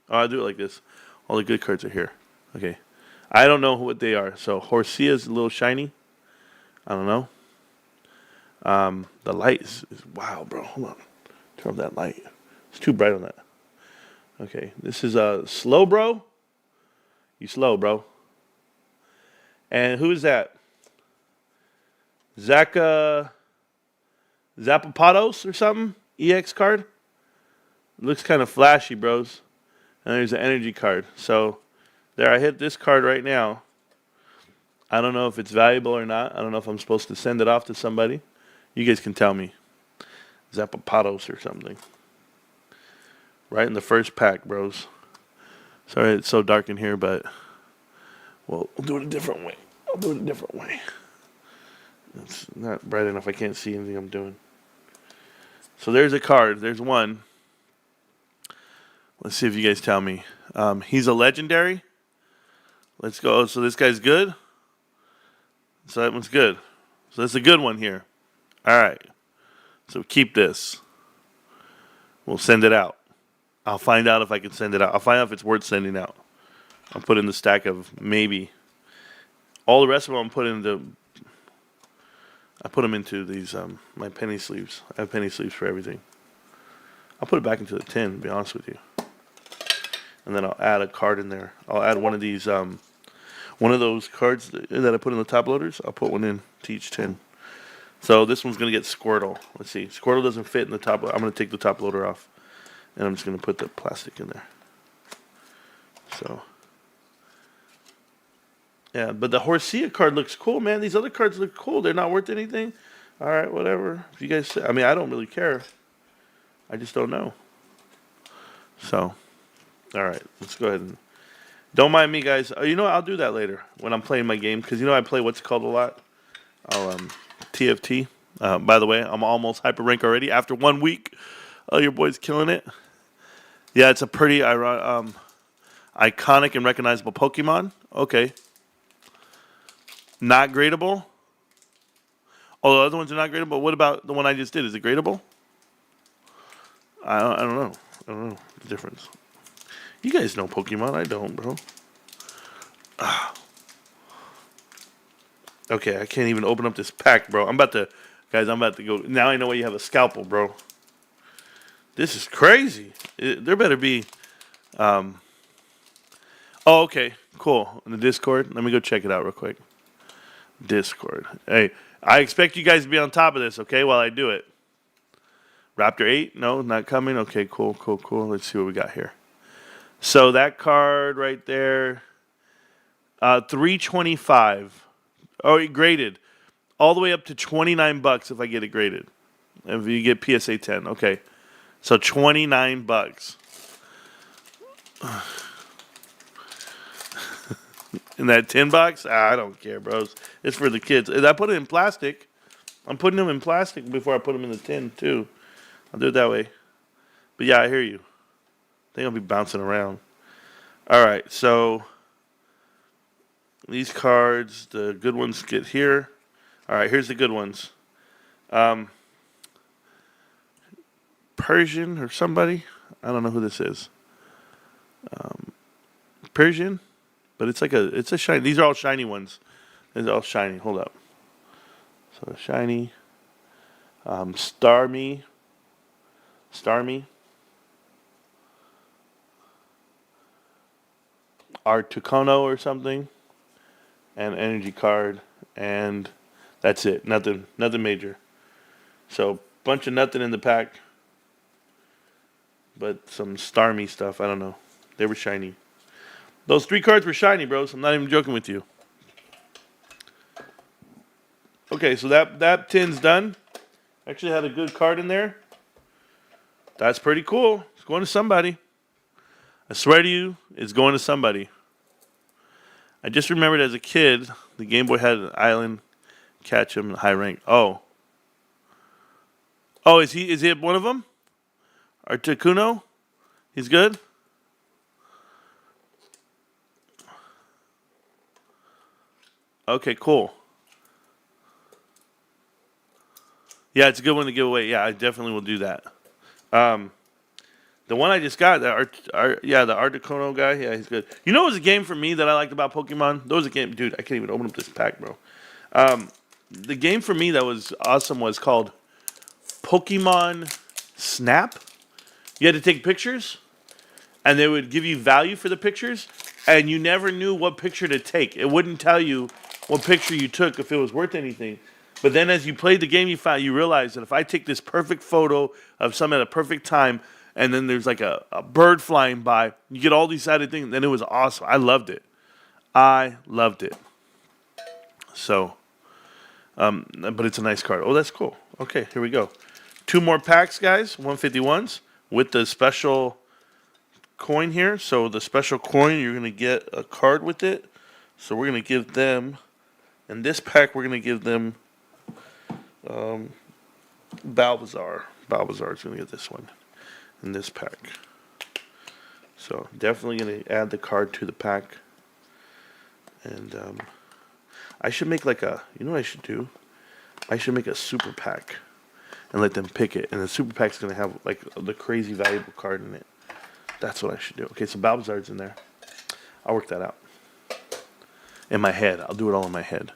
Oh, I'll do it like this. All the good cards are here. Okay. I don't know what they are. So, Horsia is a little shiny. I don't know. The light is wow, bro. Hold on. Turn off that light. It's too bright on that. Okay. This is slow, bro. You slow, bro. And who is that? Zapapados or something? EX card? Looks kind of flashy, bros. And there's an energy card. So, there, I hit this card right now. I don't know if it's valuable or not. I don't know if I'm supposed to send it off to somebody. You guys can tell me. Zapapados or something. Right in the first pack, bros. Sorry it's so dark in here, but we'll do it a different way. I'll do it a different way. It's not bright enough. I can't see anything I'm doing. So there's a card. There's one. Let's see if you guys tell me. He's a legendary. Let's go. So this guy's good. So that one's good. So that's a good one here. All right. So keep this. We'll send it out. I'll find out if I can send it out. I'll find out if it's worth sending out. I'll put in the stack of maybe. All the rest of them I put them into these my penny sleeves. I have penny sleeves for everything. I'll put it back into the tin, to be honest with you. And then I'll add a card in there. I'll add one of these one of those cards that I put in the top loaders. I'll put one in to each tin. So this one's going to get Squirtle. Let's see. Squirtle doesn't fit in the top. I'm going to take the top loader off. And I'm just going to put the plastic in there. So. Yeah, but the Horsia card looks cool, man. These other cards look cool. They're not worth anything. All right, whatever. If you guys say, I mean, I don't really care. I just don't know. So, all right. Let's go ahead and. Don't mind me, guys. You know what? I'll do that later when I'm playing my game. Because, I play what's called a lot. I'll, TFT. By the way, I'm almost hyper rank already after 1 week. Oh, your boy's killing it. Yeah, it's a pretty iconic and recognizable Pokemon. Okay. Not gradable. Oh, the other ones are not gradable. What about the one I just did? Is it gradable? I don't know. I don't know the difference. You guys know Pokemon. I don't, bro. Okay, I can't even open up this pack, bro. I'm about to go. Now I know why you have a scalpel, bro. This is crazy. There better be. Oh, okay. Cool. In the Discord. Let me go check it out real quick. Discord. Hey, I expect you guys to be on top of this, okay, while I do it. Raptor 8? No, not coming? Okay, cool. Let's see what we got here. So that card right there, $325. Oh, it graded. All the way up to $29 if I get it graded. If you get PSA 10, okay. So $29. In that $10? I don't care, bros. It's for the kids. If I put it in plastic, I'm putting them in plastic before I put them in the tin, too. I'll do it that way. But yeah, I hear you. think I'll be bouncing around. All right, so these cards, the good ones get here. All right, here's the good ones. Persian or somebody. I don't know who this is. Persian, but it's a shiny. These are all shiny ones. These are all shiny. Hold up. So shiny. Starmie. Articuno or something. And energy card. And that's it. Nothing major. So bunch of nothing in the pack. But some Starmie stuff. I don't know. They were shiny. Those 3 cards were shiny, bros. I'm not even joking with you. Okay, so that tin's done. Actually had a good card in there. That's pretty cool. It's going to somebody. I swear to you, it's going to somebody. I just remembered as a kid, the Game Boy had an island, catch him, high rank. Oh, is he one of them? Articuno? He's good? Okay, cool. Yeah, it's a good one to give away. Yeah, I definitely will do that. The one I just got, the Articuno guy, yeah, he's good. You know, it was a game for me that I liked about Pokemon. There was a game, dude. I can't even open up this pack, bro. The game for me that was awesome was called Pokemon Snap. You had to take pictures, and they would give you value for the pictures, and you never knew what picture to take. It wouldn't tell you what picture you took if it was worth anything. But then as you played the game, you realize that if I take this perfect photo of something at a perfect time, and then there's like a bird flying by, you get all these added things. Then it was awesome. I loved it. So, but it's a nice card. Oh, that's cool. Okay, here we go. 2 more packs, guys. 151s with the special coin here. So the special coin, you're going to get a card with it. So we're going to give them, in this pack, we're going to give them Balbazar. Balbazar is going to get this one in this pack. So definitely going to add the card to the pack. And I should make like you know what I should do? I should make a super pack and let them pick it. And the super pack's going to have like the crazy valuable card in it. That's what I should do. Okay, so Balbazar's in there. I'll work that out. In my head. I'll do it all in my head.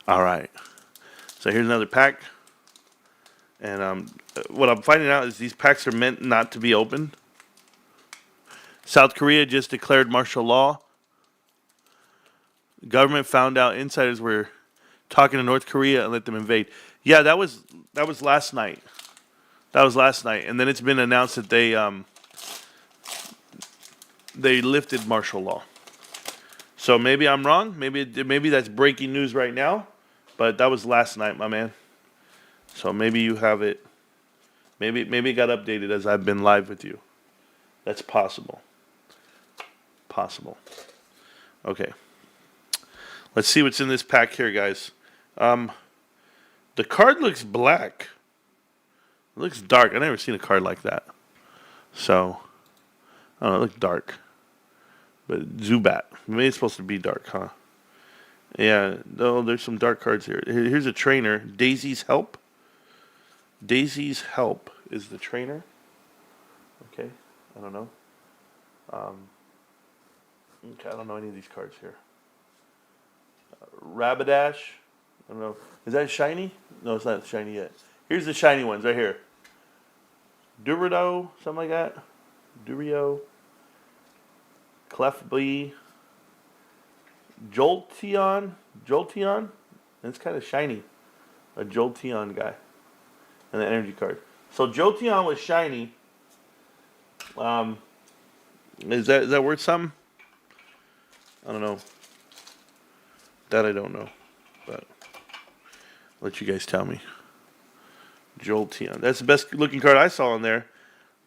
All right. So here's another pack. And what I'm finding out is these packs are meant not to be opened. South Korea just declared martial law. The government found out insiders were talking to North Korea and let them invade. Yeah, that was last night. That was last night. And then it's been announced that they lifted martial law. So maybe I'm wrong. Maybe that's breaking news right now. But that was last night, my man. So maybe you have it. Maybe it got updated as I've been live with you. That's possible. Okay. Let's see what's in this pack here, guys. The card looks black. It looks dark. I've never seen a card like that. So, I don't know, it looks dark. But Zubat. Maybe it's supposed to be dark, huh? Yeah, no, there's some dark cards here. Here's a trainer. Daisy's Help. Daisy's Help is the trainer. Okay, I don't know. Okay, I don't know any of these cards here. Rapidash. I don't know. Is that shiny? No, it's not shiny yet. Here's the shiny ones right here. Durido, something like that. Durio. Clefbee. Jolteon. It's kind of shiny. A Jolteon guy. And the energy card. So Jolteon was shiny. Is that worth something? I don't know. That I don't know. But I'll let you guys tell me. Jolteon. That's the best looking card I saw in there.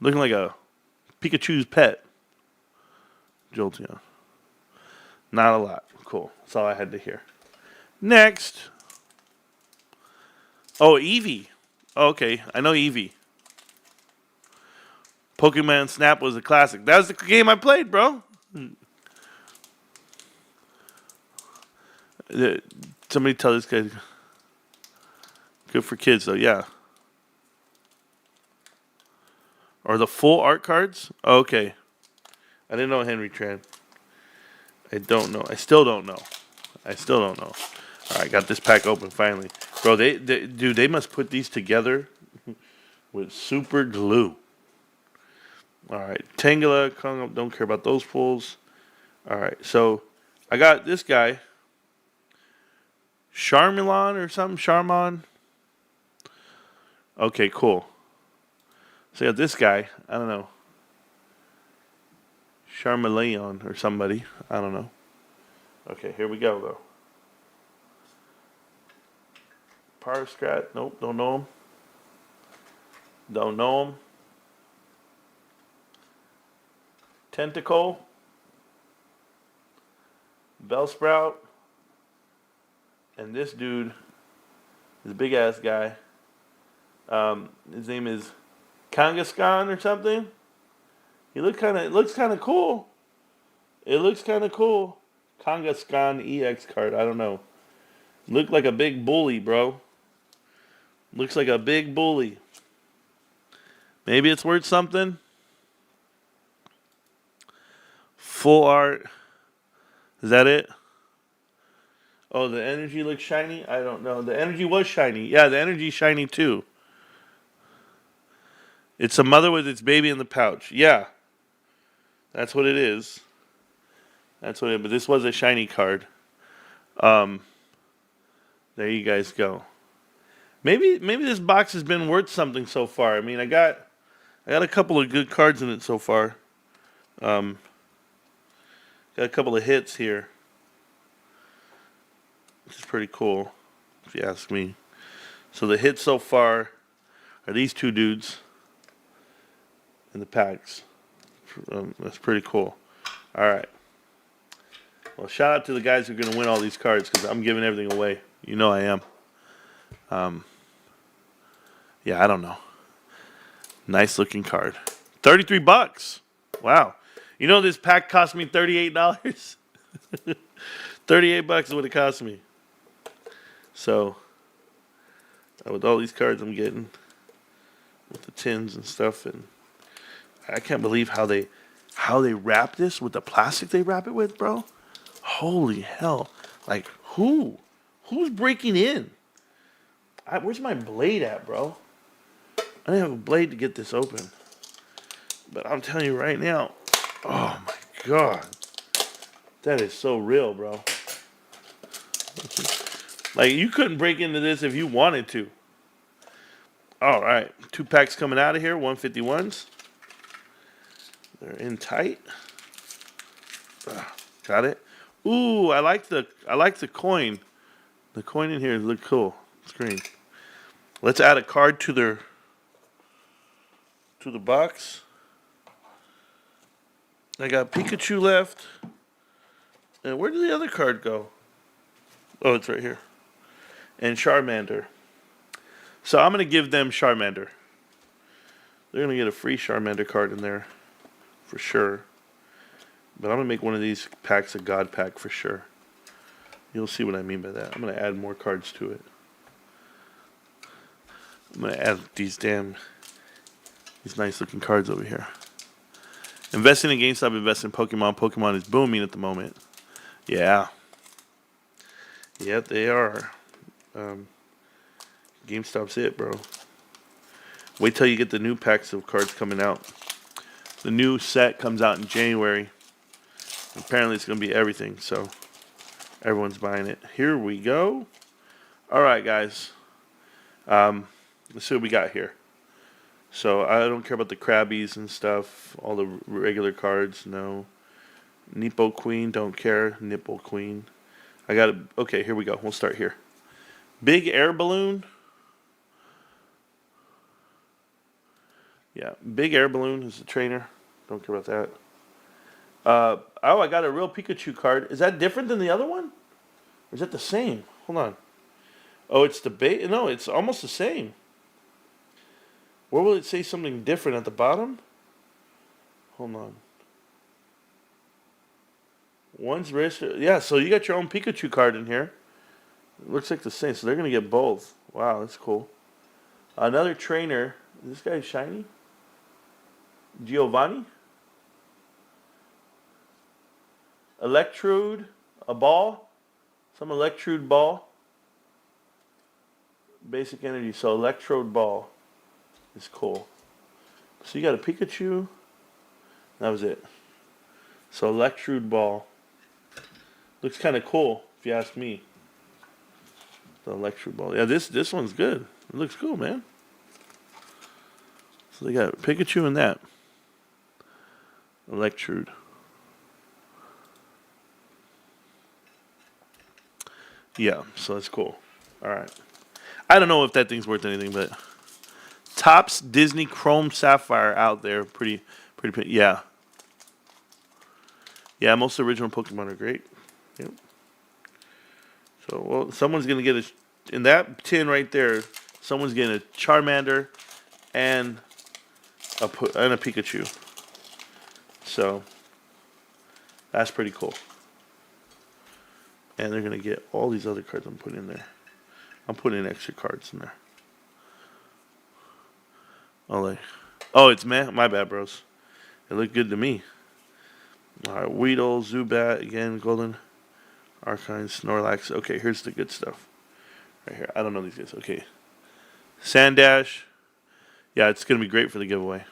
Looking like a Pikachu's pet. Jolteon. Not a lot. Cool. That's all I had to hear. Next. Oh, Eevee. Oh, okay. I know Eevee. Pokemon Snap was a classic. That was the game I played, bro. Somebody tell this guy. Good for kids, though, yeah. Or the full art cards? Oh, okay. I didn't know Henry Tran. I don't know. I still don't know. All right, got this pack open finally. Bro, dude, they must put these together with super glue. All right, Tangela, don't care about those pulls. All right, so I got this guy. Charmeleon or something? Charmon? Okay, cool. So I got this guy. I don't know. Charmeleon or somebody. I don't know. Okay, here we go, though. Power Strat. Nope, don't know him. Don't know him. Tentacle. Bellsprout. And this dude is a big ass guy. His name is Kangaskhan or something. It looks kind of cool. It looks kind of cool. Kangaskhan EX card. I don't know. Look like a big bully, bro. Looks like a big bully. Maybe it's worth something. Full art. Is that it? Oh, the energy looks shiny? I don't know. The energy was shiny. Yeah, the energy's shiny too. It's a mother with its baby in the pouch. Yeah. That's what it is. But this was a shiny card. There you guys go. Maybe this box has been worth something so far. I mean, I got a couple of good cards in it so far. Got a couple of hits here. Which is pretty cool, if you ask me. So the hits so far are these two dudes in the packs. That's pretty cool. All right. Well, shout out to the guys who are going to win all these cards because I'm giving everything away. You know I am. Yeah, I don't know. Nice looking card. $33. Wow. You know this pack cost me $38? $38 is what it cost me. So, with all these cards I'm getting, with the tins and stuff, and I can't believe how they wrap this with the plastic they wrap it with, bro. Holy hell! Like who's breaking in? Where's my blade at, bro? I didn't have a blade to get this open, but I'm telling you right now. Oh my god, that is so real, bro. Like, you couldn't break into this if you wanted to. All right. 2 packs coming out of here. 151s. They're in tight. Got it. Ooh, I like the coin. The coin in here look cool. It's green. Let's add a card to the box. I got Pikachu left. And where did the other card go? Oh, it's right here. And Charmander. So I'm going to give them Charmander. They're going to get a free Charmander card in there. For sure. But I'm going to make one of these packs a God pack for sure. You'll see what I mean by that. I'm going to add more cards to it. I'm going to add these nice looking cards over here. Investing in GameStop, invest in Pokemon. Pokemon is booming at the moment. Yeah. Yep, they are. GameStop's it, bro. Wait till you get the new packs of cards coming out. The new set comes out in January. Apparently it's going to be everything, so everyone's buying it. Here we go. All right, guys. Let's see what we got here. So I don't care about the Krabbies and stuff. All the regular cards, no. Nippo Queen, don't care. Nipple Queen. I got it. Okay, here we go. We'll start here. Big air balloon. Yeah, big air balloon is the trainer. Don't care about that. I got a real Pikachu card. Is that different than the other one? Or is that the same? Hold on. Oh, it's the bait. No, it's almost the same. Where will it say something different at the bottom? Hold on. One's wrist. Yeah, so you got your own Pikachu card in here. It looks like the same, so they're going to get both. Wow, that's cool. Another trainer. Is this guy shiny? Giovanni? Electrode. A ball. Some electrode ball. Basic energy. So electrode ball is cool. So you got a Pikachu. That was it. So electrode ball. Looks kind of cool, if you ask me. The electrode ball. Yeah, this one's good. It looks cool, man. So they got Pikachu and that. Electrode. Yeah, so that's cool. All right. I don't know if that thing's worth anything, but Topps Disney Chrome Sapphire out there. Pretty. Yeah. Yeah, most of the original Pokemon are great. Yep. So, well, someone's going to get in that tin right there, someone's getting a Charmander and a Pikachu. So, that's pretty cool. And they're going to get all these other cards I'm putting in there. I'm putting in extra cards in there. Oh, it's my bad, bros. It looked good to me. All right, Weedle, Zubat, again, Golden, Archine, Snorlax. Okay, here's the good stuff. Right here. I don't know these guys. Okay. Sandash. Yeah, it's going to be great for the giveaway.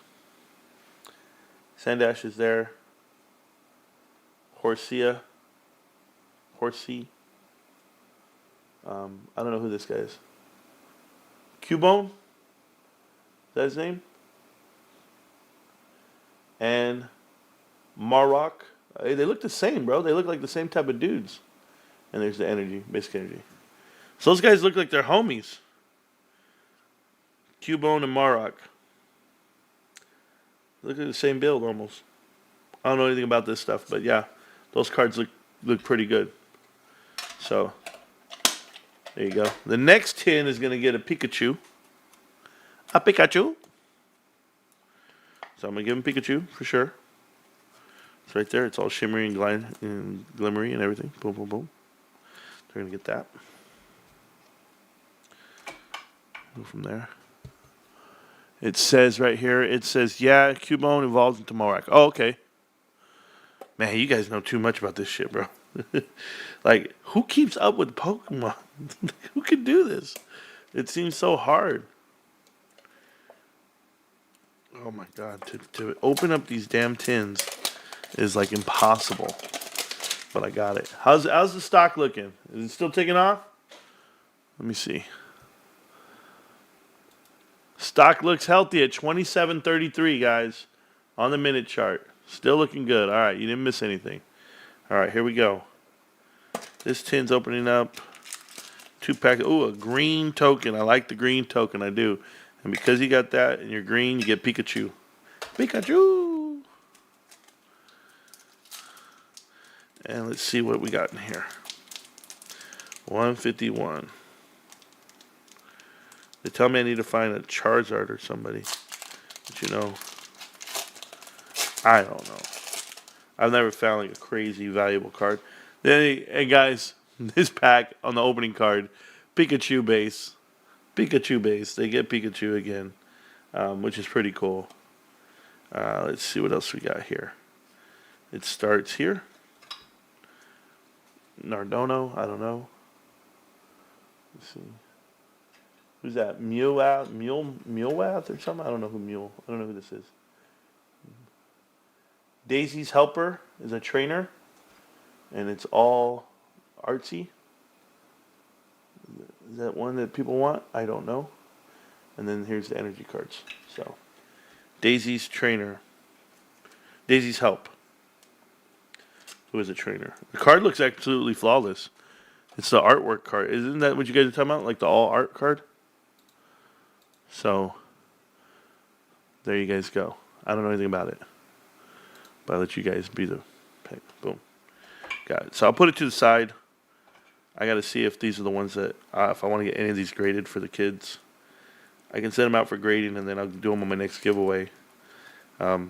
Sandash is there. Horsey. I don't know who this guy is. Cubone? Is that his name? And Marok. Hey, they look the same, bro. They look like the same type of dudes. And there's the energy, basic energy. So those guys look like they're homies. Cubone and Marok. Look at the same build almost. I don't know anything about this stuff, but yeah, those cards look pretty good. So there you go. The next tin is going to get a Pikachu. A Pikachu. So I'm going to give him Pikachu for sure. It's right there. It's all shimmery and glimmery and everything. Boom, boom, boom. They're going to get that. Go from there. It says right here, yeah, Cubone evolves into Morak. Oh, okay. Man, you guys know too much about this shit, bro. Like, who keeps up with Pokemon? Who can do this? It seems so hard. Oh my god, to open up these damn tins is like impossible. But I got it. How's the stock looking? Is it still taking off? Let me see. Stock looks healthy at 27.33, guys, on the minute chart. Still looking good. All right, you didn't miss anything. All right, here we go. This tin's opening up. 2-pack. Ooh, a green token. I like the green token. I do. And because you got that and you're green, you get Pikachu. Pikachu! And let's see what we got in here. 151. They tell me I need to find a Charizard or somebody. But you know, I don't know. I've never found like a crazy valuable card. Then, hey guys, this pack on the opening card, Pikachu base. Pikachu base. They get Pikachu again, which is pretty cool. Let's see what else we got here. It starts here. Nardono, I don't know. Let's see. Who's that? Mulwath or something? I don't know who this is. Daisy's Helper is a trainer, and it's all artsy. Is that one that people want? I don't know. And then here's the energy cards. So, Daisy's trainer. Daisy's Help. Who is a trainer? The card looks absolutely flawless. It's the artwork card. Isn't that what you guys are talking about? Like the all art card? So, there you guys go. I don't know anything about it. But I'll let you guys be the pick. Boom. Got it. So I'll put it to the side. I got to see if these are the ones that, if I want to get any of these graded for the I can send them out for grading, and then I'll do them on my next giveaway. I'll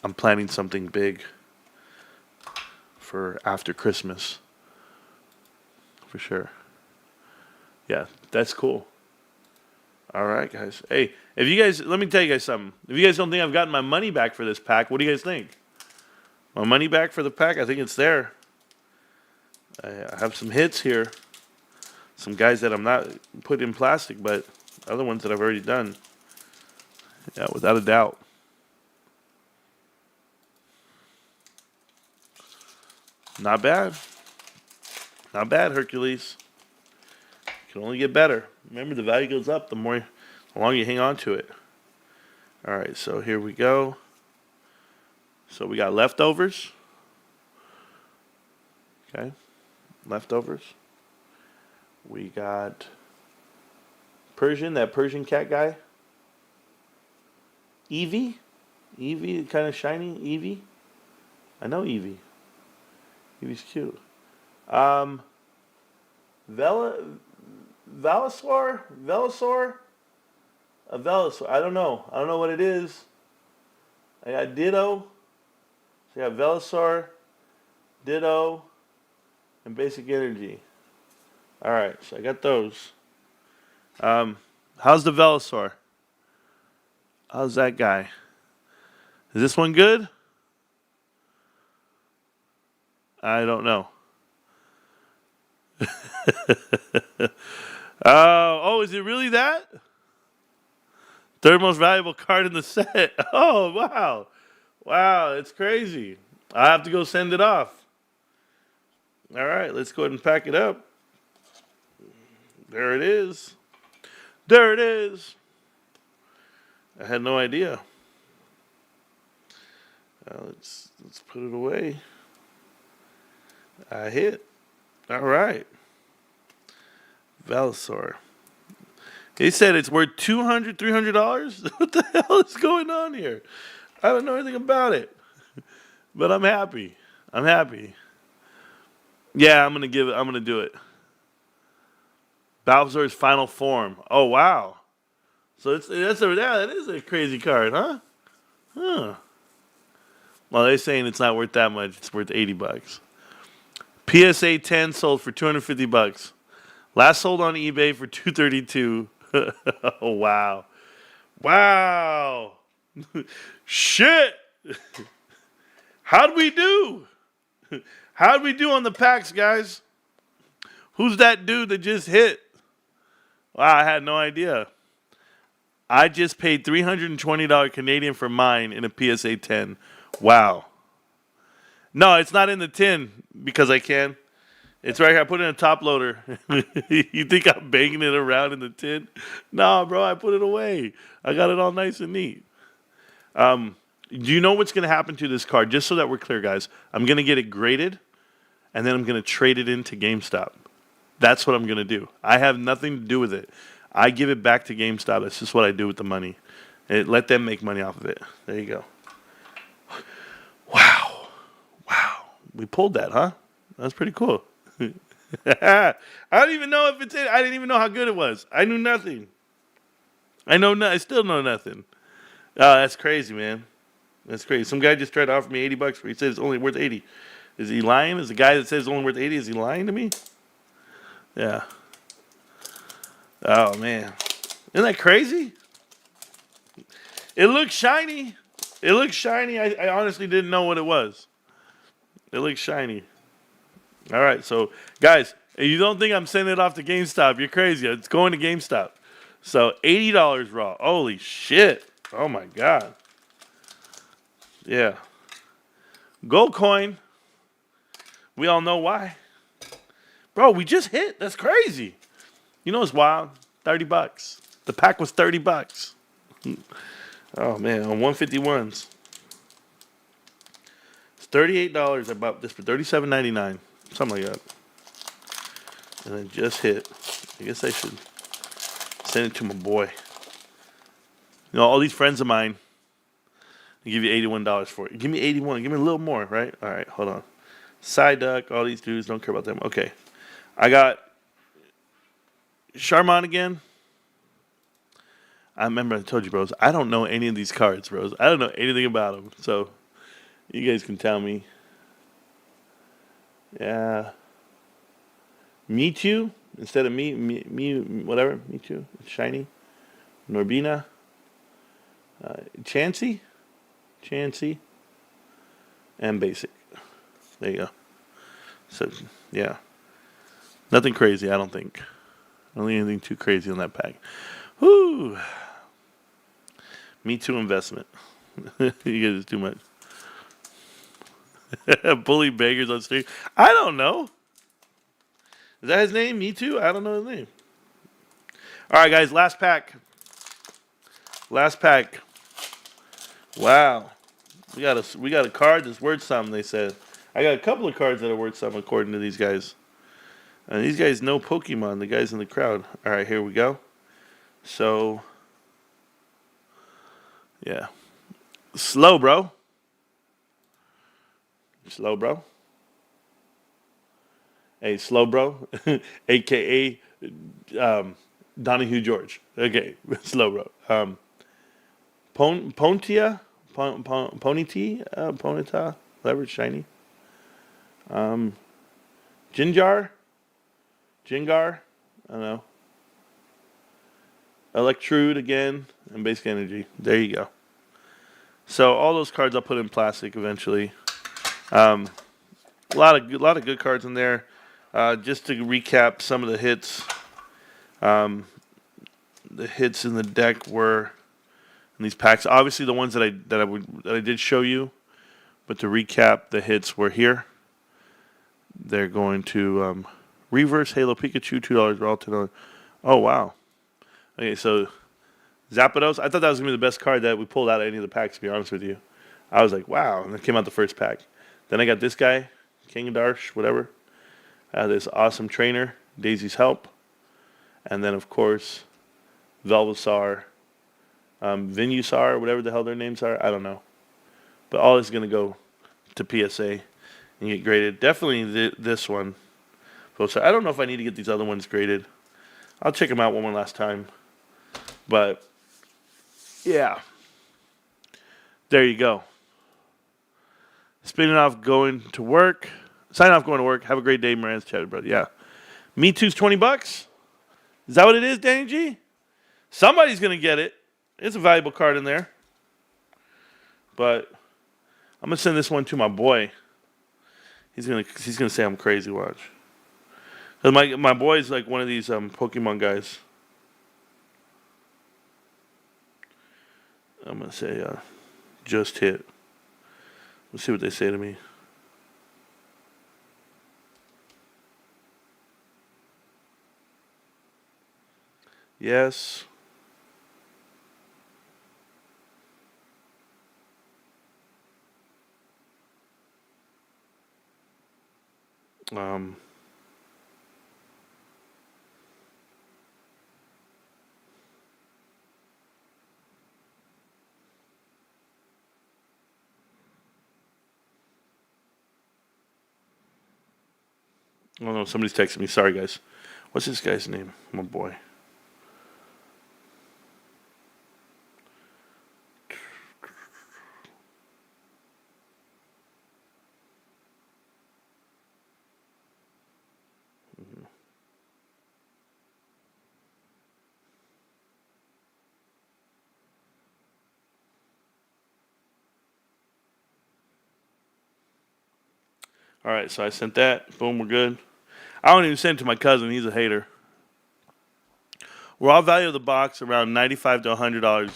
I'm planning something big for after Christmas. For sure. Yeah, that's cool. All right, guys. Hey, if you guys, let me tell you guys something. If you guys don't think I've gotten my money back for this pack, what do you guys think? My money back for the pack? I think it's there. I have some hits here. Some guys that I'm not putting in plastic, but other ones that I've already done. Yeah, without a doubt. Not bad. Not bad, Hercules. Can only get better. Remember, the value goes up the longer you hang on to it. All right, so here we go. So we got leftovers. Okay, leftovers. We got Persian, that Persian cat guy. Eevee, Eevee, kind of shiny. Eevee, I know Eevee. Eevee's cute. Velosaur, a Velosaur. I don't know. I don't know what it is. I got Ditto. So I got Velosaur, Ditto, and Basic Energy. All right, so I got those. How's the Velosaur? How's that guy? Is this one good? I don't know. Oh, is it really that? Third most valuable card in the set. Oh, wow. Wow, it's crazy. I have to go send it off. All right, let's go ahead and pack it up. There it is. There it is. I had no idea. Let's put it away. I hit. All right. Velosaur. He said it's worth $200, $300. What the hell is going on here? I don't know anything about it, but I'm happy. I'm happy. Yeah, I'm gonna do it. Bowser's final form. Oh wow. So that is a crazy card, huh? Huh. Well, they're saying it's not worth that much. It's worth $80. PSA 10 sold for $250. Last sold on eBay for $232. Oh, wow. Wow. Shit. How'd we do? How'd we do on the packs, guys? Who's that dude that just hit? Wow, I had no idea. I just paid $320 Canadian for mine in a PSA 10. Wow. No, it's not in the tin because I can. It's right here. I put it in a top loader. You think I'm banging it around in the tin? No, bro, I put it away. I got it all nice and neat. Do you know what's going to happen to this card? Just so that we're clear, guys. I'm going to get it graded, and then I'm going to trade it into GameStop. That's what I'm going to do. I have nothing to do with it. I give it back to GameStop. That's just what I do with the money. And let them make money off of it. There you go. Wow. Wow. We pulled that, huh? That's pretty cool. I don't even know if it's in. I didn't even know how good it was. I knew nothing. I still know nothing. Oh, that's crazy, man. That's crazy. Some guy just tried to offer me $80 for it. He said it's only worth 80. Is he lying? Is the guy that says it's only worth 80, is he lying to me? Yeah. Oh, man. Isn't that crazy? It looks shiny. It looks shiny. I honestly didn't know what it was. It looks shiny. All right, so, guys, if you don't think I'm sending it off to GameStop, you're crazy. It's going to GameStop. So, $80 raw. Holy shit. Oh, my God. Yeah. Gold coin. We all know why. Bro, we just hit. That's crazy. You know what's wild? $30. The pack was $30. Oh, man, on 151s. It's $38. I bought this for $37.99. Something like that. And it just hit. I guess I should send it to my boy. You know, all these friends of mine, they give you $81 for it. Give me $81. Give me a little more, right? All right, hold on. Side duck, all these dudes, don't care about them. Okay. I got Charmant again. I remember I told you, bros, I don't know any of these cards, bros. I don't know anything about them. So You guys can tell me. Yeah. Me Too instead of me whatever. Me Too. Shiny. Norbina. Chansey. And basic. There you go. So, yeah. Nothing crazy, I don't think. I don't think anything too crazy on that pack. Whoo! Me Too investment. You guys is too much. Bully beggars on street. I don't know. Is that his name? Me Too? I don't know his name. All right, guys. Last pack. Wow. We got a card that's worth something, they said. I got a couple of cards that are worth something according to these guys. And these guys know Pokemon, the guys in the crowd. All right, here we go. So, yeah. Slow, bro. Hey, slow, bro. A.K.A. Donahue George. Okay, slow, bro. Pontia? Ponita? Whatever, shiny. Jingar? I don't know. Electrude again, and Basic Energy. There you go. So all those cards I'll put in plastic eventually. A lot of good cards in there. Just to recap some of the hits. The hits in the deck were in these packs. Obviously the ones that I did show you, but to recap, the hits were here. They're going to Reverse Halo Pikachu, $2 raw, $10. Oh wow. Okay, so Zapdos. I thought that was gonna be the best card that we pulled out of any of the packs. To be honest with you, I was like, wow. And it came out the first pack. Then I got this guy, King Darsh, whatever. This awesome trainer, Daisy's Help, and then of course, Velvesaur, Venusar, whatever the hell their names are. I don't know, but all this is gonna go to PSA and get graded. Definitely this one. So I don't know if I need to get these other ones graded. I'll check them out one more last time. But, yeah. There you go. Signing off going to work. Have a great day, Marantz Chatted, brother. Yeah. Me Too's $20. Is that what it is, Danny G? Somebody's going to get it. It's a valuable card in there. But I'm going to send this one to my boy. He's gonna say I'm crazy, watch. Cause my boy's like one of these Pokemon guys. I'm gonna say just hit. Let's see what they say to me. Yes. Oh no, somebody's texting me. Sorry, guys. What's this guy's name? My boy. All right, so I sent that. Boom, we're good. I don't even send it to my cousin. He's a hater. Raw value of the box around $95 to $100.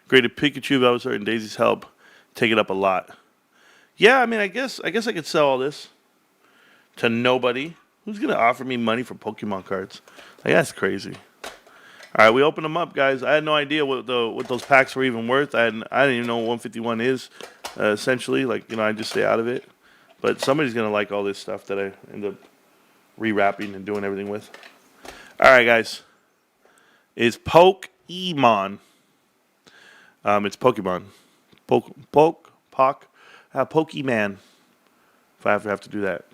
Graded Pikachu, Venusaur, and Daisy's Help. Take it up a lot. Yeah, I mean, I guess I could sell all this to nobody. Who's gonna offer me money for Pokemon cards? Like, that's crazy. All right, we opened them up, guys. I had no idea what those packs were even worth. I didn't even know what 151 is. Essentially, like, I just stay out of it. But somebody's gonna like all this stuff that I end up rewrapping and doing everything with. All right, guys. It's Pokemon. It's Pokemon. Pokemon. If I have to do that.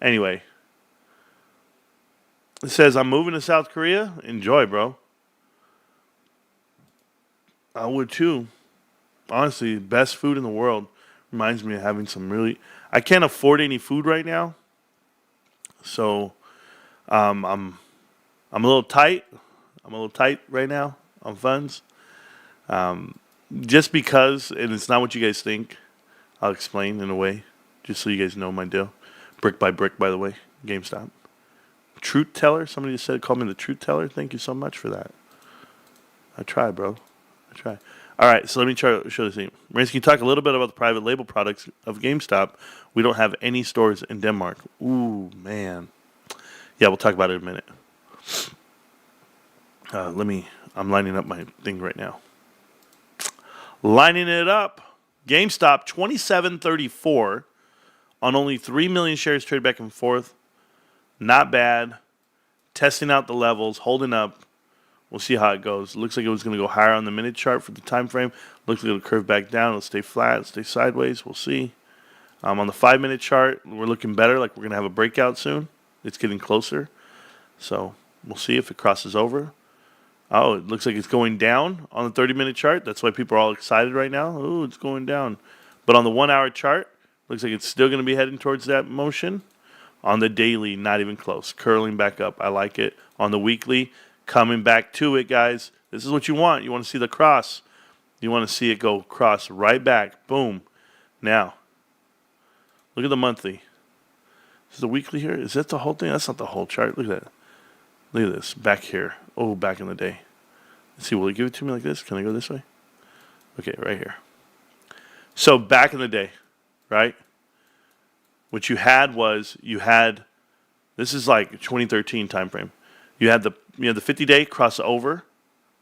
Anyway. It says, I'm moving to South Korea. Enjoy, bro. I would too. Honestly, best food in the world. Reminds me of having some really. I can't afford any food right now, so I'm a little tight. I'm a little tight right now on funds. Just because, and it's not what you guys think. I'll explain in a way, just so you guys know my deal. Brick by brick, by the way, GameStop. Truth teller. Somebody just said, call me the truth teller. Thank you so much for that. I try, bro. I try. All right, so let me show this thing. Marantz, can you talk a little bit about the private label products of GameStop? We don't have any stores in Denmark. Ooh, man. Yeah, we'll talk about it in a minute. I'm lining up my thing right now. Lining it up. GameStop, 27.34 on only 3 million shares traded back and forth. Not bad. Testing out the levels, holding up. We'll see how it goes. Looks like it was going to go higher on the minute chart for the time frame. Looks like it'll curve back down. It'll stay flat. It'll stay sideways. We'll see. On the 5-minute chart, we're looking better. Like we're going to have a breakout soon. It's getting closer. So we'll see if it crosses over. Oh, it looks like it's going down on the 30-minute chart. That's why people are all excited right now. Oh, it's going down. But on the 1-hour chart, looks like it's still going to be heading towards that motion. On the daily, not even close. Curling back up. I like it. On the weekly, coming back to it, guys. This is what you want. You want to see the cross. You want to see it go cross right back. Boom. Now, look at the monthly. Is the weekly here? Is that the whole thing? That's not the whole chart. Look at that. Look at this. Back here. Oh, back in the day. Let's see. Will it give it to me like this? Can I go this way? Okay, right here. So back in the day, right? What you had was this is like 2013 time frame. You had the 50-day crossover,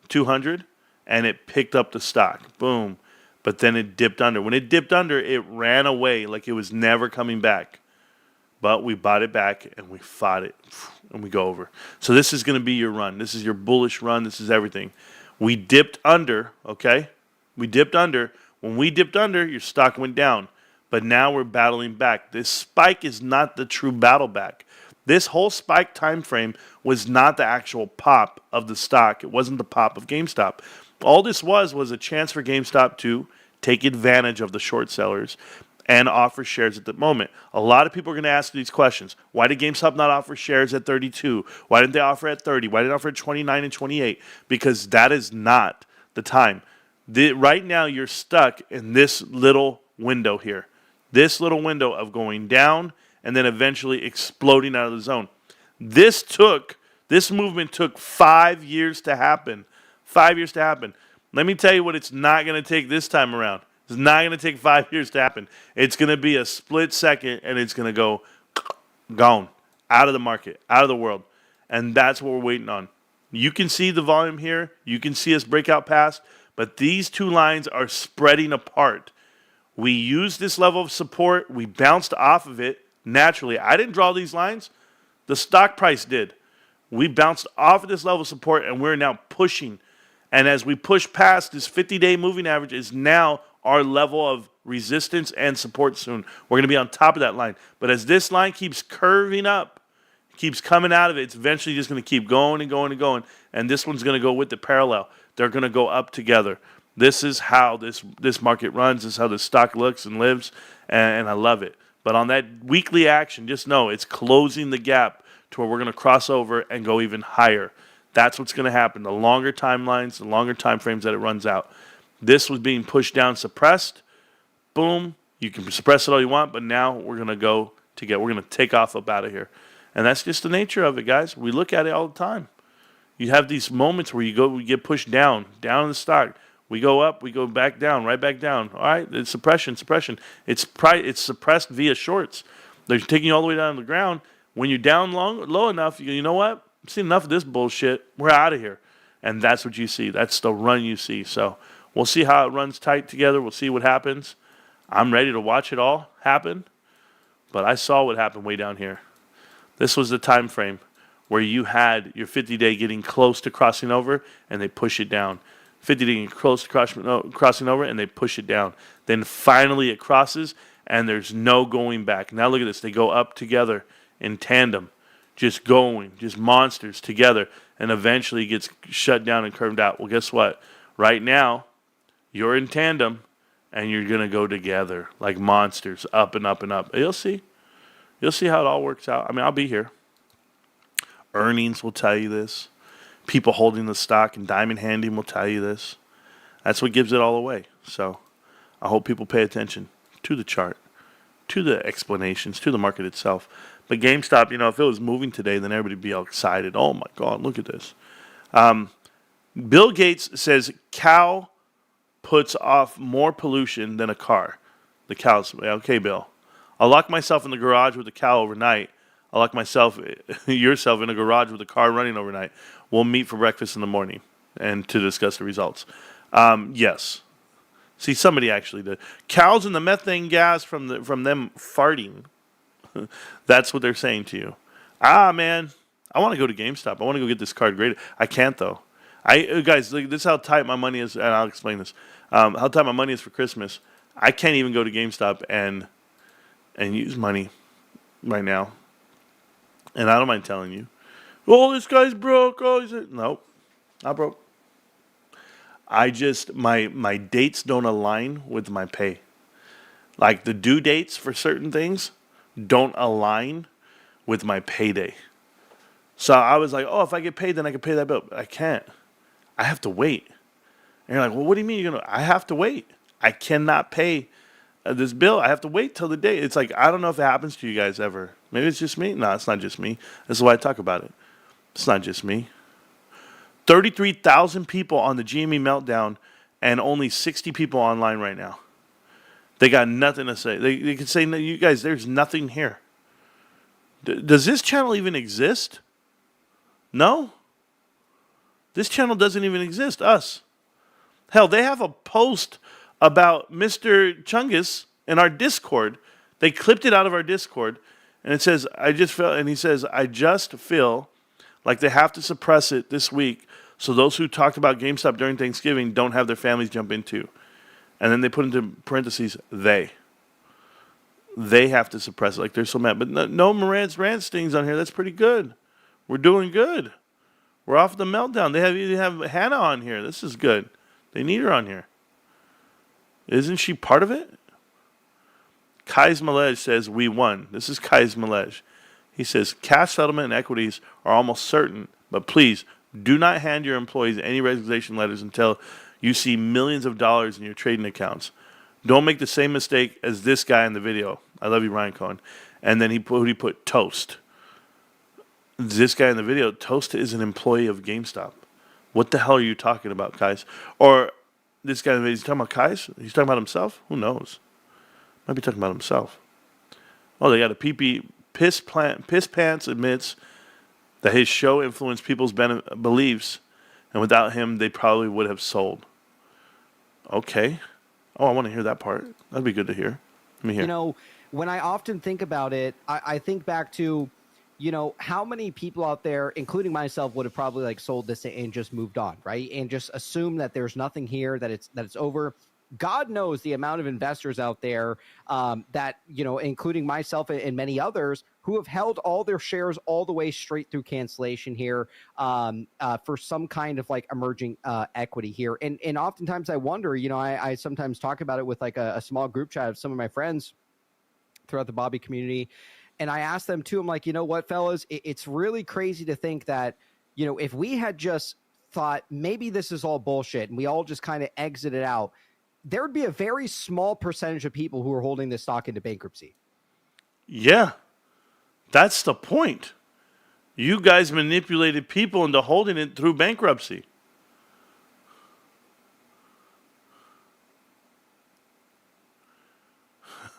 200, and it picked up the stock. Boom. But then it dipped under. When it dipped under, it ran away like it was never coming back. But we bought it back and we fought it and we go over. So this is going to be your run. This is your bullish run. This is everything. We dipped under, okay? We dipped under. When we dipped under, your stock went down. But now we're battling back. This spike is not the true battle back. This whole spike time frame was not the actual pop of the stock. It wasn't the pop of GameStop. All this was a chance for GameStop to take advantage of the short sellers and offer shares at the moment. A lot of people are going to ask these questions. Why did GameStop not offer shares at 32? Why didn't they offer at 30? Why didn't they offer at 29 and 28? Because that is not the time. Right now, you're stuck in this little window here. This little window of going down and then eventually exploding out of the zone. This movement took 5 years to happen. 5 years to happen. Let me tell you what it's not going to take this time around. It's not going to take 5 years to happen. It's going to be a split second, and it's going to go gone, out of the market, out of the world. And that's what we're waiting on. You can see the volume here. You can see us break out past. But these two lines are spreading apart. We used this level of support. We bounced off of it naturally. I didn't draw these lines. The stock price did. We bounced off of this level of support, and we're now pushing. And as we push past this 50-day moving average is now our level of resistance and support soon. We're going to be on top of that line. But as this line keeps curving up, keeps coming out of it, it's eventually just going to keep going and going and going. And this one's going to go with the parallel. They're going to go up together. This is how this market runs. This is how the stock looks and lives, and I love it. But on that weekly action, just know it's closing the gap to where we're going to cross over and go even higher. That's what's going to happen. The longer timelines, the longer time frames that it runs out. This was being pushed down, suppressed. Boom. You can suppress it all you want, but now we're going to go together. We're going to take off up out of here. And that's just the nature of it, guys. We look at it all the time. You have these moments where we get pushed down in the stock. We go up, we go back down, right back down. All right, it's suppression. It's suppressed via shorts. They're taking you all the way down to the ground. When you're down low enough, you know what? I've seen enough of this bullshit. We're out of here. And that's what you see. That's the run you see. So we'll see how it runs tight together. We'll see what happens. I'm ready to watch it all happen. But I saw what happened way down here. This was the time frame where you had your 50-day getting close to crossing over, and they push it down. 50-day getting close to crossing over, and they push it down. Then finally it crosses, and there's no going back. Now look at this. They go up together in tandem, just going, just monsters together, and eventually gets shut down and curved out. Well, guess what? Right now, you're in tandem, and you're going to go together like monsters, up and up and up. You'll see. You'll see how it all works out. I mean, I'll be here. Earnings will tell you this. People holding the stock and diamond handing will tell you this. That's what gives it all away. So I hope people pay attention to the chart, to the explanations, to the market itself. But GameStop, if it was moving today, then everybody would be all excited. Oh, my God, look at this. Bill Gates says cow puts off more pollution than a car. The cows. Okay, Bill. I'll lock myself in the garage with a cow overnight. I'll lock yourself in a garage with a car running overnight. We'll meet for breakfast in the morning and to discuss the results. Yes. See, somebody actually did. Cows and the methane gas from them farting. That's what they're saying to you. Man, I want to go to GameStop. I want to go get this card graded. I can't, though. Guys, look, this is how tight my money is, and I'll explain this. How tight my money is for Christmas. I can't even go to GameStop and use money right now. And I don't mind telling you. Oh, this guy's broke. Oh, nope, not broke. My dates don't align with my pay. Like the due dates for certain things don't align with my payday. So I was like, if I get paid, then I can pay that bill. But I can't. I have to wait. And you're like, well, what do you mean I have to wait? I cannot pay this bill. I have to wait till the day. It's like, I don't know if it happens to you guys ever. Maybe it's just me. No, it's not just me. This is why I talk about it. It's not just me. 33,000 people on the GME meltdown and only 60 people online right now. They got nothing to say. They can say, no, you guys, there's nothing here. Does this channel even exist? No. This channel doesn't even exist. Us. Hell, they have a post about Mr. Chungus in our Discord. They clipped it out of our Discord. And it says, he says, I just feel like they have to suppress it this week so those who talked about GameStop during Thanksgiving don't have their families jump into. And then they put into parentheses, they. They have to suppress it. Like they're so mad. But no Marantz Rantz things on here. That's pretty good. We're doing good. We're off the meltdown. They have Hannah on here. This is good. They need her on here. Isn't she part of it? Kai's Malej says, we won. This is Kai's Malej. He says, cash settlement and equities are almost certain, but please do not hand your employees any resignation letters until you see millions of dollars in your trading accounts. Don't make the same mistake as this guy in the video. I love you, Ryan Cohen. And then he put Toast. This guy in the video, Toast is an employee of GameStop. What the hell are you talking about, Kais? Or this guy in the video, he's talking about Kais? He's talking about himself? Who knows? Might be talking about himself. Oh, they got a PP. Piss Pants admits that his show influenced people's beliefs, and without him, they probably would have sold. Okay. Oh, I want to hear that part. That'd be good to hear. Let me hear. When I often think about it, I think back to, how many people out there, including myself, would have probably sold this and just moved on, right? And just assume that there's nothing here, that it's over. God knows the amount of investors out there that, including myself and many others, who have held all their shares all the way straight through cancellation here for some kind of emerging equity here. And oftentimes I wonder, I sometimes talk about it with a small group chat of some of my friends throughout the Bobby community. And I ask them too, I'm like, you know what, fellas, it's really crazy to think that, if we had just thought maybe this is all bullshit and we all just kind of exited out, there would be a very small percentage of people who are holding this stock into bankruptcy. Yeah, that's the point. You guys manipulated people into holding it through bankruptcy.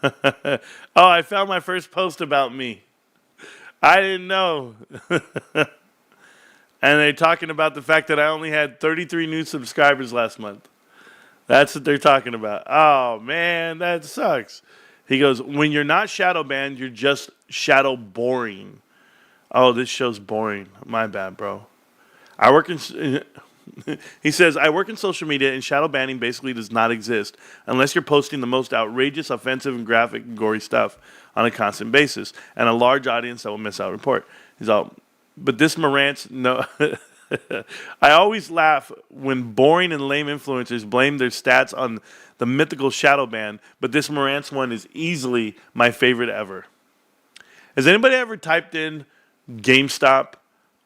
Oh, I found my first post about me. I didn't know. And they're talking about the fact that I only had 33 new subscribers last month. That's what they're talking about. Oh, man, that sucks. He goes, when you're not shadow banned, you're just shadow boring. Oh, this show's boring. My bad, bro. He says, I work in social media, and shadow banning basically does not exist unless you're posting the most outrageous, offensive, and graphic, and gory stuff on a constant basis, and a large audience that will miss out report. He's all, but this Marantz, no. I always laugh when boring and lame influencers blame their stats on the mythical shadow ban, but this Marantz one is easily my favorite ever. Has anybody ever typed in GameStop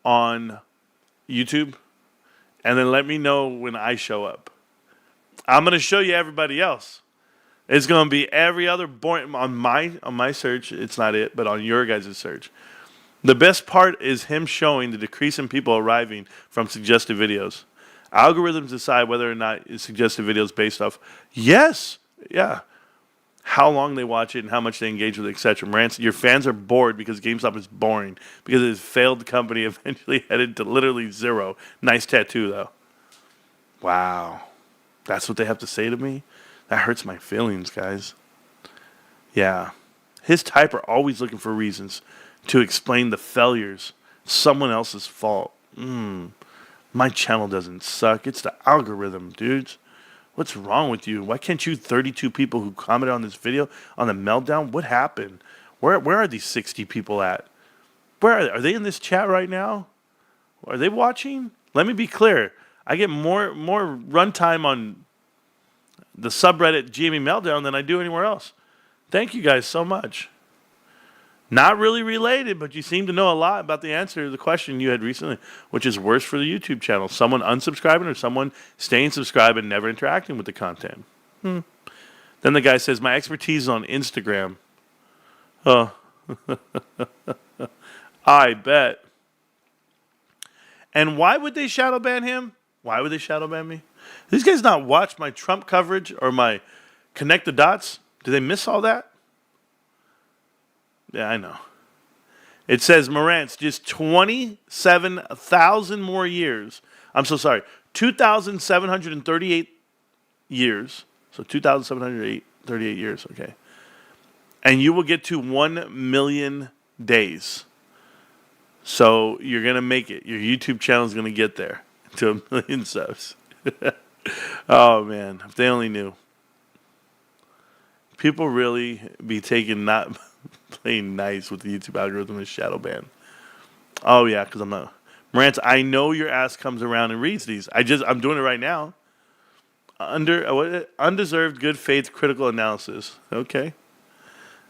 on YouTube? And then let me know when I show up. I'm going to show you everybody else. It's going to be every other boring on my search. It's not it, but on your guys' search. The best part is him showing the decrease in people arriving from suggested videos. Algorithms decide whether or not suggested videos based off, yes, yeah, how long they watch it and how much they engage with it, etc. Marantz, your fans are bored because GameStop is boring because his failed company eventually headed to literally zero. Nice tattoo, though. Wow. That's what they have to say to me? That hurts my feelings, guys. Yeah. His type are always looking for reasons to explain the failures. Someone else's fault. My channel doesn't suck. It's the algorithm, dudes. What's wrong with you? Why can't you 32 people who commented on this video on the meltdown? What happened? Where are these 60 people at? Where are they in this chat right now? Are they watching? Let me be clear. I get more runtime on the subreddit GME meltdown than I do anywhere else. Thank you guys so much. Not really related, but you seem to know a lot about the answer to the question you had recently, which is worse for the YouTube channel, someone unsubscribing or someone staying subscribed and never interacting with the content. Then the guy says, my expertise is on Instagram. Oh, I bet. And why would they shadow ban him? Why would they shadow ban me? These guys not watch my Trump coverage or my Connect the Dots? Did they miss all that? Yeah, I know. It says, Marantz, just 27,000 more years. I'm so sorry. 2,738 years. So 2,738 years, okay. And you will get to 1 million days. So you're going to make it. Your YouTube channel is going to get there to 1 million subs. Oh, man. If they only knew. People really be taking not playing nice with the YouTube algorithm as shadow ban. Oh, yeah, because I'm not. Marantz, I know your ass comes around and reads these. I'm doing it right now. Undeserved good faith critical analysis. Okay.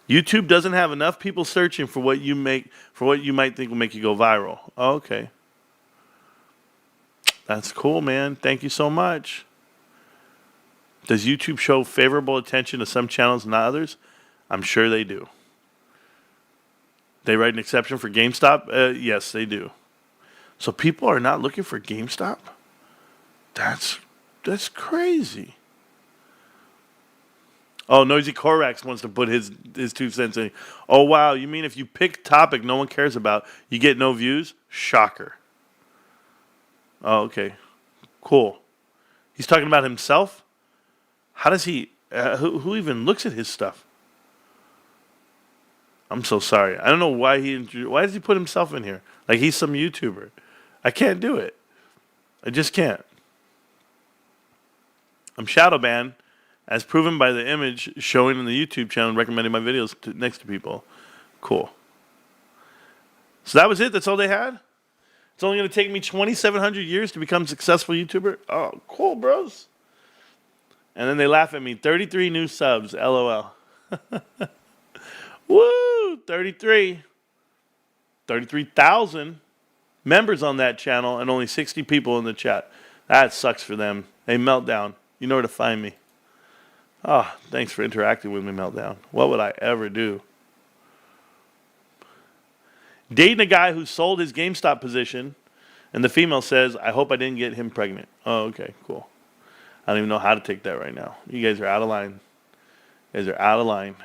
YouTube doesn't have enough people searching for what you might think will make you go viral. Okay. That's cool, man. Thank you so much. Does YouTube show favorable attention to some channels and not others? I'm sure they do. They write an exception for GameStop? Yes, they do. So people are not looking for GameStop? That's crazy. Oh, Noisy Korax wants to put his 2 cents in. Oh, wow. You mean if you pick topic no one cares about, you get no views? Shocker. Oh, okay. Cool. He's talking about himself? How does he... who even looks at his stuff? I'm so sorry. I don't know why why does he put himself in here? Like he's some YouTuber. I can't do it. I just can't. I'm shadow banned, as proven by the image showing in the YouTube channel recommending my videos next to people. Cool. So that was it? That's all they had? It's only going to take me 2,700 years to become a successful YouTuber? Oh, cool, bros. And then they laugh at me. 33 new subs. LOL. Woo! 33. 33,000 members on that channel and only 60 people in the chat. That sucks for them. Hey, Meltdown. You know where to find me. Oh, thanks for interacting with me, Meltdown. What would I ever do? Dating a guy who sold his GameStop position, and the female says, I hope I didn't get him pregnant. Oh, okay, cool. I don't even know how to take that right now. You guys are out of line. You guys are out of line.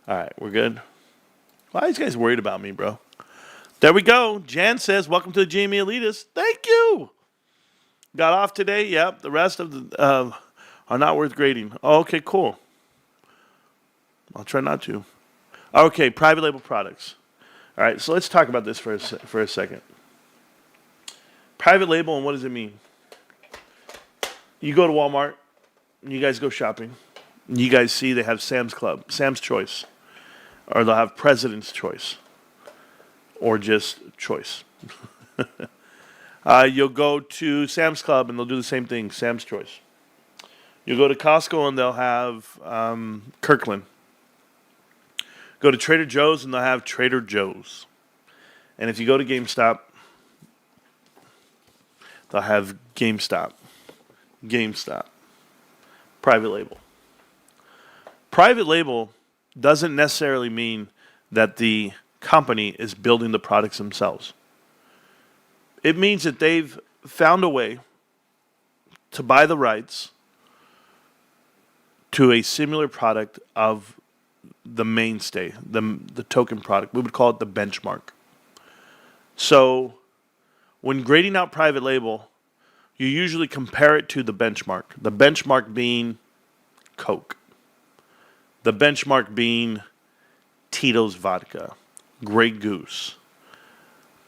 All right, we're good. Why are these guys worried about me, bro? There we go. Jan says, welcome to the GME Elitist. Thank you. Got off today. Yep, the rest of the are not worth grading. Oh, okay, cool. I'll try not to. Okay, private label products. All right, so let's talk about this for a second. Private label, and what does it mean? You go to Walmart, and you guys go shopping, and you guys see they have Sam's Club, Sam's Choice, or they'll have President's Choice, or just Choice. You'll go to Sam's Club and they'll do the same thing, Sam's Choice. You'll go to Costco and they'll have Kirkland. Go to Trader Joe's and they'll have Trader Joe's. And if you go to GameStop, they'll have GameStop. GameStop. Private label. Private label doesn't necessarily mean that the company is building the products themselves. It means that they've found a way to buy the rights to a similar product of the mainstay, the token product. We would call it the benchmark. So when grading out private label, you usually compare it to the benchmark. The benchmark being Coke. The benchmark being Tito's Vodka, Grey Goose,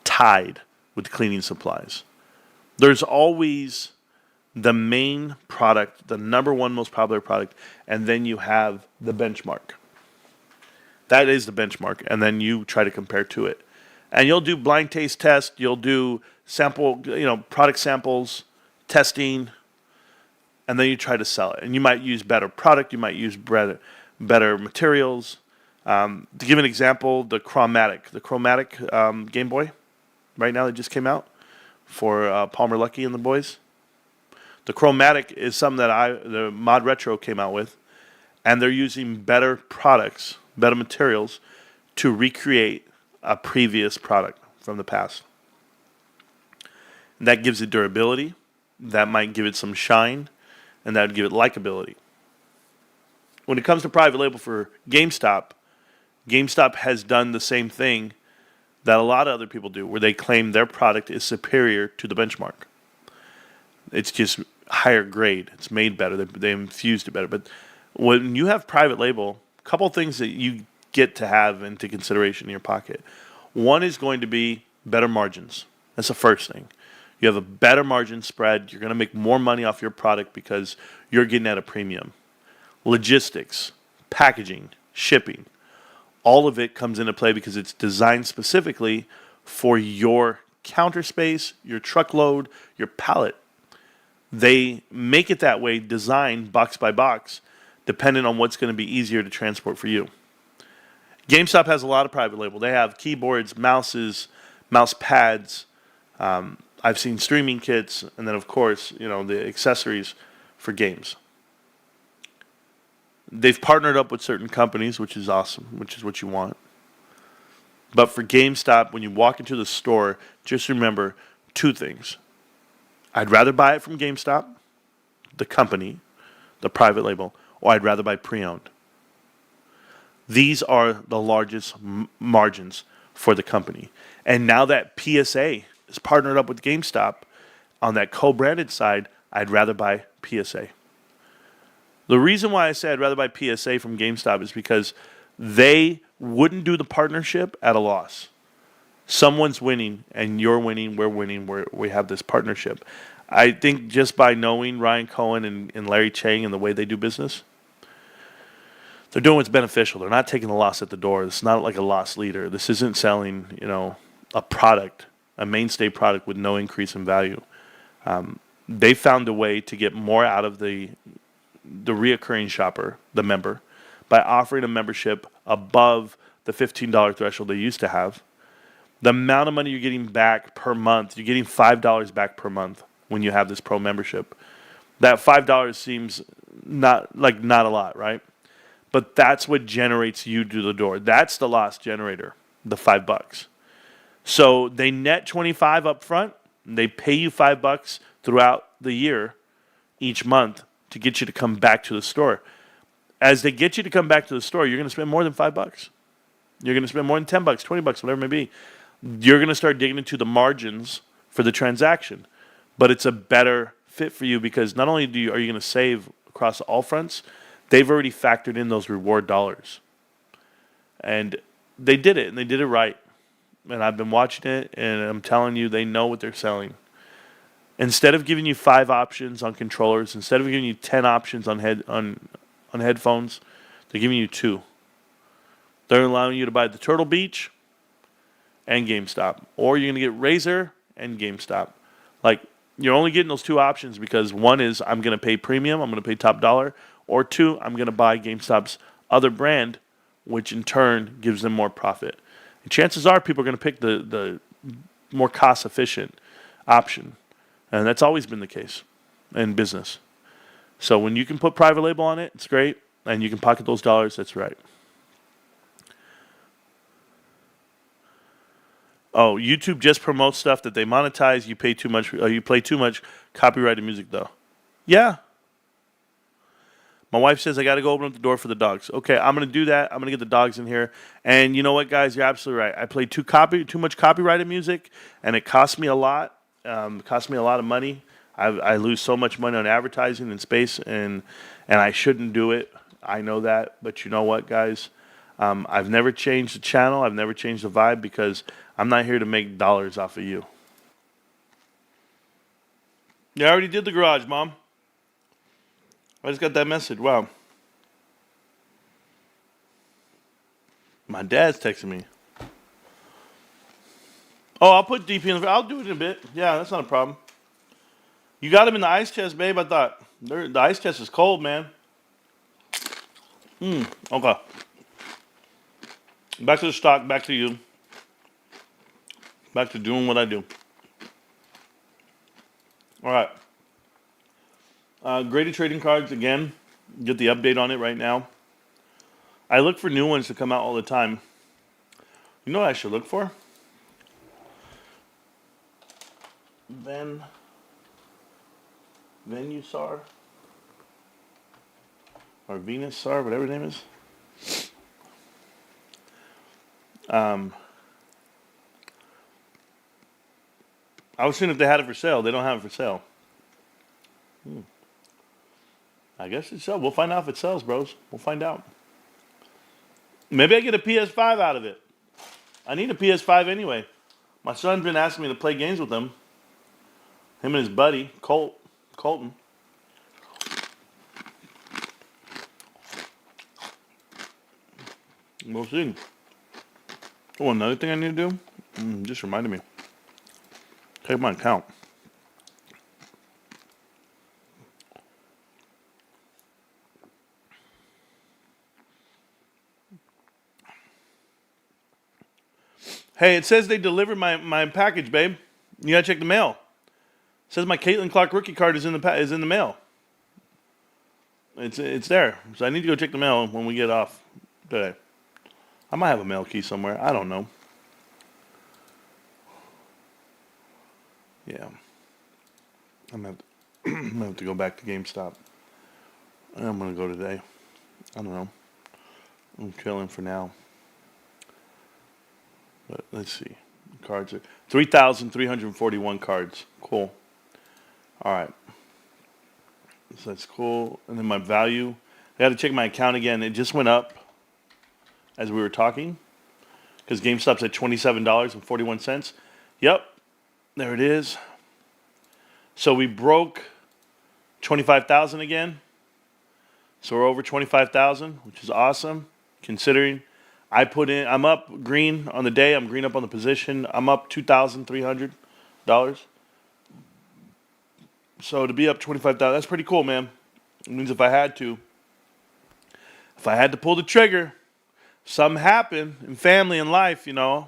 Tide with cleaning supplies. There's always the main product, the number one most popular product, and then you have the benchmark. That is the benchmark, and then you try to compare to it. And you'll do blind taste tests, you'll do sample, product samples, testing, and then you try to sell it. And you might use better product, you might use better materials. To give an example, the Chromatic Game Boy, right now that just came out for Palmer Luckey and the boys. The Chromatic is something that the Mod Retro came out with, and they're using better products, better materials to recreate a previous product from the past. That gives it durability, that might give it some shine, and that would give it likability. When it comes to private label for GameStop, GameStop has done the same thing that a lot of other people do, where they claim their product is superior to the benchmark. It's just higher grade. It's made better. They infused it better. But when you have private label, a couple of things that you get to have into consideration in your pocket. One is going to be better margins. That's the first thing. You have a better margin spread. You're going to make more money off your product because you're getting at a premium. Logistics, packaging, shipping, all of it comes into play because it's designed specifically for your counter space, your truckload, your pallet. They make it that way, designed box by box, depending on what's going to be easier to transport for you. GameStop has a lot of private label. They have keyboards, mouses, mouse pads. I've seen streaming kits, and then, of course, the accessories for games. They've partnered up with certain companies, which is awesome, which is what you want. But for GameStop, when you walk into the store, just remember two things. I'd rather buy it from GameStop, the company, the private label, or I'd rather buy pre-owned. These are the largest margins for the company. And now that PSA is partnered up with GameStop on that co-branded side, I'd rather buy PSA. The reason why I say I'd rather buy PSA from GameStop is because they wouldn't do the partnership at a loss. Someone's winning, and you're winning, we're winning, we have this partnership. I think just by knowing Ryan Cohen and Larry Chang and the way they do business, they're doing what's beneficial. They're not taking the loss at the door. It's not like a loss leader. This isn't selling, a product, a mainstay product with no increase in value. They found a way to get more out of the reoccurring shopper, the member, by offering a membership above the $15 threshold they used to have. The amount of money you're getting back per month, you're getting $5 back per month when you have this pro membership. That $5 seems not a lot, right? But that's what generates you to the door. That's the loss generator, the $5. So they net $25 up front. They pay you $5 throughout the year, each month, to get you to come back to the store. As they get you to come back to the store, you're going to spend more than $5. You're going to spend more than $10, $20, whatever it may be. You're going to start digging into the margins for the transaction. But it's a better fit for you because not only are you going to save across all fronts, they've already factored in those reward dollars. And they did it, and they did it right. And I've been watching it, and I'm telling you, they know what they're selling. Instead of giving you 5 options on controllers, instead of giving you 10 options on headphones, they're giving you 2. They're allowing you to buy the Turtle Beach and GameStop. Or you're going to get Razer and GameStop. Like, you're only getting those two options because one is I'm going to pay premium, I'm going to pay top dollar, or two, I'm going to buy GameStop's other brand, which in turn gives them more profit. And chances are people are going to pick the more cost efficient option. And that's always been the case in business. So when you can put private label on it, it's great. And you can pocket those dollars, that's right. Oh, YouTube just promotes stuff that they monetize. You pay too much. You play too much copyrighted music, though. Yeah. My wife says I got to go open up the door for the dogs. Okay, I'm gonna do that. I'm gonna get the dogs in here. And you know what, guys? You're absolutely right. I play too much copyrighted music, and it costs me a lot. It costs me a lot of money. I lose so much money on advertising and space, and I shouldn't do it. I know that, but you know what, guys? I've never changed the channel. I've never changed the vibe because I'm not here to make dollars off of you. Yeah, I already did the garage, Mom. I just got that message. Wow. My dad's texting me. Oh, I'll put DP in the... I'll do it in a bit. Yeah, that's not a problem. You got him in the ice chest, babe? I thought. The ice chest is cold, man. Okay. Back to the stock. Back to you. Back to doing what I do. All right. Graded trading cards, again. Get the update on it right now. I look for new ones to come out all the time. You know what I should look for? Venusar. Or Venusar, whatever his name is. I was seeing if they had it for sale. They don't have it for sale. I guess it sells. We'll find out if it sells, bros. We'll find out. Maybe I get a PS5 out of it. I need a PS5 anyway. My son's been asking me to play games with him. Him and his buddy, Colton. We'll see. Oh, another thing I need to do? Just reminded me. Take my account. Hey, it says they delivered my package, babe. You gotta check the mail. It says my Caitlin Clark rookie card is in the mail. It's there. So I need to go check the mail when we get off today. I might have a mail key somewhere. I don't know. Yeah. I'm gonna have to go back to GameStop. I'm gonna go today. I don't know. I'm chilling for now. But let's see. Cards are 3,341 cards. Cool. All right. So that's cool. And then my value. I got to check my account again. It just went up as we were talking because GameStop's at $27.41. Yep. There it is. So we broke 25,000 again. So we're over 25,000, which is awesome considering I'm up green on the day. I'm green up on the position. I'm up $2,300. So to be up 25,000, that's pretty cool, man. It means if I had to pull the trigger, something happened in family and life, you know,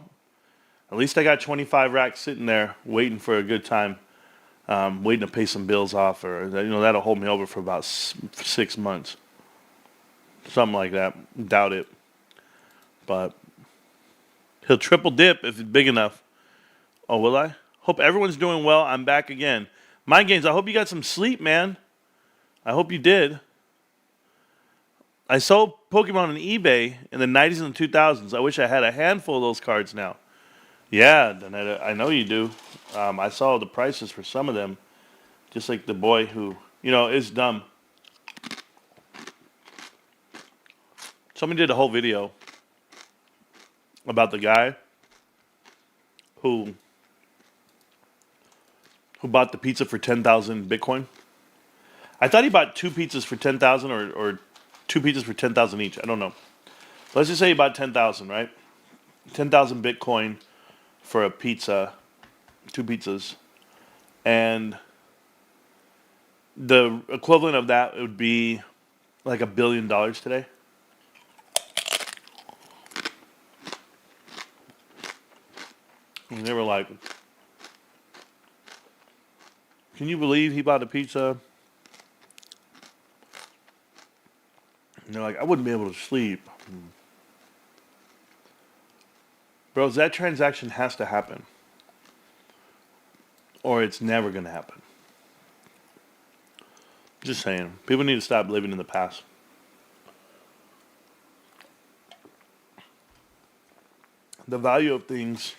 at least I got 25 racks sitting there waiting for a good time, waiting to pay some bills off, or that'll hold me over for about 6 months, something like that. Doubt it. But he'll triple dip if it's big enough. Oh, will I? Hope everyone's doing well. I'm back again. Mind Games, I hope you got some sleep, man. I hope you did. I sold Pokemon on eBay in the 90s and the 2000s. I wish I had a handful of those cards now. Yeah, Donetta, I know you do. I saw the prices for some of them. Just like the boy who, is dumb. Somebody did a whole video about the guy who bought the pizza for 10,000 Bitcoin. I thought he bought 2 pizzas for 10,000 or 2 pizzas for 10,000 each. I don't know. Let's just say he bought 10,000, right? 10,000 Bitcoin for a pizza, 2 pizzas. And the equivalent of that would be like $1 billion today. And they were like, can you believe he bought a pizza? And they're like, I wouldn't be able to sleep. Bros, that transaction has to happen. Or it's never going to happen. Just saying. People need to stop living in the past. The value of things,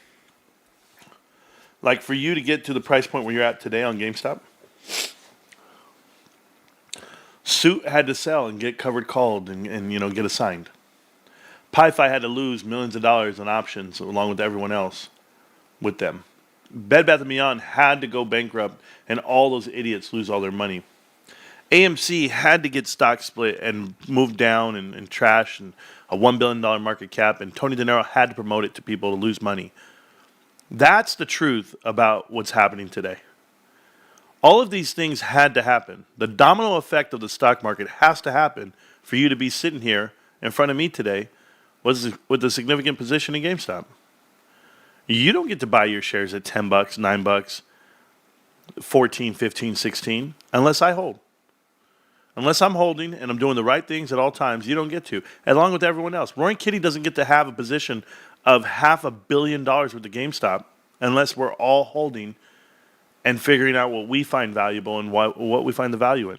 like for you to get to the price point where you're at today on GameStop, Suit had to sell and get covered called and get assigned. Pi-Fi had to lose millions of dollars on options along with everyone else with them. Bed Bath & Beyond had to go bankrupt and all those idiots lose all their money. AMC had to get stock split and moved down and trash and a $1 billion market cap, and Tony De Niro had to promote it to people to lose money. That's the truth about what's happening today. All of these things had to happen. The domino effect of the stock market has to happen for you to be sitting here in front of me today with a significant position in GameStop. You don't get to buy your shares at $10, $9, 14, 15, 16 unless I hold. Unless I'm holding and I'm doing the right things at all times, you don't get to, along with everyone else. Roaring Kitty doesn't get to have a position of $500 million worth of GameStop unless we're all holding and figuring out what we find valuable and what we find the value in.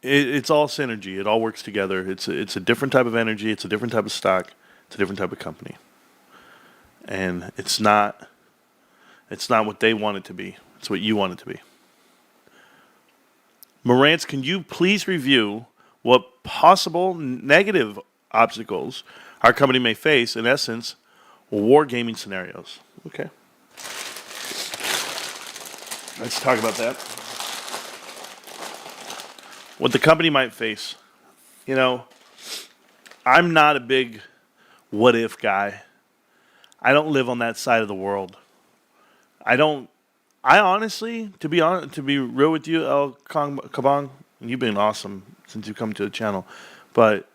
It's all synergy. It all works together. It's a different type of energy. It's a different type of stock. It's a different type of company. And it's not what they want it to be. It's what you want it to be. Marantz, can you please review what possible negative obstacles our company may face, in essence, wargaming scenarios? Okay. Let's talk about that. What the company might face. I'm not a big what if guy. I don't live on that side of the world. I honestly, to be real with you, El Kabong, you've been awesome since you've come to the channel. But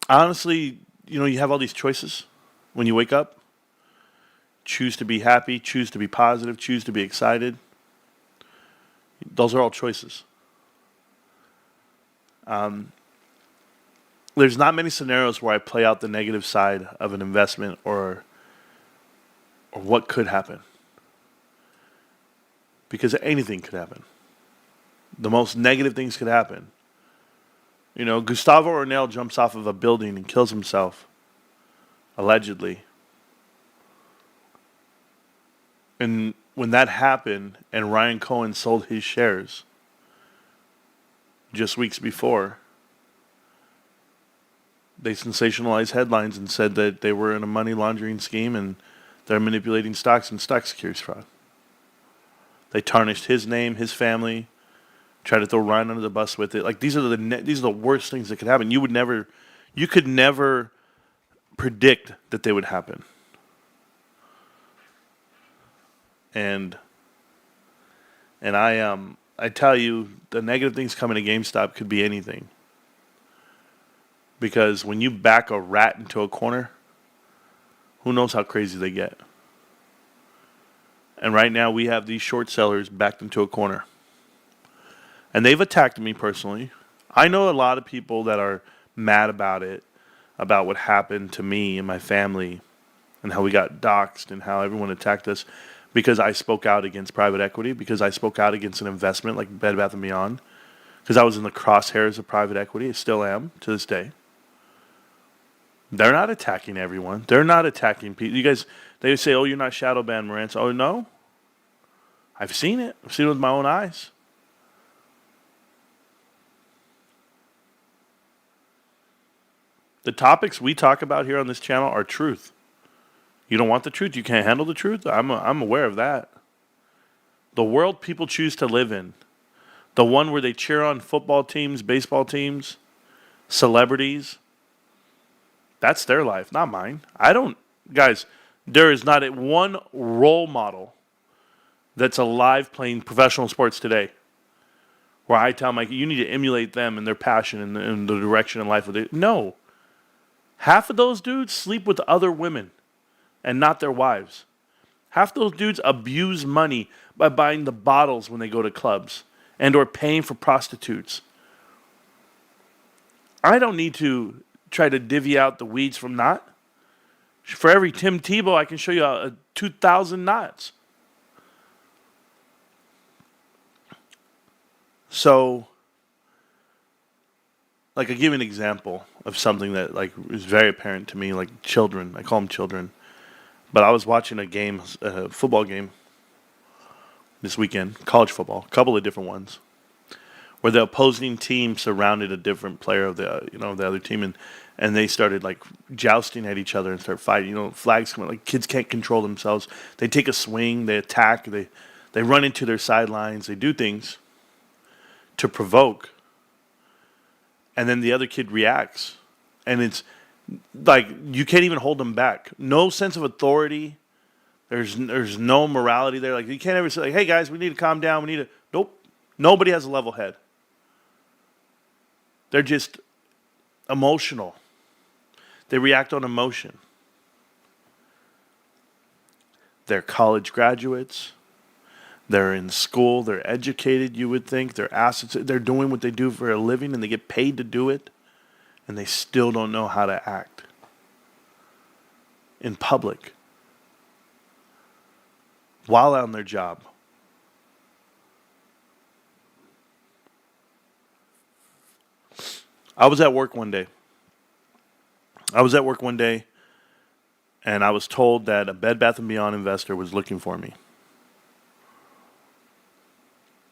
honestly, you have all these choices when you wake up. Choose to be happy, choose to be positive, choose to be excited. Those are all choices. There's not many scenarios where I play out the negative side of an investment or what could happen. Because anything could happen. The most negative things could happen. Gustavo Ornell jumps off of a building and kills himself, allegedly. And when that happened and Ryan Cohen sold his shares just weeks before, they sensationalized headlines and said that they were in a money laundering scheme and they're manipulating stocks and stock securities fraud. They tarnished his name, his family, tried to throw Ryan under the bus with it. Like these are the worst things that could happen. You could never predict that they would happen. And I tell you, the negative things coming to GameStop could be anything. Because when you back a rat into a corner, who knows how crazy they get. And right now we have these short sellers backed into a corner. And they've attacked me personally. I know a lot of people that are mad about it, about what happened to me and my family, and how we got doxxed and how everyone attacked us because I spoke out against private equity, because I spoke out against an investment like Bed Bath & Beyond, because I was in the crosshairs of private equity. I still am to this day. They're not attacking everyone. They're not attacking people. You guys, they say, oh, you're not shadow banned, Marantz. Oh, no. I've seen it. I've seen it with my own eyes. The topics we talk about here on this channel are truth. You don't want the truth? You can't handle the truth? I'm aware of that. The world people choose to live in. The one where they cheer on football teams, baseball teams, celebrities. That's their life, not mine. Guys, There is not one role model that's alive playing professional sports today where I tell Mike, you need to emulate them and their passion and the direction in life. No. Half of those dudes sleep with other women and not their wives. Half those dudes abuse money by buying the bottles when they go to clubs and or paying for prostitutes. I don't need to try to divvy out the weeds from not. For every Tim Tebow, I can show you 2,000 knots. So, like, I give an example of something that, like, is very apparent to me, like children. I call them children. But I was watching a football game this weekend, college football, a couple of different ones, where the opposing team surrounded a different player of the other team, and they started like jousting at each other and start fighting. Flags come out, like kids can't control themselves. They take a swing, they attack, they run into their sidelines, they do things to provoke, and then the other kid reacts, and it's like you can't even hold them back. No sense of authority. There's no morality there. Like you can't ever say like, "Hey guys, we need to calm down. We need to." Nope. Nobody has a level head. They're just emotional. They react on emotion. They're college graduates. They're in school. They're educated, you would think. They're assets. They're doing what they do for a living, and they get paid to do it. And they still don't know how to act in public while on their job. I was at work one day, and I was told that a Bed Bath & Beyond investor was looking for me.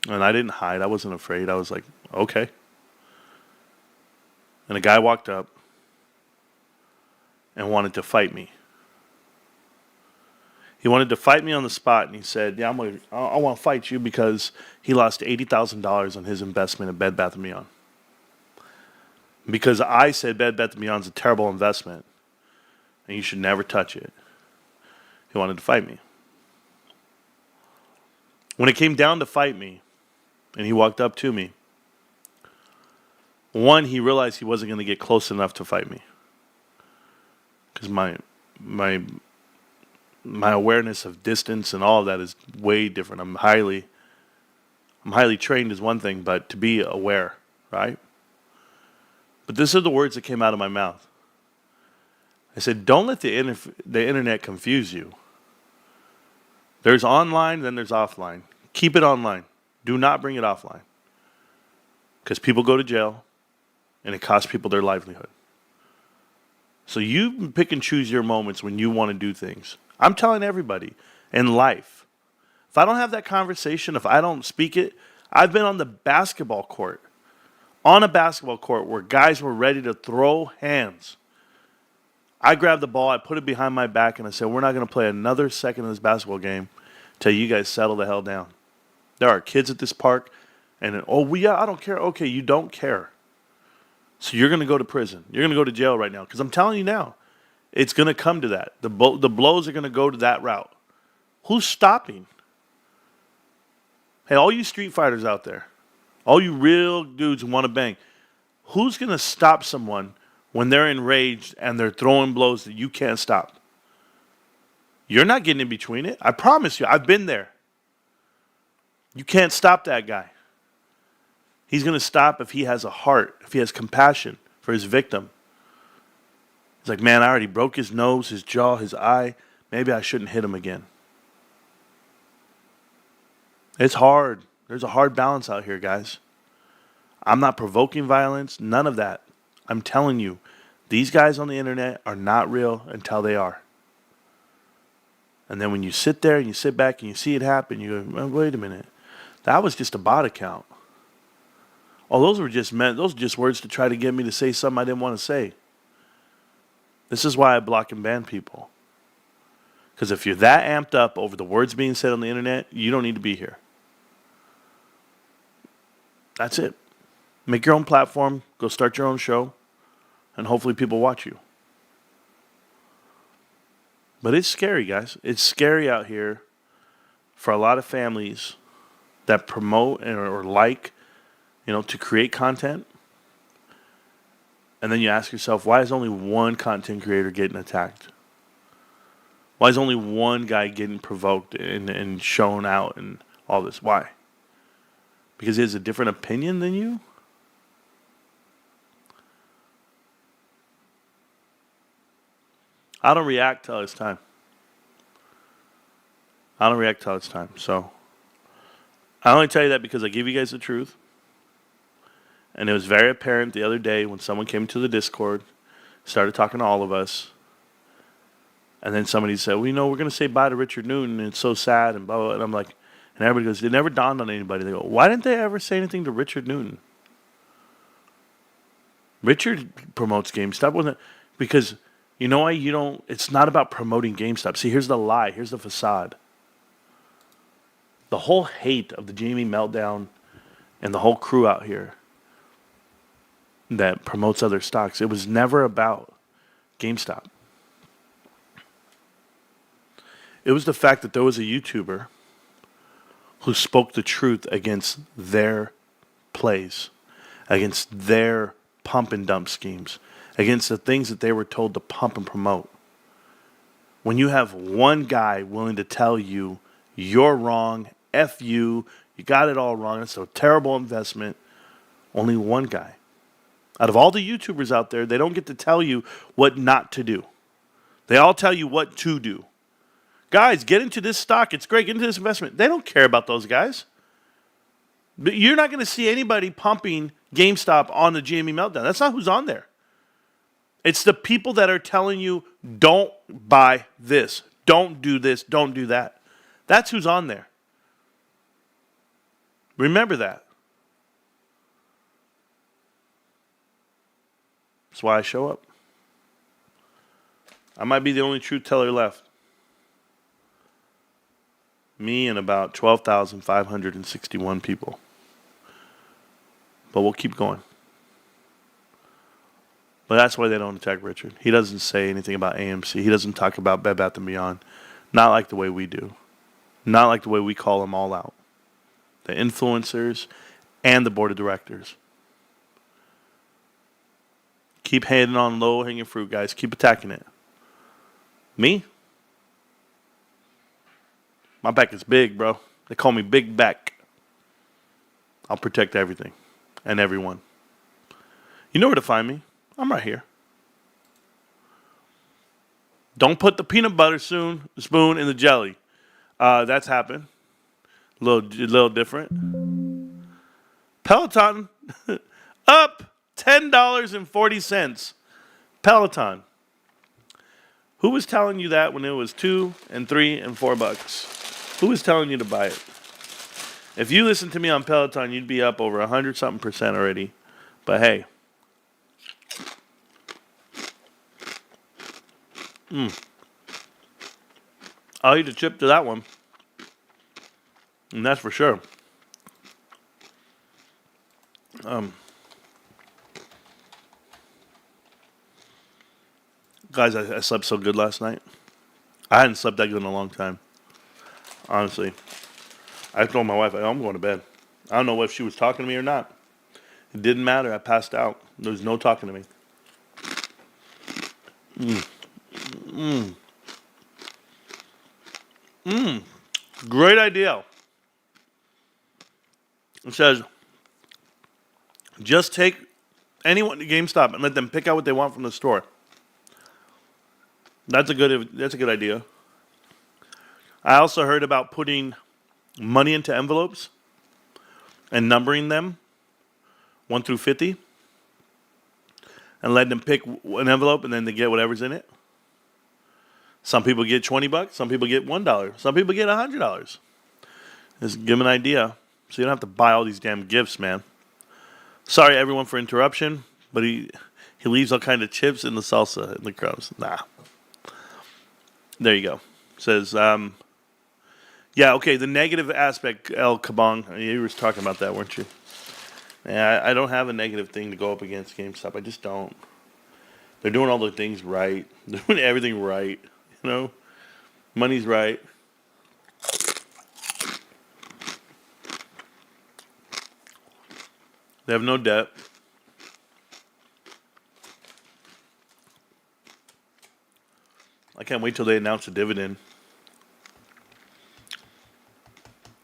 And I didn't hide. I wasn't afraid. I was like, okay. And a guy walked up and wanted to fight me. He wanted to fight me on the spot, and he said, "Yeah, I want to fight you because he lost $80,000 on his investment in Bed Bath & Beyond." Because I said Bed Bath & Beyond is a terrible investment, and you should never touch it. He wanted to fight me. When it came down to fight me, and he walked up to me, one, he realized he wasn't going to get close enough to fight me, because my awareness of distance and all of that is way different. I'm highly trained is one thing, but to be aware, right? But these are the words that came out of my mouth. I said, "Don't let the internet confuse you. There's online, then there's offline. Keep it online. Do not bring it offline, because people go to jail, and it costs people their livelihood. So you pick and choose your moments when you want to do things. I'm telling everybody in life, if I don't have that conversation, if I don't speak it, I've been on a basketball court where guys were ready to throw hands. I grabbed the ball, I put it behind my back, and I said, we're not going to play another second of this basketball game till you guys settle the hell down. There are kids at this park, and I don't care. Okay, you don't care. So you're going to go to prison. You're going to go to jail right now. Because I'm telling you now, it's going to come to that. The blows are going to go to that route. Who's stopping? Hey, all you street fighters out there, all you real dudes who want to bang, who's going to stop someone when they're enraged and they're throwing blows that you can't stop? You're not getting in between it. I promise you. I've been there. You can't stop that guy. He's going to stop if he has a heart, if he has compassion for his victim. He's like, man, I already broke his nose, his jaw, his eye. Maybe I shouldn't hit him again. It's hard. There's a hard balance out here, guys. I'm not provoking violence, none of that. I'm telling you, these guys on the internet are not real until they are. And then when you sit there and you sit back and you see it happen, you go, well, wait a minute. That was just a bot account. Oh, those were just words to try to get me to say something I didn't want to say. This is why I block and ban people. Because if you're that amped up over the words being said on the internet, you don't need to be here. That's it. Make your own platform, go start your own show, and hopefully people watch you. But it's scary, guys. It's scary out here for a lot of families that promote or like, to create content. And then you ask yourself, why is only one content creator getting attacked? Why is only one guy getting provoked and shown out and all this? Why? Because he has a different opinion than you? I don't react till it's time. So I only tell you that because I give you guys the truth. And it was very apparent the other day when someone came to the Discord, started talking to all of us. And then somebody said, well, we're going to say bye to Richard Newton, and it's so sad, and blah, blah, blah. And I'm like, and everybody goes, it never dawned on anybody. They go, why didn't they ever say anything to Richard Newton? Richard promotes GameStop, wasn't it? Because you know why you don't, it's not about promoting GameStop. See, here's the lie, here's the facade. The whole hate of the GME meltdown and the whole crew out here that promotes other stocks, it was never about GameStop. It was the fact that there was a YouTuber who spoke the truth against their plays, against their pump and dump schemes, against the things that they were told to pump and promote. When you have one guy willing to tell you, you're wrong, F you got it all wrong, it's a terrible investment, only one guy. Out of all the YouTubers out there, they don't get to tell you what not to do. They all tell you what to do. Guys, get into this stock. It's great. Get into this investment. They don't care about those guys. But you're not going to see anybody pumping GameStop on the GME meltdown. That's not who's on there. It's the people that are telling you, don't buy this. Don't do this. Don't do that. That's who's on there. Remember that. That's why I show up. I might be the only truth teller left. Me and about 12,561 people. But we'll keep going. But that's why they don't attack Richard. He doesn't say anything about AMC. He doesn't talk about Bed Bath & Beyond. Not like the way we do. Not like the way we call them all out. The influencers and the board of directors. Keep handing on low-hanging fruit, guys. Keep attacking it. Me? My back is big, bro. They call me Big Back. I'll protect everything and everyone. You know where to find me. I'm right here. Don't put the peanut butter spoon in the jelly. That's happened. A little different. Peloton up $10.40. Peloton. Who was telling you that when it was $2 and $3 and $4? Who was telling you to buy it? If you listened to me on Peloton, you'd be up over 100-something% already. But hey. I'll eat a chip to that one. And that's for sure. Guys, I slept so good last night. I hadn't slept that good in a long time. Honestly. I told my wife, I'm going to bed. I don't know if she was talking to me or not. It didn't matter. I passed out. There was no talking to me. Great idea. It says, just take anyone to GameStop and let them pick out what they want from the store. That's a good idea. I also heard about putting money into envelopes and numbering them 1 through 50 and letting them pick an envelope and then they get whatever's in it. Some people get $20, some people get $1, some people get $100. Just give them an idea so you don't have to buy all these damn gifts, man. Sorry everyone for interruption, but he leaves all kind of chips in the salsa and the crumbs. Nah. There you go. Says, yeah, okay, the negative aspect, El Kabong, you were talking about that, weren't you? Yeah, I don't have a negative thing to go up against GameStop. I just don't. They're doing all the things right. They're doing everything right, you know? Money's right. They have no debt. I can't wait till they announce a dividend.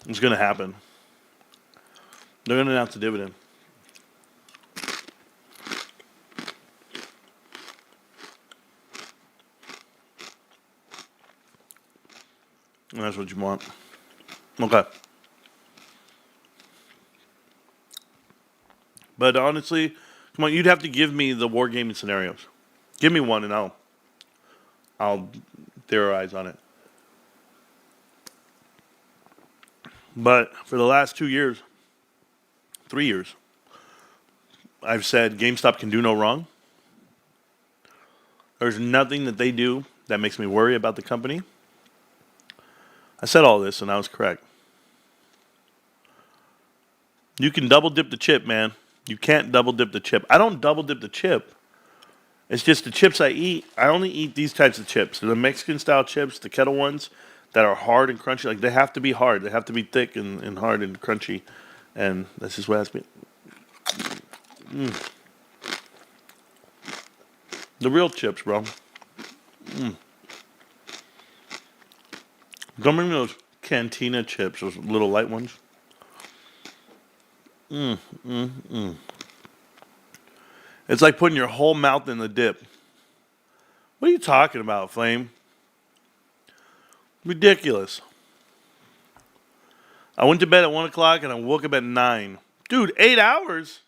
It's going to happen. They're going to announce a dividend. And that's what you want. Okay. But honestly, come on, you'd have to give me the wargaming scenarios. Give me one and I'll theorize on it. But for the last 2 years, 3 years, I've said GameStop can do no wrong. There's nothing that they do that makes me worry about the company. I said all this and I was correct. You can double dip the chip, man. You can't double dip the chip. I don't double dip the chip. It's just the chips I eat. I only eat these types of chips. The Mexican style chips, the kettle ones that are hard and crunchy. Like, they have to be hard. They have to be thick and hard and crunchy. And that's just what has been. The real chips, bro. Don't bring me those Cantina chips, those little light ones. It's like putting your whole mouth in the dip. What are you talking about, Flame? Ridiculous. I went to bed at 1 o'clock and I woke up at 9. Dude, 8 hours?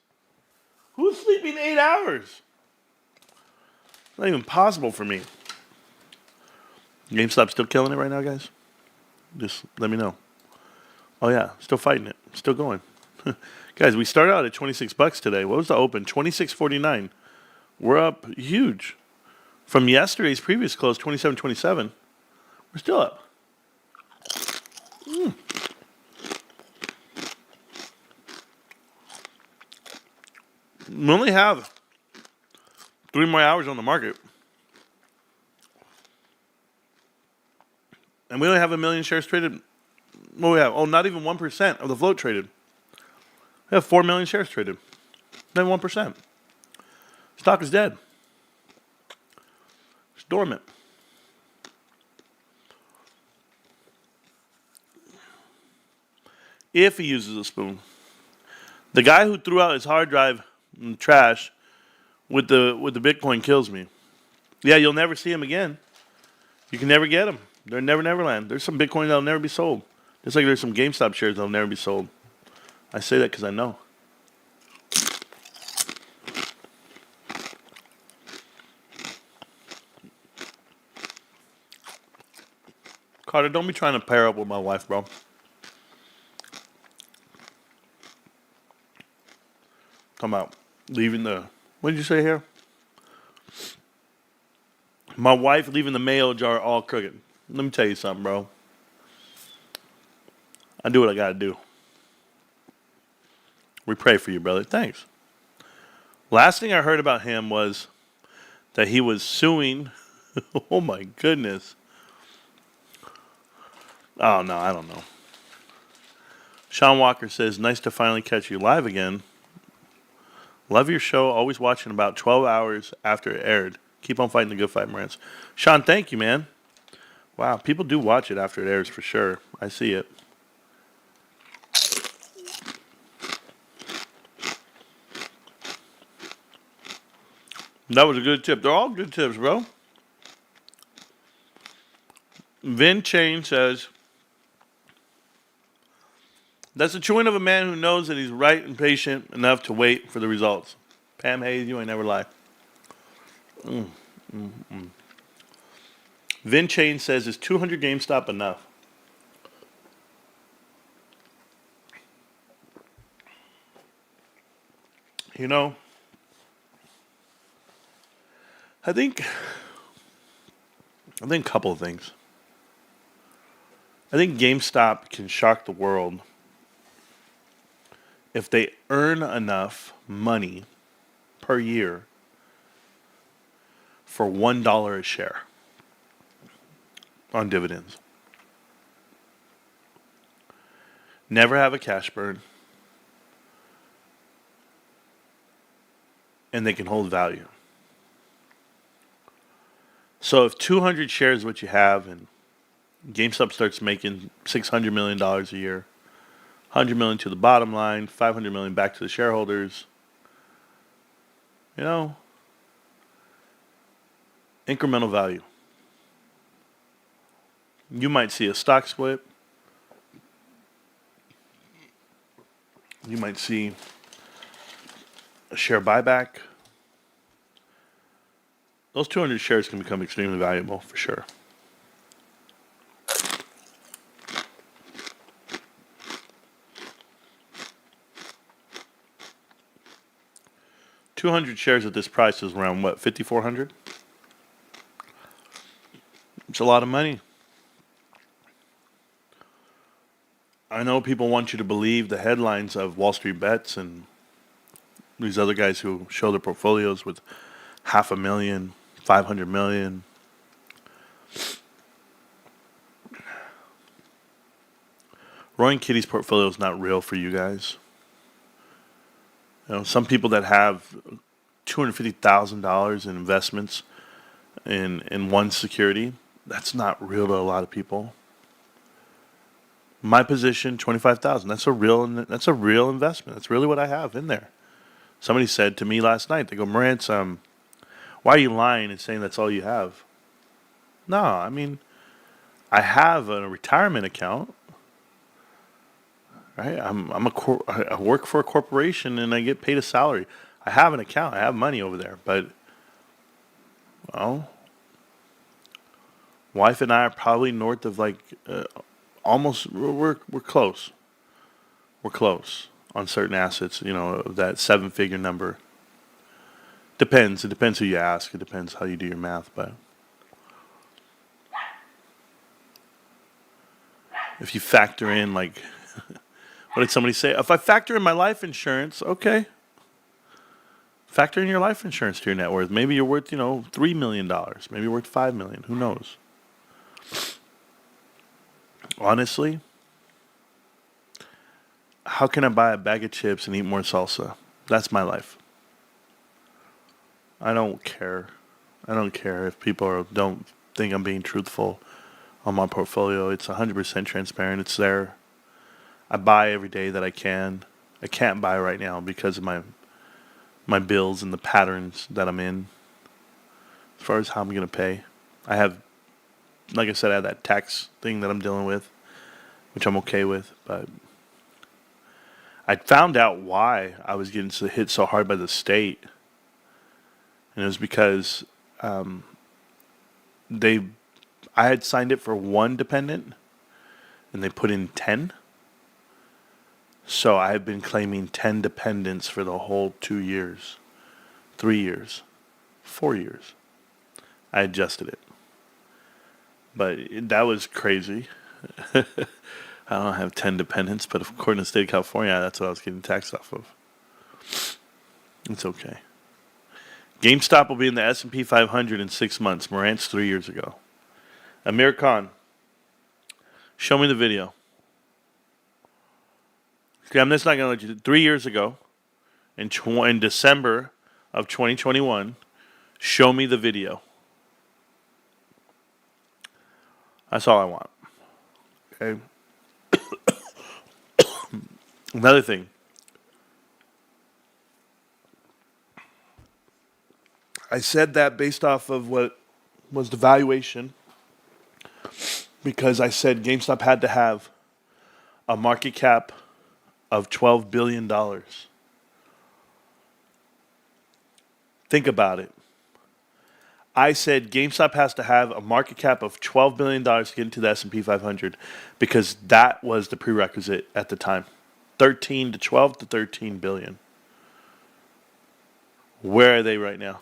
Who's sleeping 8 hours? Not even possible for me. GameStop still killing it right now, guys? Just let me know. Oh yeah, still fighting it. Still going. Guys, we started out at $26 today. What was the open? $26.49. We're up huge. From yesterday's previous close, $27.27. We're still up. We only have 3 more hours on the market. And we only have 1 million shares traded. What do we have? Oh, not even 1% of the float traded. We have 4 million shares traded. Not even 1%. Stock is dead. It's dormant. If he uses a spoon. The guy who threw out his hard drive in the trash with the Bitcoin kills me. Yeah, you'll never see him again. You can never get them. They're never land. There's some Bitcoin that'll never be sold. Just like there's some GameStop shares that'll never be sold. I say that because I know. Carter, don't be trying to pair up with my wife, bro. Talking about leaving the... What did you say here? My wife leaving the mail jar all crooked. Let me tell you something, bro. I do what I got to do. We pray for you, brother. Thanks. Last thing I heard about him was that he was suing. Oh, my goodness. Oh, no, I don't know. Sean Walker says, nice to finally catch you live again. Love your show. Always watching about 12 hours after it aired. Keep on fighting the good fight, Marantz. Sean, thank you, man. Wow, people do watch it after it airs for sure. I see it. That was a good tip. They're all good tips, bro. Vin Chain says, that's the chewing of a man who knows that he's right and patient enough to wait for the results. Pam Hayes, you ain't never lie. Vin Chain says, is 200 GameStop enough? You know, I think a couple of things. I think GameStop can shock the world if they earn enough money per year for $1 a share. on dividends. Never have a cash burn. And they can hold value. So if 200 shares is what you have and GameStop starts making $600 million a year, $100 million to the bottom line, $500 million back to the shareholders, you know, incremental value. You might see a stock split. You might see a share buyback. Those 200 shares can become extremely valuable for sure. $200 shares at this price is around what, $5,400? It's a lot of money. I know people want you to believe the headlines of Wall Street Bets and these other guys who show their portfolios with 500,000, 500 million. Roy and Kitty's portfolio is not real for you guys. You know, some people that have $250,000 in investments in one security, that's not real to a lot of people. My position, $25,000. That's a real investment. That's really what I have in there. Somebody said to me last night, they go, Marantz, why are you lying and saying that's all you have? No, I mean, I have a retirement account. Right? I work for a corporation and I get paid a salary. I have an account. I have money over there, but well, wife and I are probably north of like almost. We're close. We're close on certain assets. You know, that 7-figure number. Depends. It depends who you ask. It depends how you do your math, but if you factor in like. What did somebody say? If I factor in my life insurance, okay. Factor in your life insurance to your net worth. Maybe you're worth, $3 million. Maybe you're worth $5 million. Who knows? Honestly, how can I buy a bag of chips and eat more salsa? That's my life. I don't care. I don't care if people don't think I'm being truthful on my portfolio. It's 100% transparent. It's there. I buy every day that I can. I can't buy right now because of my bills and the patterns that I'm in. As far as how I'm going to pay. I have, like I said, I have that tax thing that I'm dealing with, which I'm okay with. But I found out why I was getting hit so hard by the state. And it was because I had signed it for one dependent, and they put in 10. So I have been claiming 10 dependents for the whole 2 years, 3 years, 4 years. I adjusted it. But that was crazy. I don't have 10 dependents, but according to the state of California, that's what I was getting taxed off of. It's okay. GameStop will be in the S&P 500 in 6 months. Marantz 3 years ago. Amir Khan, show me the video. Okay, I'm just not going to let you. 3 years ago, in December of 2021, show me the video. That's all I want. Okay. Another thing. I said that based off of what was the valuation, because I said GameStop had to have a market cap of $12 billion. Think about it. I said GameStop has to have a market cap of $12 billion to get into the S&P 500 because that was the prerequisite at the time. 13 to 12 to 13 billion. Where are they right now?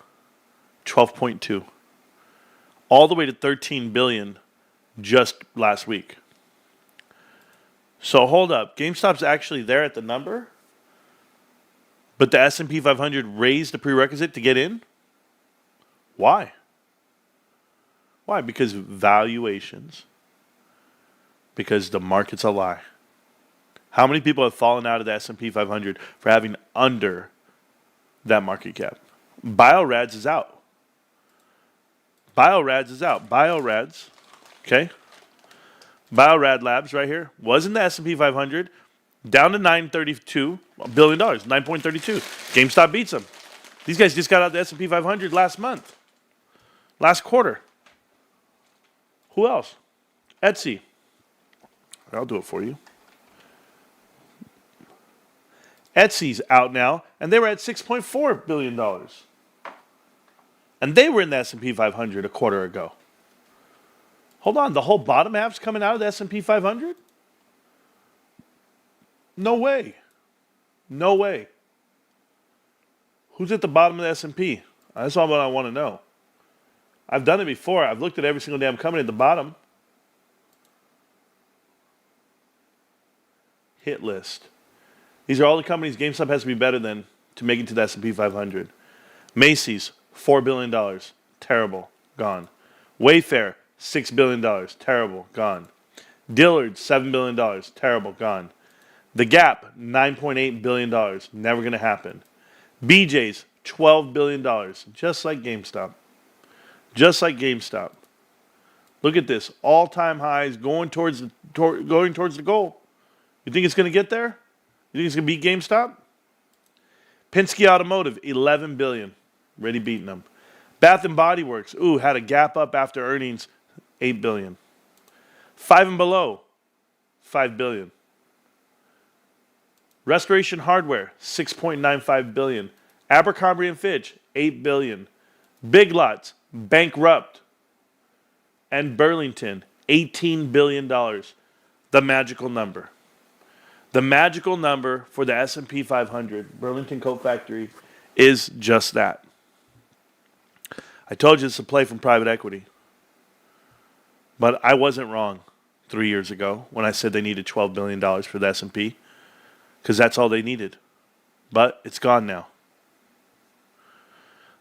12.2. All the way to 13 billion just last week. So hold up. GameStop's actually there at the number, but the S&P 500 raised the prerequisite to get in? Why? Why? Because valuations. Because the market's a lie. How many people have fallen out of the S&P 500 for having under that market cap? Biorads is out. Biorads, okay? Biorad Labs right here was in the S&P 500, down to $932 billion, 9.32. GameStop beats them. These guys just got out of the S&P 500 last month, last quarter. Who else? Etsy. I'll do it for you. Etsy's out now, and they were at $6.4 billion. And they were in the S&P 500 a quarter ago. Hold on, the whole bottom half's coming out of the S&P 500? No way. No way. Who's at the bottom of the S&P? That's all what I want to know. I've done it before. I've looked at every single damn company at the bottom. Hit list. These are all the companies GameStop has to be better than to make it to the S&P 500. Macy's, $4 billion. Terrible. Gone. Wayfair, $6 billion. Terrible. Gone. Dillard's, $7 billion. Terrible. Gone. The Gap, $9.8 billion. Never going to happen. BJ's, $12 billion. Just like GameStop. Just like GameStop. Look at this. All-time highs going towards the goal. You think it's going to get there? You think it's going to beat GameStop? Penske Automotive, $11 billion. Already beating them. Bath and Body Works, had a gap up after earnings, $8 billion. Five and Below, $5 billion. Restoration Hardware, $6.95 billion. Abercrombie and Fitch, $8 billion. Big Lots, bankrupt. And Burlington, $18 billion. The magical number. The magical number for the S&P 500, Burlington Coat Factory, is just that. I told you it's a play from private equity. But I wasn't wrong 3 years ago when I said they needed $12 billion for the S&P, because that's all they needed. But it's gone now.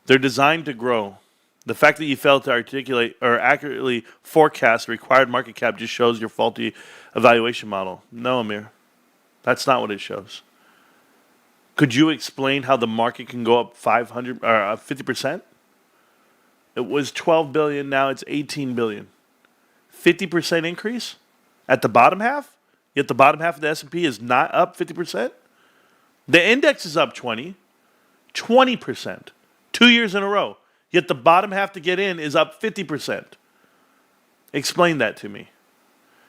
They're designed to grow. The fact that you failed to articulate or accurately forecast the required market cap just shows your faulty evaluation model. No, Amir. That's not what it shows. Could you explain how the market can go up 50%? It was 12 billion, now it's 18 billion. 50% increase at the bottom half? Yet the bottom half of the S&P is not up 50%? The index is up 20%. 2 years in a row. Yet the bottom half to get in is up 50%. Explain that to me.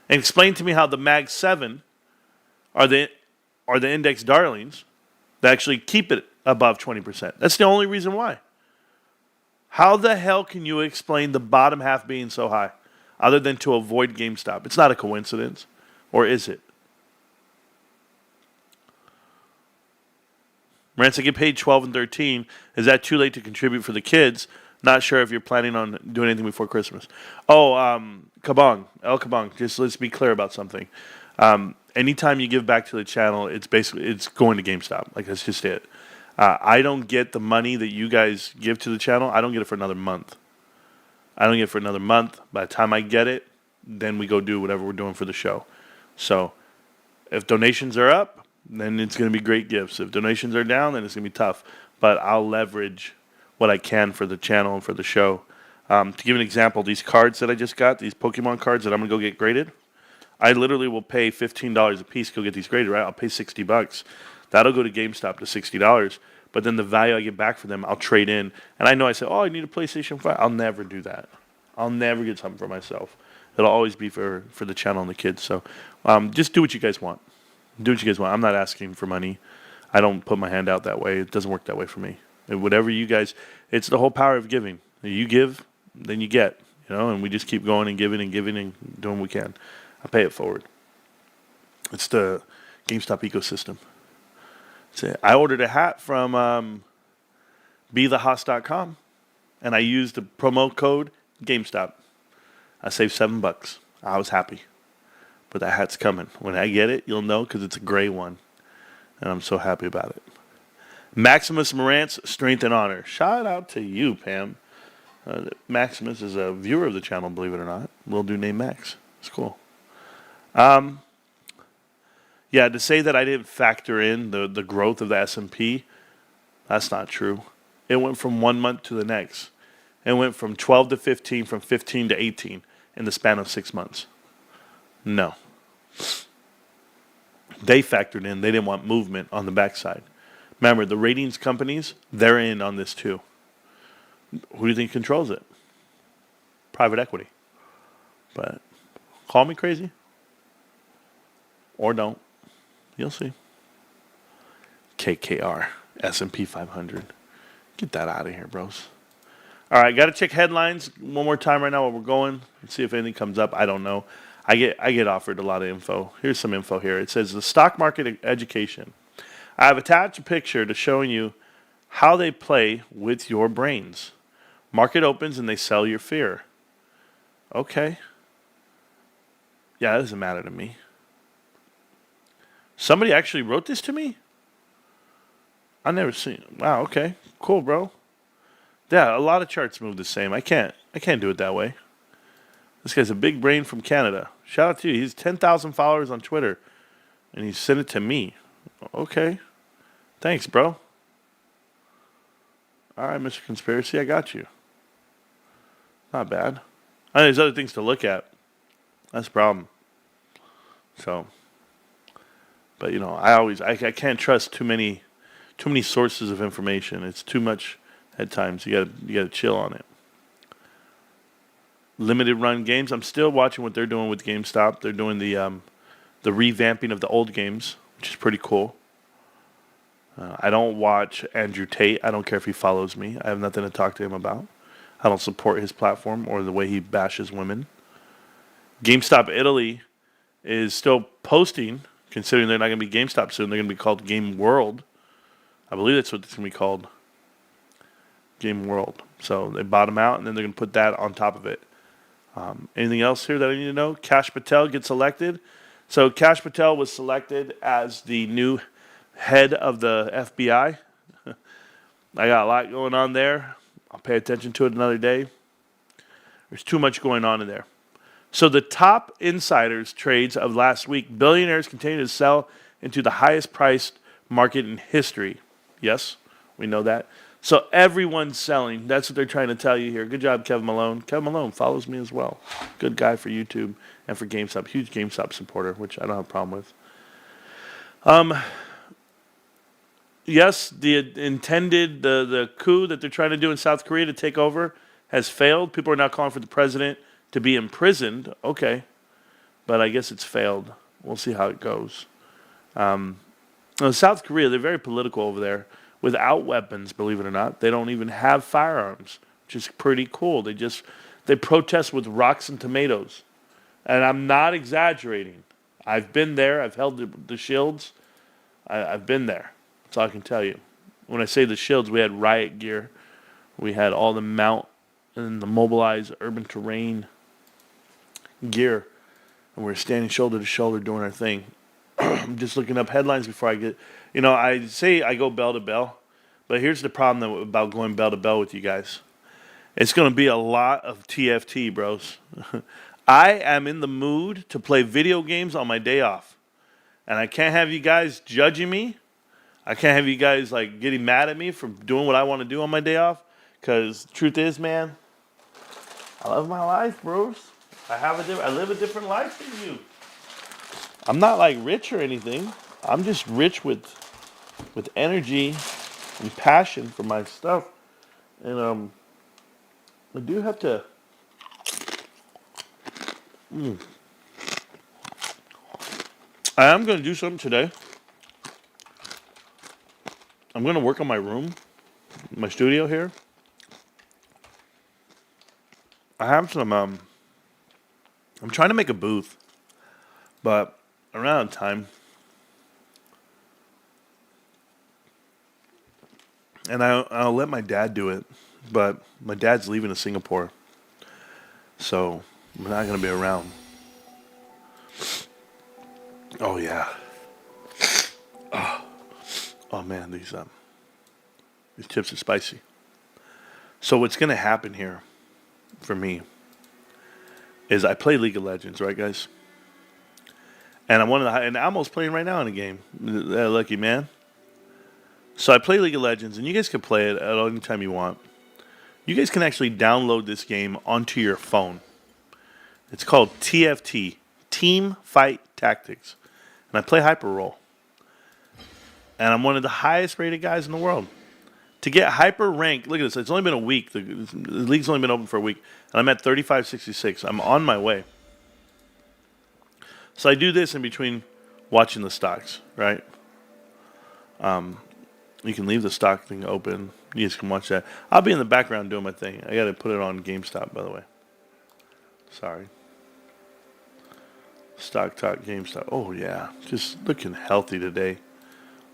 And explain to me how the Mag 7 are the index darlings that actually keep it above 20%. That's the only reason why. How the hell can you explain the bottom half being so high other than to avoid GameStop? It's not a coincidence. Or is it? Rants, I get paid 12 and 13. Is that too late to contribute for the kids? Not sure if you're planning on doing anything before Christmas. Kabong. El Kabong. Just let's be clear about something. Anytime you give back to the channel, it's going to GameStop. Like, that's just it. I don't get the money that you guys give to the channel. I don't get it for another month. By the time I get it, then we go do whatever we're doing for the show. So if donations are up, then it's going to be great gifts. If donations are down, then it's going to be tough. But I'll leverage what I can for the channel and for the show. To give an example, these cards that I just got, these Pokemon cards that I'm going to go get graded, I literally will pay $15 a piece to go get these graded, right? I'll pay $60. That'll go to GameStop to $60. But then the value I get back for them, I'll trade in. And I know I say, I need a PlayStation 5. I'll never do that. I'll never get something for myself. It'll always be for the channel and the kids. So just do what you guys want. I'm not asking for money. I don't put my hand out that way. It doesn't work that way for me. Whatever you guys, it's the whole power of giving. You give, then you get. And we just keep going and giving and doing what we can. I pay it forward. It's the GameStop ecosystem. I ordered a hat from BeTheHos.com, and I used the promo code GameStop. I saved $7. I was happy. But that hat's coming. When I get it, you'll know because it's a gray one. And I'm so happy about it. Maximus Marantz, Strength and Honor. Shout out to you, Pam. Maximus is a viewer of the channel, believe it or not. We'll do name Max. It's cool. Yeah, to say that I didn't factor in the growth of the S&P, that's not true. It went from 1 month to the next. It went from 12 to 15, from 15 to 18 in the span of 6 months. No. They factored in. They didn't want movement on the backside. Remember, the ratings companies, they're in on this too. Who do you think controls it? Private equity. But call me crazy. Or don't. You'll see. KKR, S&P 500. Get that out of here, bros. All right, got to check headlines one more time right now while we're going. Let's see if anything comes up. I don't know. I get offered a lot of info. Here's some info here. It says the stock market education. I have attached a picture to showing you how they play with your brains. Market opens and they sell your fear. Okay. Yeah, that doesn't matter to me. Somebody actually wrote this to me? I've never seen it. Wow, okay. Cool, bro. Yeah, a lot of charts move the same. I can't do it that way. This guy's a big brain from Canada. Shout out to you. He's 10,000 followers on Twitter. And he sent it to me. Okay. Thanks, bro. All right, Mr. Conspiracy, I got you. Not bad. I know there's other things to look at. That's the problem. So, but you know, I can't trust too many sources of information. It's too much at times. You gotta chill on it. Limited run games. I'm still watching what they're doing with GameStop. They're doing the revamping of the old games, which is pretty cool. I don't watch Andrew Tate. I don't care if he follows me. I have nothing to talk to him about. I don't support his platform or the way he bashes women. GameStop Italy is still posting, considering they're not going to be GameStop soon. They're going to be called Game World. I believe that's what it's going to be called. Game World. So they bottom out, and then they're going to put that on top of it. Anything else here that I need to know? Kash Patel gets elected. So Kash Patel was selected as the new head of the FBI. I got a lot going on there. I'll pay attention to it another day. There's too much going on in there. So the top insiders trades of last week, billionaires continue to sell into the highest priced market in history. Yes, we know that. So everyone's selling. That's what they're trying to tell you here. Good job, Kevin Malone. Kevin Malone follows me as well. Good guy for YouTube and for GameStop. Huge GameStop supporter, which I don't have a problem with. Yes, the intended, the coup that they're trying to do in South Korea to take over has failed. People are now calling for the president to be imprisoned. Okay. But I guess it's failed. We'll see how it goes. South Korea, they're very political over there. Without weapons, believe it or not. They don't even have firearms, which is pretty cool. They protest with rocks and tomatoes. And I'm not exaggerating. I've been there. I've held the shields. I've been there. That's all I can tell you. When I say the shields, we had riot gear. We had all the mount and the mobilized urban terrain gear. And we're standing shoulder to shoulder doing our thing. I'm just looking up headlines before I get... You know, I say I go bell to bell, but here's the problem about going bell to bell with you guys. It's going to be a lot of TFT, bros. I am in the mood to play video games on my day off. And I can't have you guys judging me. I can't have you guys like getting mad at me for doing what I want to do on my day off. Because the truth is, man, I love my life, bros. I live a different life than you. I'm not like rich or anything. I'm just rich with energy and passion for my stuff. And I do have to I am going to do something today. I'm going to work on my room, my studio here. I have some I'm trying to make a booth, but I ran out of time. And I'll let my dad do it, but my dad's leaving to Singapore, so we're not going to be around. Oh yeah. Oh man, these chips are spicy. So what's going to happen here for me is I play League of Legends, right, guys? And I'm and I'm almost playing right now in a game. Lucky man. So I play League of Legends, and you guys can play it at any time you want. You guys can actually download this game onto your phone. It's called TFT, Team Fight Tactics. And I play Hyper Roll. And I'm one of the highest rated guys in the world. To get hyper rank, look at this. It's only been a week. The league's only been open for a week. And I'm at 3566. I'm on my way. So I do this in between watching the stocks, right? You can leave the stock thing open. You guys can watch that. I'll be in the background doing my thing. I got to put it on GameStop, by the way. Sorry. Stock Talk GameStop. Oh, yeah. Just looking healthy today.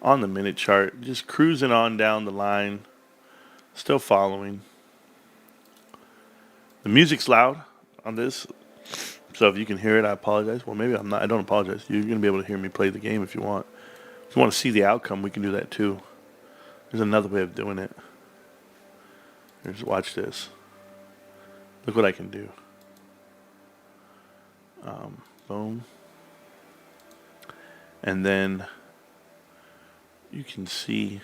On the minute chart. Just cruising on down the line. Still following. The music's loud on this. So if you can hear it, I apologize. Well, maybe I'm not. I don't apologize. You're going to be able to hear me play the game if you want. If you want to see the outcome, we can do that too. There's another way of doing it. Here's, watch this. Look what I can do. Boom. And then you can see.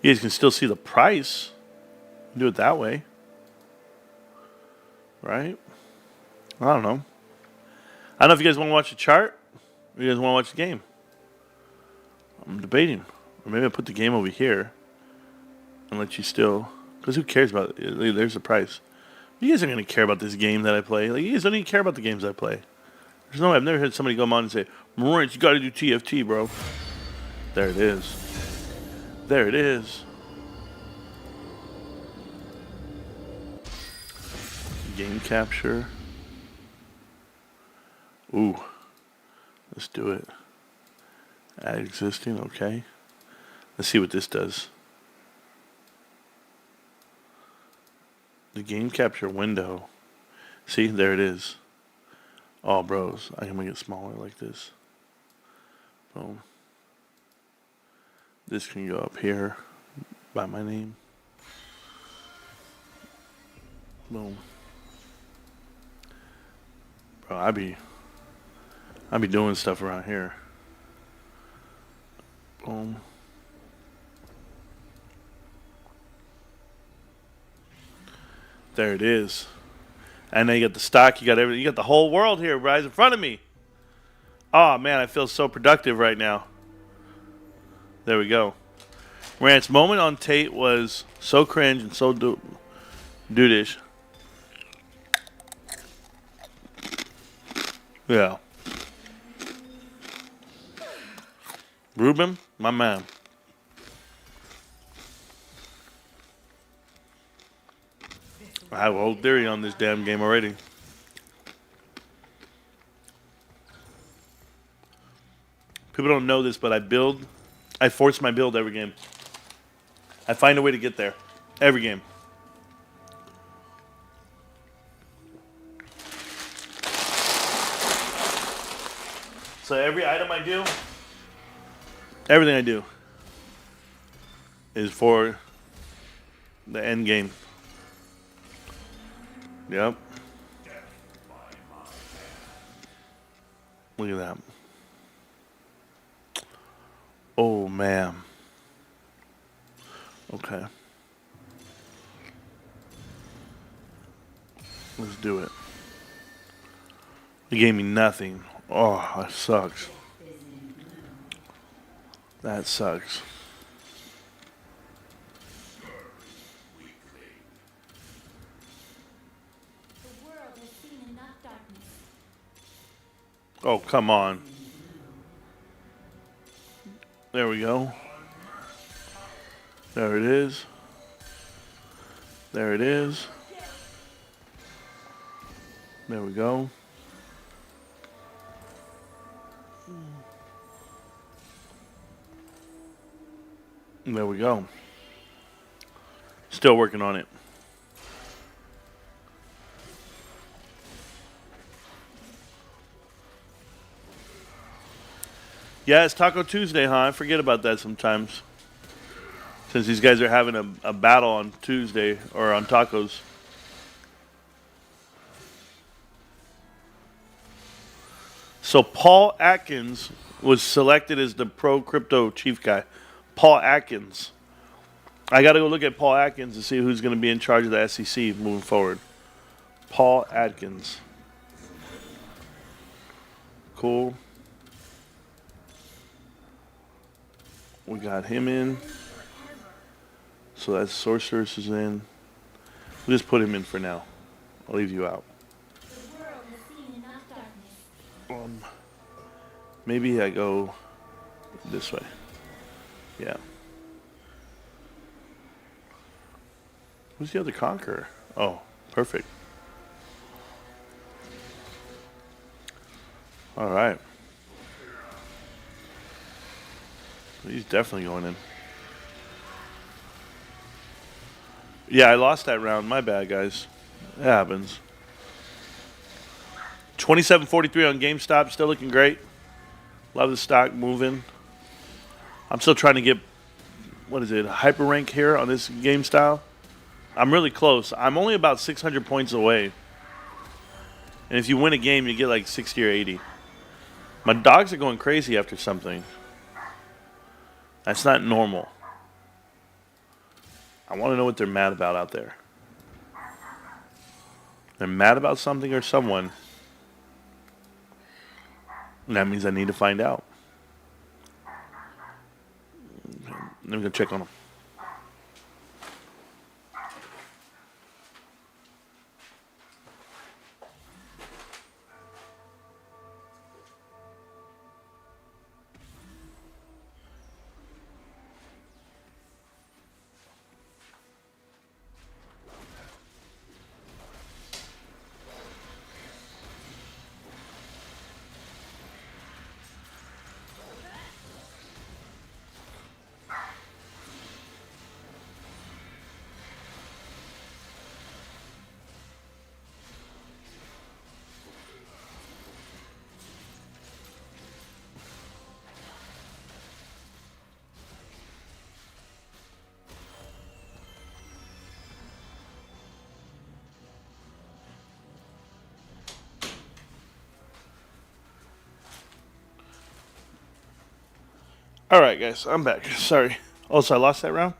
You guys can still see the price. Do it that way. Right? I don't know. I don't know if you guys want to watch the chart or you guys want to watch the game. I'm debating. Or maybe I'll put the game over here and let you still. Because who cares about it? There's the price. You guys aren't going to care about this game that I play. Like, you guys don't even care about the games I play. There's no way. I've never heard somebody come on and say, Marantz, you got to do TFT, bro. There it is. There it is. Game capture. Ooh. Let's do it. Add existing, okay. Let's see what this does. The game capture window. See, there it is. Oh, bros, I can make it smaller like this. Boom. This can go up here by my name. Boom. Bro, I be doing stuff around here. Boom. There it is. And then you got the stock, you got everything, you got the whole world here right in front of me. Oh man, I feel so productive right now. There we go. Rant's moment on Tate was so cringe and so dudish. Yeah. Ruben, my man. I have a whole theory on this damn game already. People don't know this, but I force my build every game. I find a way to get there. Every game. So every item I do, everything I do is for the end game. Yep. Look at that. Oh, man. Okay. Let's do it. He gave me nothing. Oh, that sucks. That sucks. Oh, come on. There we go. There it is. There it is. There we go. There we go. Still working on it. Yeah, it's Taco Tuesday, huh? I forget about that sometimes. Since these guys are having a battle on Tuesday or on tacos. So Paul Atkins was selected as the pro crypto chief guy. Paul Atkins. I got to go look at Paul Atkins to see who's going to be in charge of the SEC moving forward. Paul Atkins. Cool. We got him in. So that's Sorceress is in. We'll just put him in for now. I'll leave you out. Maybe I go this way. Yeah. Who's the other conqueror? Oh, perfect. All right. He's definitely going in. Yeah, I lost that round. My bad, guys. It happens. 27.43 on GameStop. Still looking great. Love the stock moving. I'm still trying to get, what is it, a hyper rank here on this game style. I'm really close. I'm only about 600 points away. And if you win a game, you get like 60 or 80. My dogs are going crazy after something. That's not normal. I want to know what they're mad about out there. They're mad about something or someone. And that means I need to find out. Let me go check on them. All right, guys, I'm back. Sorry. Oh, so I lost that round?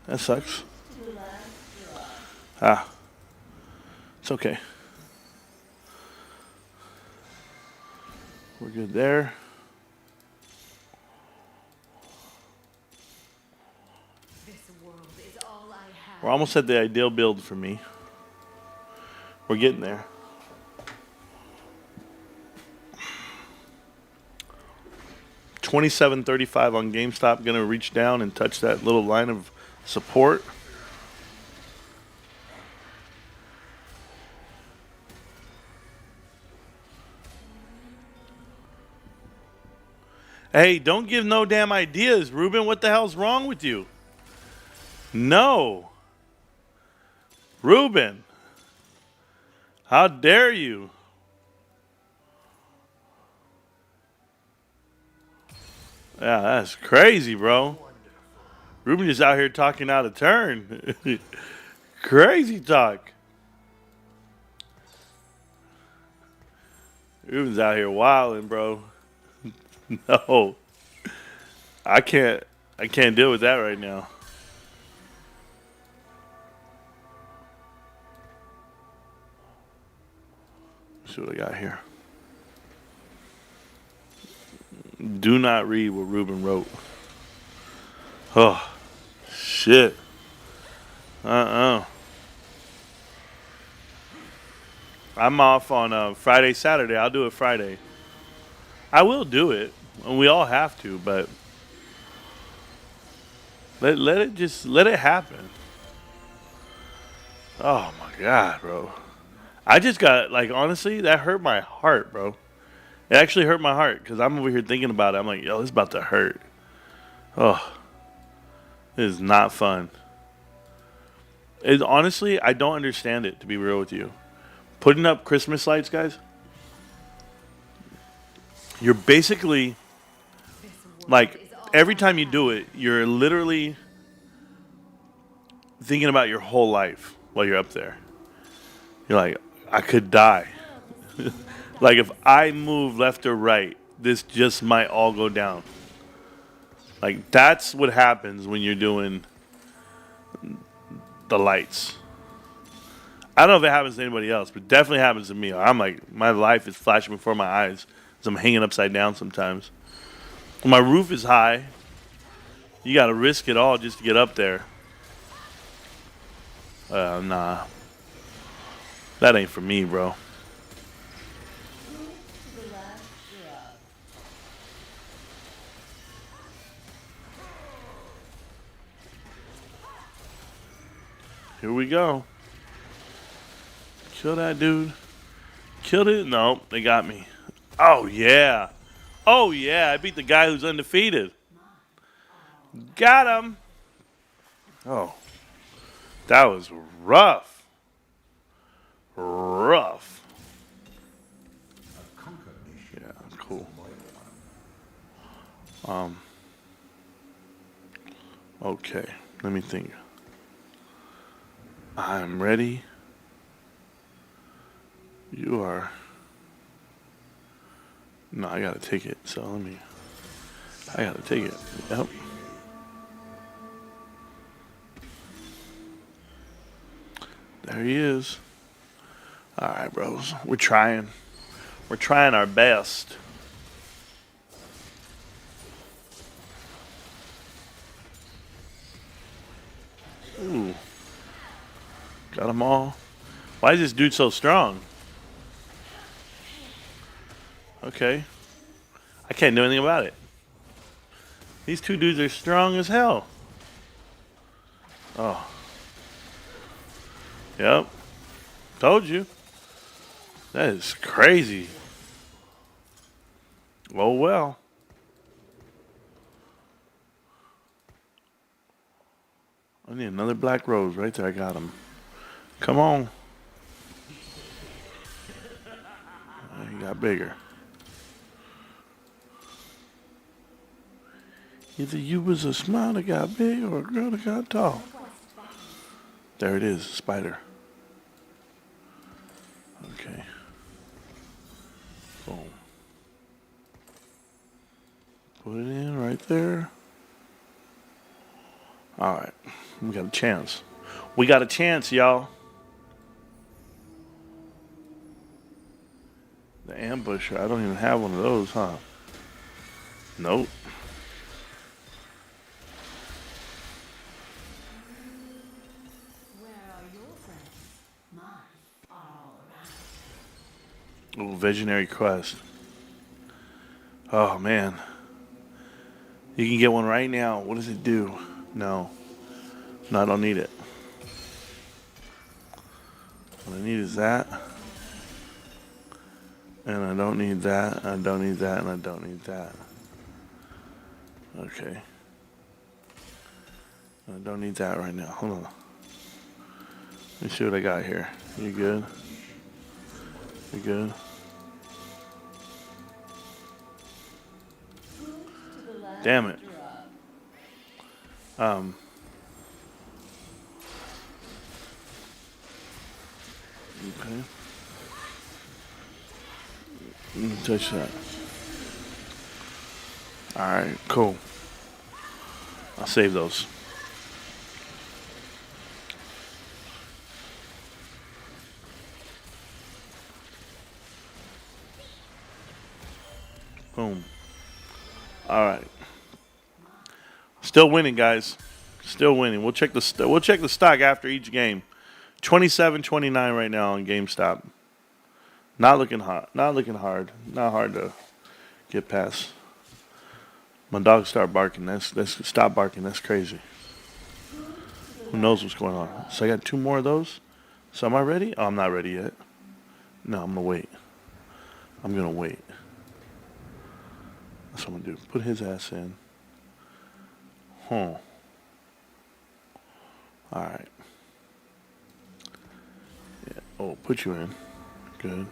That sucks. It's okay. We're good there. We're almost at the ideal build for me. We're getting there. $27.35 on GameStop. Going to reach down and touch that little line of support. Hey, don't give no damn ideas, Ruben. What the hell's wrong with you? No. Ruben. How dare you? Yeah, that's crazy, bro. Ruben just out here talking out of turn. Crazy talk. Ruben's out here wilding, bro. No. I can't deal with that right now. Let's see what I got here. Do not read what Ruben wrote. Oh, shit. I'm off on Friday, Saturday. I'll do it Friday. I will do it. And we all have to, but let it happen. Oh my God, bro. I just got, like, honestly, that hurt my heart, bro. It actually hurt my heart because I'm over here thinking about it. I'm like, yo, this is about to hurt. Oh, this is not fun. Honestly, I don't understand it, to be real with you. Putting up Christmas lights, guys, you're basically, like, every time you do it, you're literally thinking about your whole life while you're up there. You're like, I could die. Like if I move left or right, this just might all go down. Like that's what happens when you're doing the lights. I don't know if it happens to anybody else, but it definitely happens to me. I'm like, my life is flashing before my eyes as I'm hanging upside down sometimes. When my roof is high, you got to risk it all just to get up there. Nah. That ain't for me, bro. Here we go. Kill that dude. Killed it? No, they got me. Oh, yeah. Oh, yeah. I beat the guy who's undefeated. Got him. Oh. That was rough. Rough. Yeah, cool. Okay. Let me think. I'm ready. You are. No, I gotta take it. So I gotta take it. Yep. There he is. All right, bros. We're trying. We're trying our best. Ooh. Got them all. Why is this dude so strong? Okay. I can't do anything about it. These two dudes are strong as hell. Oh. Yep. Told you. That is crazy. Oh well. I need another black rose right there. I got him. Come on. He got bigger. Either you was a smile that got big or a girl that got tall. There it is, spider. Okay. Boom. Put it in right there. All right. We got a chance. We got a chance, y'all. The ambusher. I don't even have one of those, huh? Nope. Oh, Visionary Quest. Oh, man. You can get one right now. What does it do? No. No, I don't need it. What I need is that. And I don't need that. I don't need that. And I don't need that. Okay. I don't need that right now. Hold on. Let me see what I got here. You good? You good? Damn it. Okay. Let me touch that. Alright, cool. I'll save those. Boom. Alright. Still winning, guys. Still winning. We'll check the stock after each game. 27-29 right now on GameStop. Not looking hot. Not looking hard. Not hard to get past. My dogs start barking. That's stop barking. That's crazy. Who knows what's going on? So I got 2 more of those. So am I ready? Oh, I'm not ready yet. No, I'm gonna wait. I'm gonna wait. That's what I'm gonna do. Put his ass in. Huh. Alright. Yeah. Oh, put you in. Good.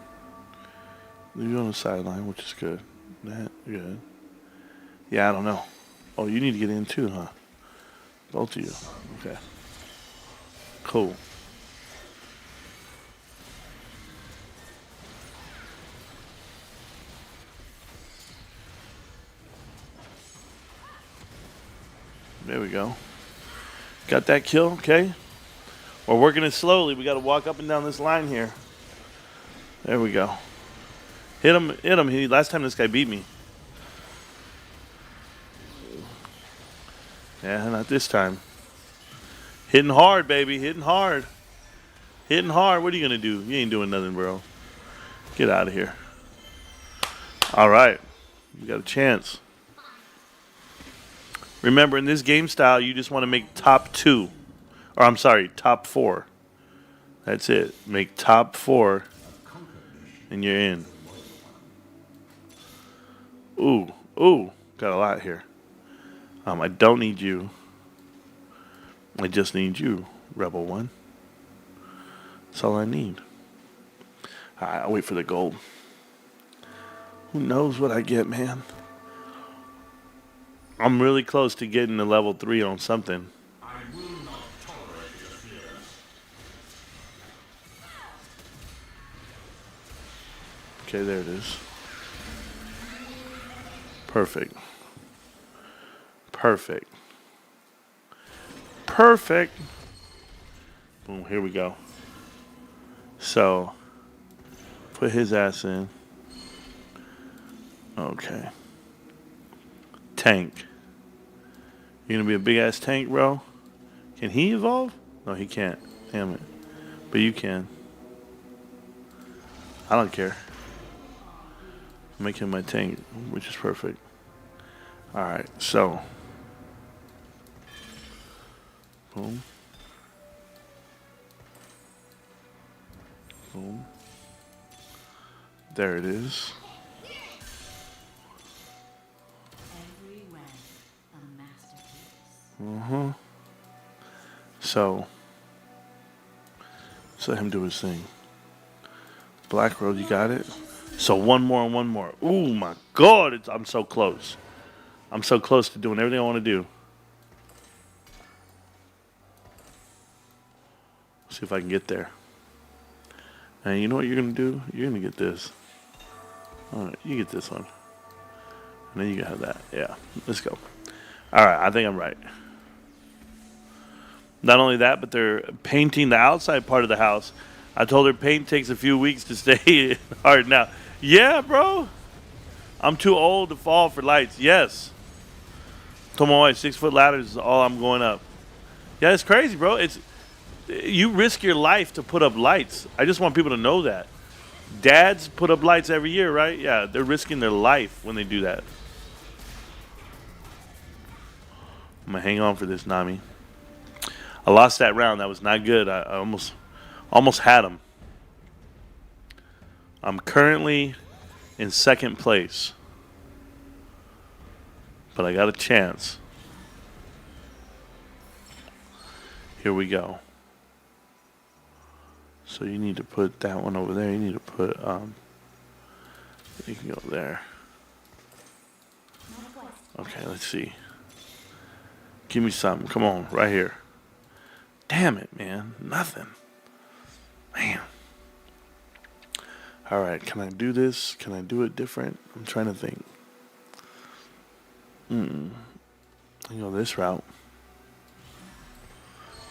Leave you on the sideline, which is good. That, good. Yeah, I don't know. Oh, you need to get in too, huh? Both of you. Okay. Cool. There we go. Got that kill, okay. We're working it slowly. We got to walk up and down this line here. There we go. Hit him, hit him. Last time this guy beat me. Yeah, not this time. Hitting hard, baby. Hitting hard. Hitting hard. What are you going to do? You ain't doing nothing, bro. Get out of here. All right. You got a chance. Remember, in this game style, you just want to make top 2. Or, I'm sorry, top 4. That's it. Make top 4, and you're in. Ooh. Ooh. Got a lot here. I don't need you. I just need you, Rebel 1. That's all I need. Alright, I'll wait for the gold. Who knows what I get, man? I'm really close to getting to level 3 on something. Okay, there it is. Perfect. Perfect. Perfect. Boom, here we go. So, put his ass in. Okay. Tank. You gonna be a big ass tank, bro? Can he evolve? No, he can't. Damn it. But you can. I don't care. Make him my tank, which is perfect. Alright, so. Boom. Boom. There it is. So let him do his thing. Black Road, you got it? So one more and one more. Ooh, my God. I'm so close. I'm so close to doing everything I want to do. See if I can get there. And you know what you're going to do? You're going to get this. All right, you get this one. And then you can have that. Yeah, let's go. All right, I think I'm right. Not only that, but they're painting the outside part of the house. I told her paint takes a few weeks to stay hard now. Yeah, bro. I'm too old to fall for lights. Yes. Told my wife 6-foot ladders is all I'm going up. Yeah, it's crazy, bro. You risk your life to put up lights. I just want people to know that. Dads put up lights every year, right? Yeah, they're risking their life when they do that. I'm going to hang on for this, Nami. I lost that round. That was not good. I almost had him. I'm currently in second place. But I got a chance. Here we go. So you need to put that one over there. You need to put, you can go there. Okay, let's see. Give me something. Come on, right here. Damn it, man. Nothing. Man. All right, can I do this? Can I do it different? I'm trying to think. I go this route.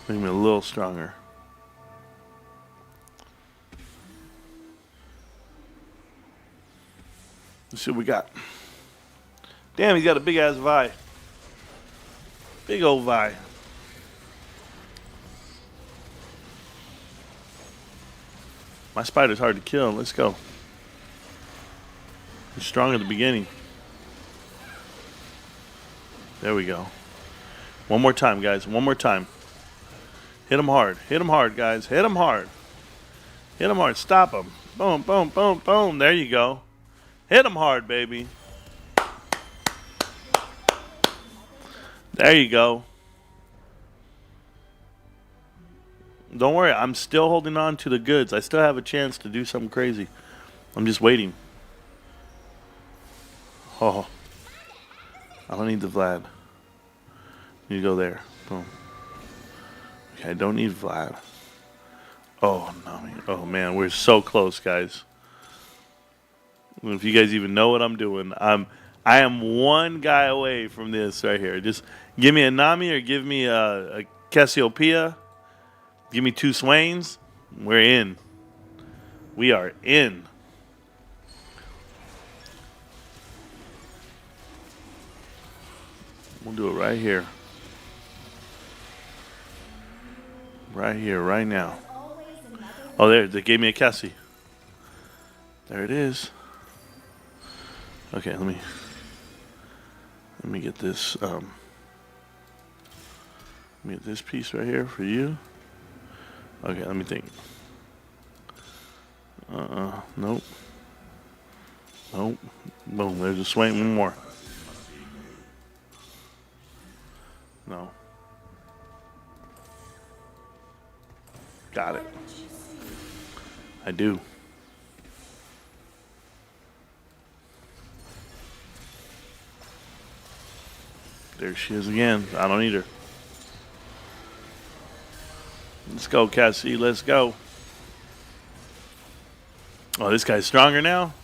Make me a little stronger. Let's see what we got. Damn, he's got a big ass Vi. Big old Vi. My spider's hard to kill. Let's go. He's strong at the beginning. There we go. One more time, guys. One more time. Hit him hard. Hit him hard, guys. Hit him hard. Hit him hard. Stop him. Boom, boom, boom, boom. There you go. Hit him hard, baby. There you go. Don't worry. I'm still holding on to the goods. I still have a chance to do something crazy. I'm just waiting. Oh. I don't need the Vlad. You go there. Boom. Okay, I don't need Vlad. Oh, no. Oh, man. We're so close, guys. If you guys even know what I'm doing, I I am one guy away from this right here. Just give me a Nami or give me a Cassiopeia. Give me 2 Swains. We're in. We are in. We'll do it right here. Right here, right now. Oh, there. They gave me a Cassie. There it is. Okay, let me get this. Let me get this piece right here for you. Okay, let me think. Nope. Nope. Boom, there's a swain. One more. No. Got it. I do. There she is again. I don't need her. Let's go, Cassie. Let's go. Oh, this guy's stronger now?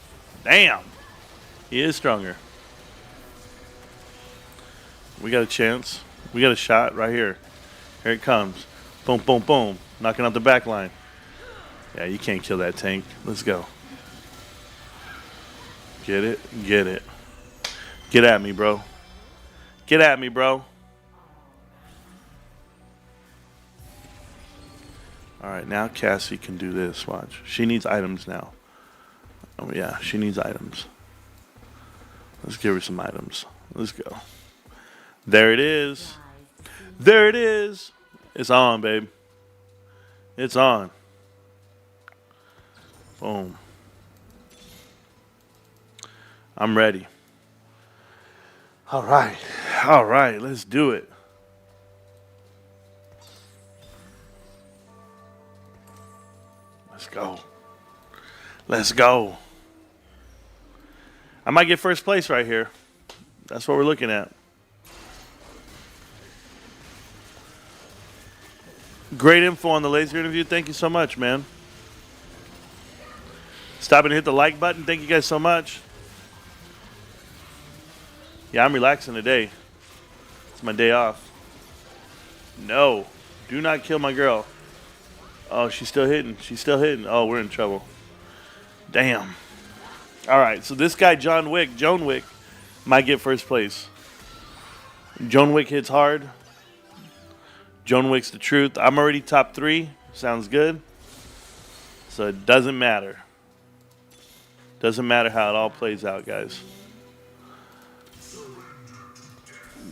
Damn. He is stronger. We got a chance. We got a shot right here. Here it comes. Boom, boom, boom. Knocking out the back line. Yeah, you can't kill that tank. Let's go. Get it? Get it. Get at me, bro. Get at me, bro. All right, now Cassie can do this. Watch. She needs items now. Oh, yeah, she needs items. Let's give her some items. Let's go. There it is. There it is. It's on, babe. It's on. Boom. I'm ready. All right. All right. Let's do it. Let's go. Let's go. I might get first place right here. That's what we're looking at. Great info on the laser interview. Thank you so much, man. Stop and hit the like button. Thank you guys so much. Yeah, I'm relaxing today. It's my day off. No. Do not kill my girl. Oh, she's still hitting. She's still hitting. Oh, we're in trouble. Damn. All right, so this guy, Joan Wick, might get first place. Joan Wick hits hard. Joan Wick's the truth. I'm already top 3. Sounds good. So it doesn't matter. Doesn't matter how it all plays out, guys.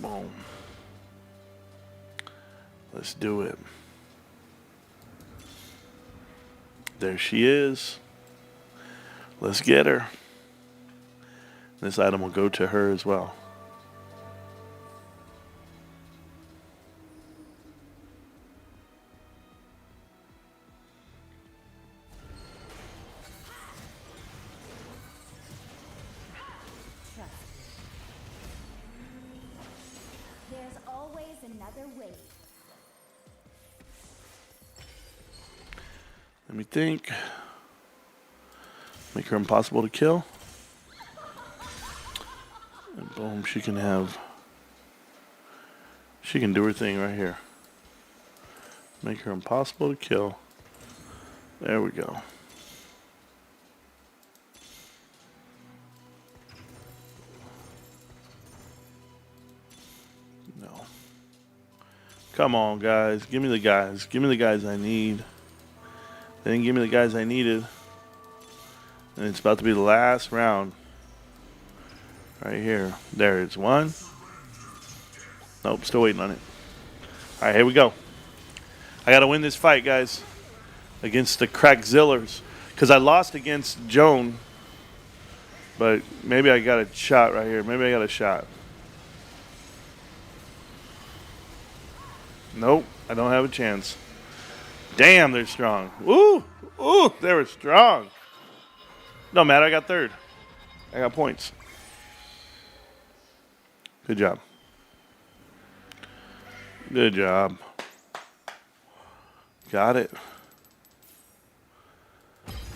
Boom. Let's do it. There she is. Let's get her. This item will go to her as well. There's always another way. Let me think. Make her impossible to kill. And boom, she can do her thing right here. Make her impossible to kill. There we go. No. Come on, guys. Give me the guys. Give me the guys I need. They didn't give me the guys I needed. And it's about to be the last round. Right here. There it's one. Nope, still waiting on it. All right, here we go. I got to win this fight, guys. Against the Crackzillers. Because I lost against Joan. But maybe I got a shot right here. Maybe I got a shot. Nope, I don't have a chance. Damn, they're strong. Ooh, ooh, they were strong. No matter, I got third. I got points. Good job. Good job. Got it.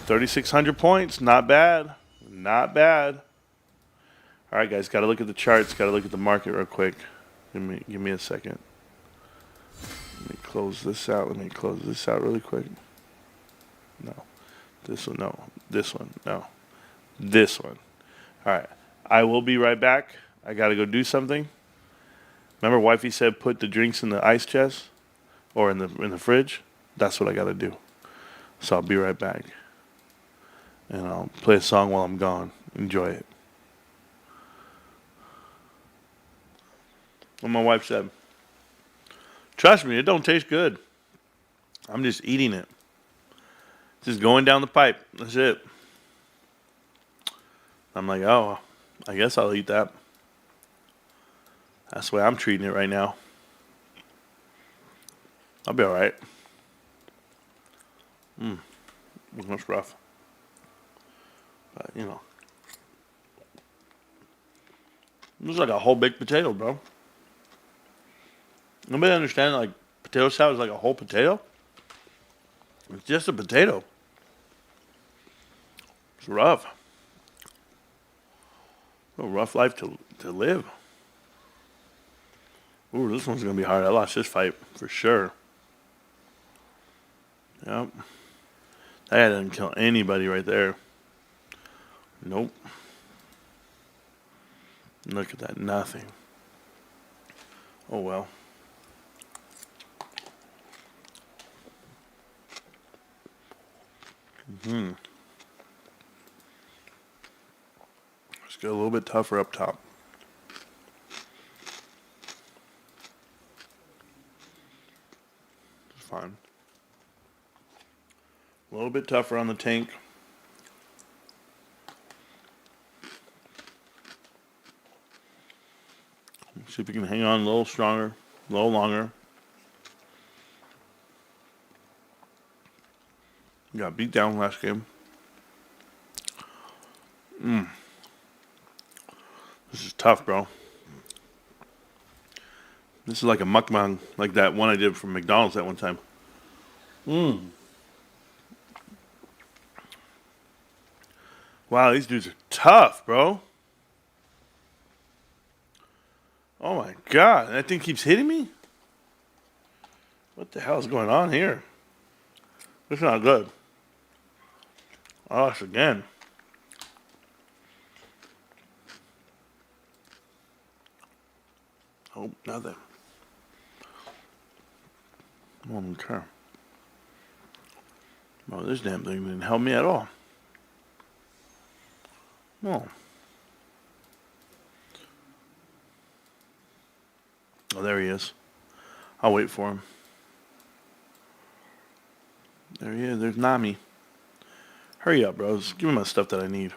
3,600 points. Not bad. Not bad. All right, guys, got to look at the charts. Got to look at the market real quick. Give me a second. Let me close this out. Let me close this out really quick. No. This one, no. This one, no. This one. All right. I will be right back. I got to go do something. Remember wifey said put the drinks in the ice chest or in the fridge? That's what I got to do. So I'll be right back. And I'll play a song while I'm gone. Enjoy it. What my wife said. Trust me, it don't taste good. I'm just eating it. Just going down the pipe. That's it. I'm like, oh, I guess I'll eat that. That's the way I'm treating it right now. I'll be all right. That's rough. But, you know. This is like a whole baked potato, bro. Nobody understand, like, potato salad is like a whole potato? It's just a potato. It's rough. A rough life to live. Ooh, this one's going to be hard. I lost this fight for sure. Yep. That didn't kill anybody right there. Nope. Look at that. Nothing. Oh, well. Let's get a little bit tougher up top. It's fine. A little bit tougher on the tank. See if we can hang on a little stronger, a little longer. Got beat down last game. This is tough, bro. This is like a mukbang, like that one I did from McDonald's that one time. Wow, these dudes are tough, bro. Oh my God, that thing keeps hitting me? What the hell is going on here? This is not good. Oh, it's again. Oh, nothing. Okay. Oh, this damn thing didn't help me at all. No. Oh, there he is. I'll wait for him. There he is. There's Nami. Hurry up, bros. Give me my stuff that I need.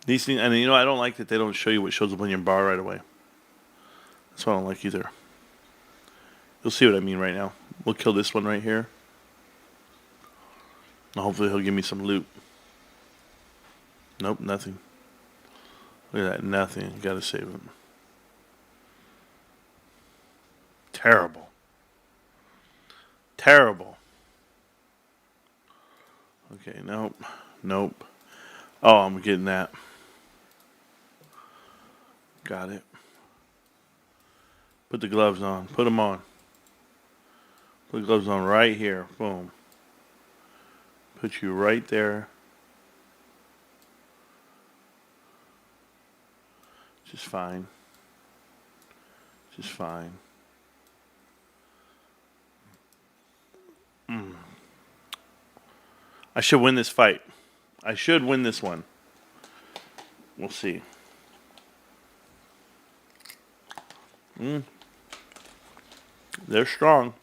These things, and you know, I don't like that they don't show you what shows up on your bar right away. That's what I don't like either. You'll see what I mean right now. We'll kill this one right here. And hopefully he'll give me some loot. Nope, nothing. Look at that, nothing. Gotta save him. Terrible. Terrible. Okay, nope. Nope. Oh, I'm getting that. Got it. Put the gloves on. Put them on. Put the gloves on right here. Boom. Put you right there. Just fine. Just fine. I should win this fight. I should win this one. We'll see. They're strong.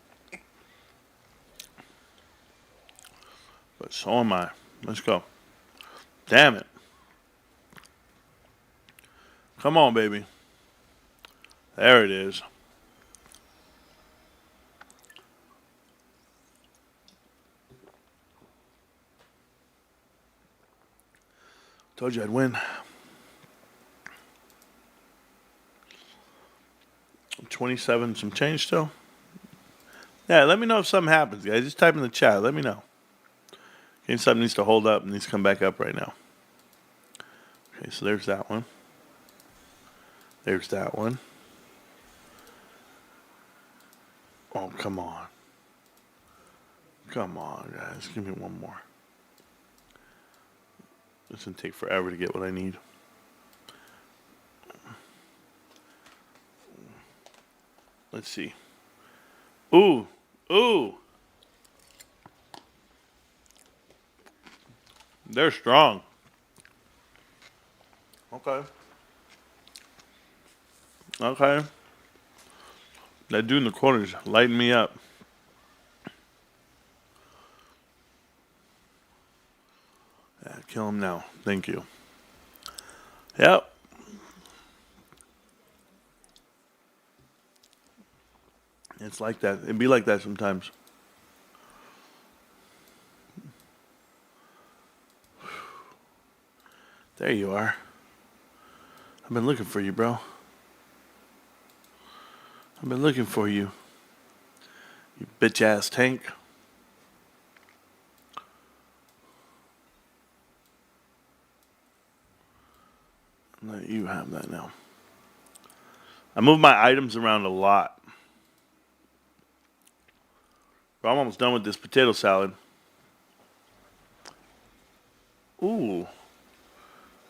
But so am I. Let's go. Damn it. Come on, baby. There it is. Told you I'd win. 27, some change still. Yeah, let me know if something happens, guys. Just type in the chat. Let me know. GameStop needs to hold up and needs to come back up right now. Okay, so there's that one. There's that one. Oh, come on. Come on, guys. Give me one more. It's going to take forever to get what I need. Let's see. Ooh. Ooh. They're strong. Okay. Okay. That dude in the corner's lighting me up. Yeah, kill him now. Thank you. Yep. It's like that. It'd be like that sometimes. There you are. I've been looking for you, bro. I've been looking for you. You bitch ass tank. Let you have that now. I move my items around a lot. But I'm almost done with this potato salad. Ooh.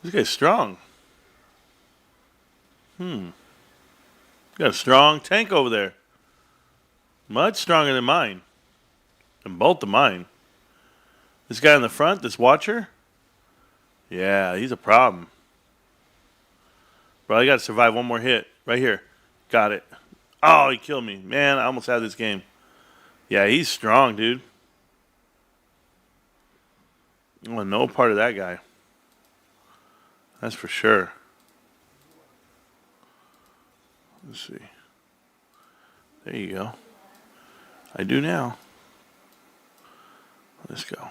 This guy's strong. Got a strong tank over there. Much stronger than mine. And both of mine. This guy in the front, this watcher. Yeah, he's a problem. Bro, I gotta survive one more hit. Right here. Got it. Oh, he killed me. Man, I almost had this game. Yeah, he's strong, dude. I want no part of that guy. That's for sure. Let's see. There you go. I do now. Let's go.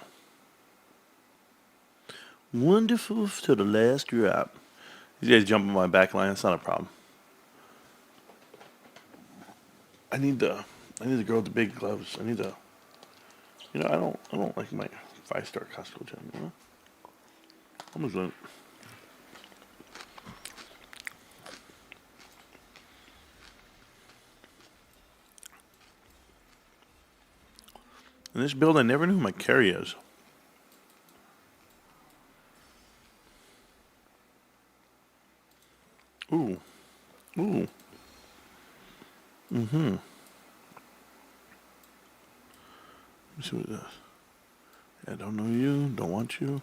Wonderful to the last drop. These guys jump on my back line. That's not a problem. I need the girl with the big gloves. I need the. You know, I don't like my 5-star Costco gym. You know. I'm just gonna. In this build, I never knew who my carry is. Ooh. Ooh. Mm-hmm. Let me see what it does. I don't know you. Don't want you.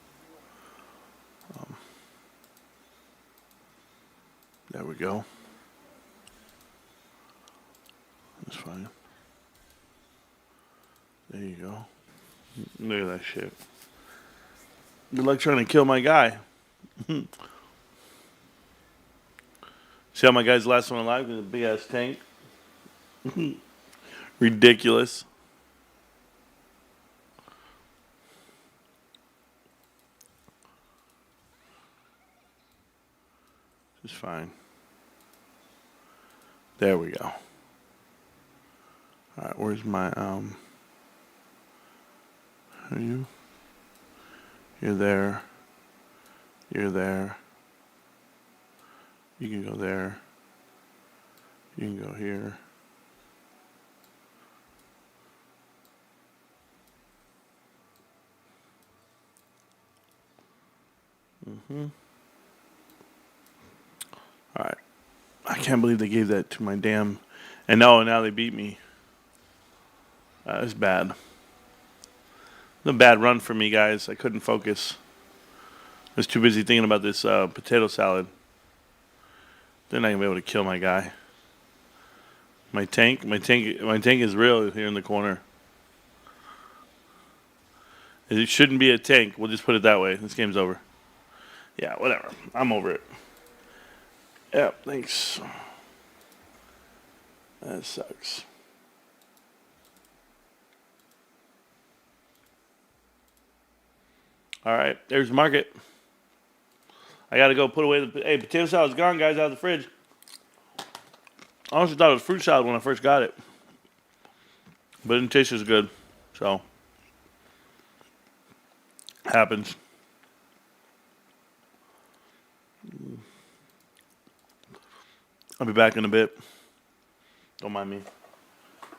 There we go. That's fine. There you go. Look at that shit. Good luck trying to kill my guy. See how my guy's the last one alive with a big ass tank? Ridiculous. It's fine. There we go. Alright, where's my are you? You're there. You're there. You can go there. You can go here. Alright. I can't believe they gave that to my damn. And now they beat me. That was bad. It was a bad run for me, guys. I couldn't focus. I was too busy thinking about this potato salad. They're not gonna be able to kill my guy. My tank is real here in the corner. It shouldn't be a tank. We'll just put it that way. This game's over. Yeah, whatever. I'm over it. Yeah, thanks. That sucks. All right, there's market. I gotta go put away the. Hey, potato salad's gone, guys, out of the fridge. I honestly thought it was fruit salad when I first got it, but it didn't taste as good. So happens. I'll be back in a bit. Don't mind me.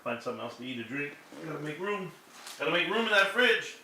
Find something else to eat or drink. I gotta make room. Gotta make room in that fridge.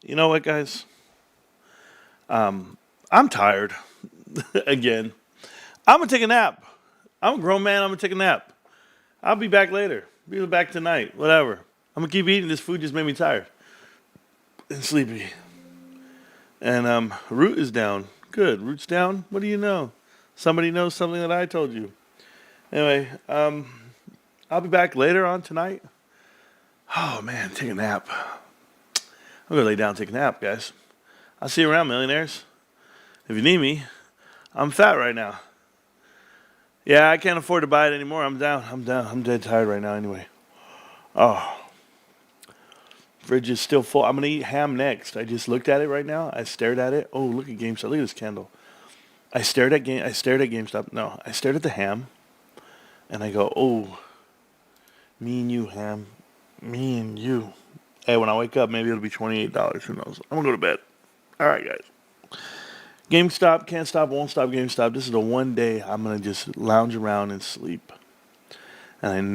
You know what, guys? I'm tired. Again. I'm gonna take a nap. I'm a grown man. I'm gonna take a nap. I'll be back later. Be back tonight. Whatever. I'm gonna keep eating. This food just made me tired and sleepy. And Root is down. Good. Root's down. What do you know? Somebody knows something that I told you. Anyway, I'll be back later on tonight. Oh man, take a nap. I'm gonna lay down and take a nap, guys. I'll see you around, millionaires. If you need me, I'm fat right now. Yeah, I can't afford to buy it anymore. I'm down. I'm dead tired right now anyway. Oh. Fridge is still full. I'm going to eat ham next. I just looked at it right now. I stared at it. Oh, look at GameStop. Look at this candle. I stared at GameStop. No, I stared at the ham. And I go, oh, me and you, ham. Me and you. Hey, when I wake up, maybe it'll be $28. Who knows? I'm going to go to bed. All right, guys. GameStop, can't stop, won't stop GameStop. This is the one day I'm going to just lounge around and sleep. And I never